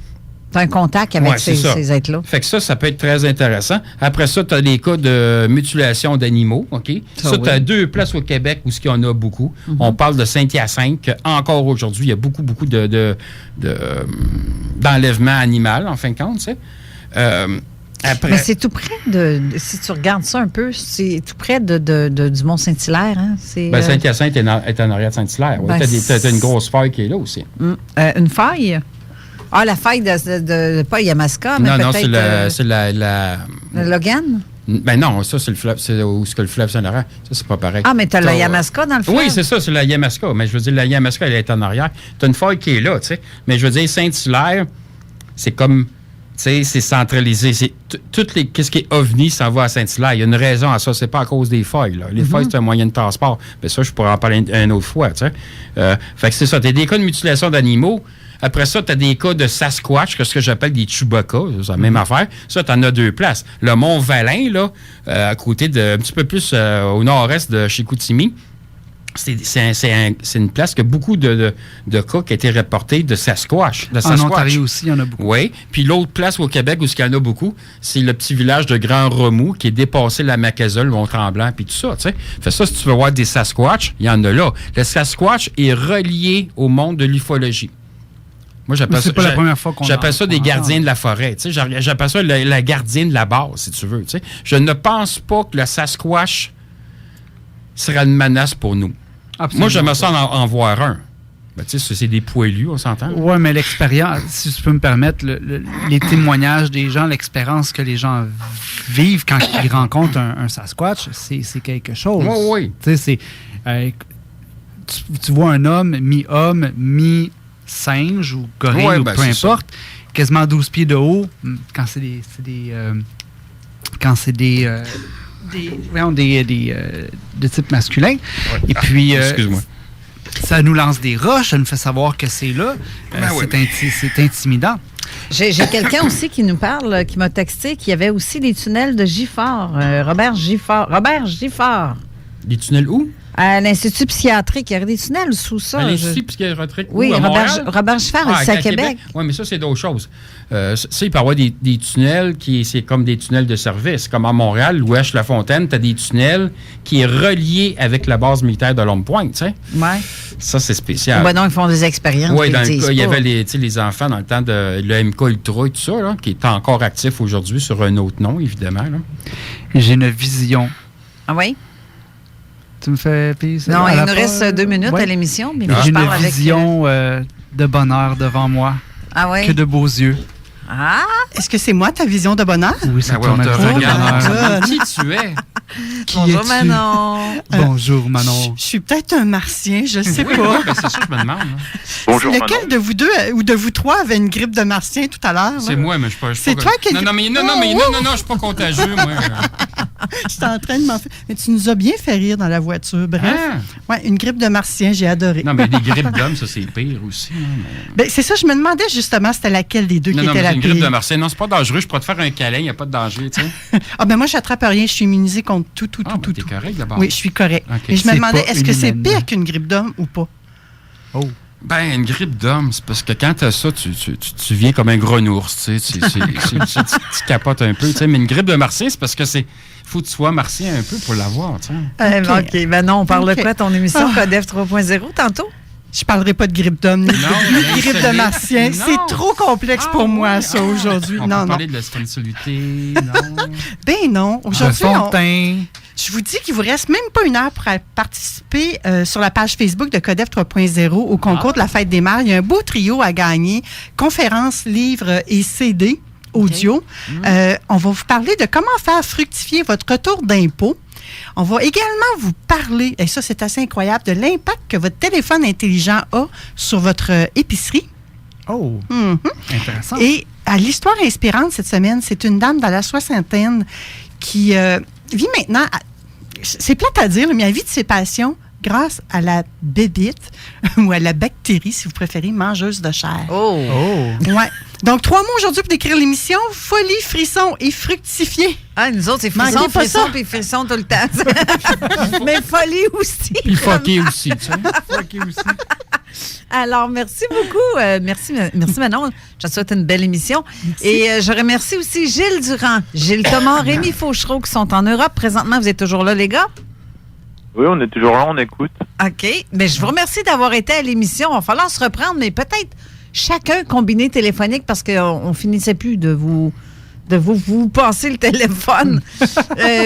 Tu as un contact avec ces êtres-là. Fait que ça peut être très intéressant. Après ça, tu as des cas de mutilation d'animaux, OK? Ça, tu as 2 places au Québec où il y en a beaucoup. On parle de Saint-Hyacinthe, qu'encore aujourd'hui, il y a beaucoup d'enlèvements animaux, en fin de compte, tu sais. Mais c'est tout près de... Si tu regardes ça un peu, c'est tout près du Mont-Saint-Hilaire. Hein? Saint-Hyacinthe est en arrière de Saint-Hilaire. Ouais. Tu as une grosse faille qui est là aussi. Une faille? Ah, la faille de pas Yamaska, mais peut-être... Non, c'est la Logan? Ben non, ça, c'est le fleuve. C'est où est-ce que le fleuve Saint-Laurent? Ça, c'est pas pareil. Ah, mais tu as la Yamaska dans le fleuve? Oui, c'est ça, c'est la Yamaska. Mais je veux dire, la Yamaska, elle est en arrière. Tu as une faille qui est là, tu sais. Mais je veux dire, Saint-Hilaire, c'est comme... Tu sais, c'est centralisé. Qu'est-ce qui est ovni s'en va à Saint-Hilaire. Il y a une raison à ça. C'est pas à cause des feuilles. Là. Les feuilles, c'est un moyen de transport. Mais ça, je pourrais en parler une autre fois. Tu sais. Fait que c'est ça. Tu as des cas de mutilation d'animaux. Après ça, tu as des cas de Sasquatch, ce que j'appelle des Chewbacca. C'est la même affaire. Ça, tu en as 2 places. Le Mont-Valin, là, à côté un petit peu plus au nord-est de Chicoutimi. C'est une place que beaucoup de cas qui ont été reportés de Sasquatch. En Ontario aussi, il y en a beaucoup. Oui. Puis l'autre place au Québec où il y en a beaucoup, c'est le petit village de Grand Remous qui est dépassé la Macazole, le Mont-Tremblant, puis tout ça. Tu sais. Fait ça, si tu veux voir des Sasquatch, il y en a là. Le Sasquatch est relié au monde de l'ufologie. Moi, j'appelle ça des gardiens de la forêt. Tu sais, j'appelle ça la gardienne de la base, si tu veux. Tu sais. Je ne pense pas que le Sasquatch sera une menace pour nous. Absolument. Moi, j'aimerais ça en voir un. Ben, tu sais, c'est des poilus, on s'entend? Oui, mais l'expérience, si tu peux me permettre, les témoignages des gens, l'expérience que les gens vivent quand ils rencontrent un Sasquatch, c'est quelque chose. Oui. Tu sais, tu vois un homme, mi-homme, mi-singe ou gorille, ou peu importe, quasiment 12 pieds de haut, quand c'est de type masculin. Ouais. Et puis, excuse-moi. Ça nous lance des roches, ça nous fait savoir que c'est là. C'est intimidant. J'ai quelqu'un aussi qui nous parle, qui m'a texté, qu'il y avait aussi des tunnels de Gifford. Robert Gifford. Des tunnels où? À l'Institut psychiatrique. Il y avait des tunnels sous ça. À l'Institut psychiatrique où? Oui, À Montréal? Robert Gifford, c'est à Québec. Oui, mais ça, c'est d'autres choses. Ça, il peut y avoir des tunnels c'est comme des tunnels de service. Comme à Montréal, l'Ouest-Lafontaine, tu as des tunnels qui est relié avec la base militaire de Longue-Pointe, tu sais. Oui. Ça, c'est spécial. Ben non, ils font des expériences. Oui, dans le cas, il y avait les enfants dans le temps de le MK Ultra et tout ça, là, qui est encore actif aujourd'hui sur un autre nom, évidemment. Là. J'ai une vision. Ah oui? Tu me fais... Non, il nous reste 2 minutes à l'émission. Mais j'ai une vision de bonheur devant moi. Ah oui? Que de beaux yeux. Ah! Est-ce que c'est moi ta vision de bonheur? Oui, c'est toi, on te regarde. Qui tu es? Bonjour, Manon. Bonjour, Manon. Je suis peut-être un martien, je ne sais oui, pas. Oui, ben c'est ça que je me demande. Bonjour, lequel Manon. de vous deux ou de vous trois avait une grippe de martien tout à l'heure? C'est moi, mais je ne suis pas... C'est toi qui... Non, je suis pas contagieux, moi. J'étais en train de m'en faire... Mais tu nous as bien fait rire dans la voiture. Bref, ouais, une grippe de martien, j'ai adoré. Non, mais des grippes d'hommes, ça, c'est pire aussi. Hein, ben, c'est ça, je me demandais justement c'était laquelle des deux qui était la pire. Non, une grippe de martien, non, c'est pas dangereux. Je pourrais te faire un câlin, il n'y a pas de danger, tu sais. Ah ben moi, j'attrape rien. Je suis immunisée contre tout. T'es correct, d'abord? Oui, je suis correct. Okay. Et je me demandais, est-ce que c'est pire qu'une grippe d'homme ou pas? Oh. Ben, une grippe d'homme, c'est parce que quand t'as ça, tu viens comme un grenours, tu sais. Tu capotes un peu, tu sais. Mais une grippe de martien, c'est parce que c'est... faut que tu sois martien un peu pour l'avoir, tu sais. OK. Ben non, on parle de quoi ton émission Codef 3.0 tantôt? Je parlerai pas de grippe d'homme ni de grippe de martien. C'est trop complexe pour moi, ça, aujourd'hui. On peut parler de la spiritualité, non? Ben non. Aujourd'hui, je vous dis qu'il vous reste même pas 1 heure pour participer sur la page Facebook de Codef 3.0 au concours de la Fête des Mères. Il y a un beau trio à gagner. Conférences, livres et CD audio. Okay. On va vous parler de comment faire fructifier votre retour d'impôt. On va également vous parler, et ça c'est assez incroyable, de l'impact que votre téléphone intelligent a sur votre épicerie. Oh, intéressant. Et à l'histoire inspirante cette semaine, c'est une dame dans la soixantaine qui vit maintenant, c'est plate à dire, mais elle vit de ses passions grâce à la bébite ou à la bactérie, si vous préférez, mangeuse de chair. Oh! Ouais. Donc, 3 mots aujourd'hui pour décrire l'émission. Folie, frisson et fructifier. Ah, nous autres, c'est frisson, puis frisson tout le temps. Mais folie aussi. Puis fucké aussi, tu sais. Fucké aussi. Alors, merci beaucoup. Merci Manon. Je te souhaite une belle émission. Merci. Et je remercie aussi Gilles Durand, Gilles Thomas, Rémi Fauchereau qui sont en Europe. Présentement, vous êtes toujours là, les gars? Oui, on est toujours là, on écoute. OK. Mais je vous remercie d'avoir été à l'émission. Il va falloir se reprendre, mais peut-être chacun combiné téléphonique parce qu'on finissait plus de vous passer le téléphone.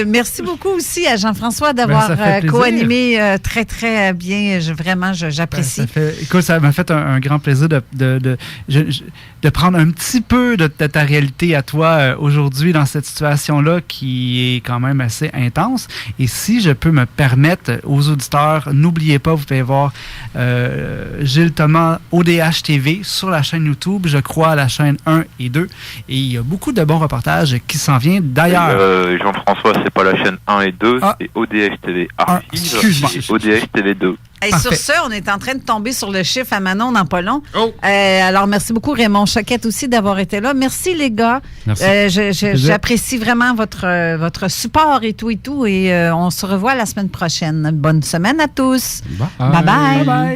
Merci beaucoup aussi à Jean-François d'avoir co-animé très, très bien. J'apprécie. Écoute, ça m'a fait un grand plaisir de prendre un petit peu de ta réalité à toi aujourd'hui dans cette situation-là qui est quand même assez intense. Et si je peux me permettre aux auditeurs, n'oubliez pas, vous pouvez voir Gilles Thomas ODH TV sur la chaîne YouTube, je crois à la chaîne 1 et 2. Et il y a beaucoup de bons reportages qui s'en vient d'ailleurs. Jean-François, c'est pas la chaîne 1 et 2, c'est ODH TV Archive et ODH TV 2. Et sur ce, on est en train de tomber sur le chiffre à Manon dans pas long. Alors, merci beaucoup Raymond Choquette aussi d'avoir été là. Merci les gars. J'apprécie vraiment votre support et tout. Et on se revoit la semaine prochaine. Bonne semaine à tous. Bye bye. Bye bye.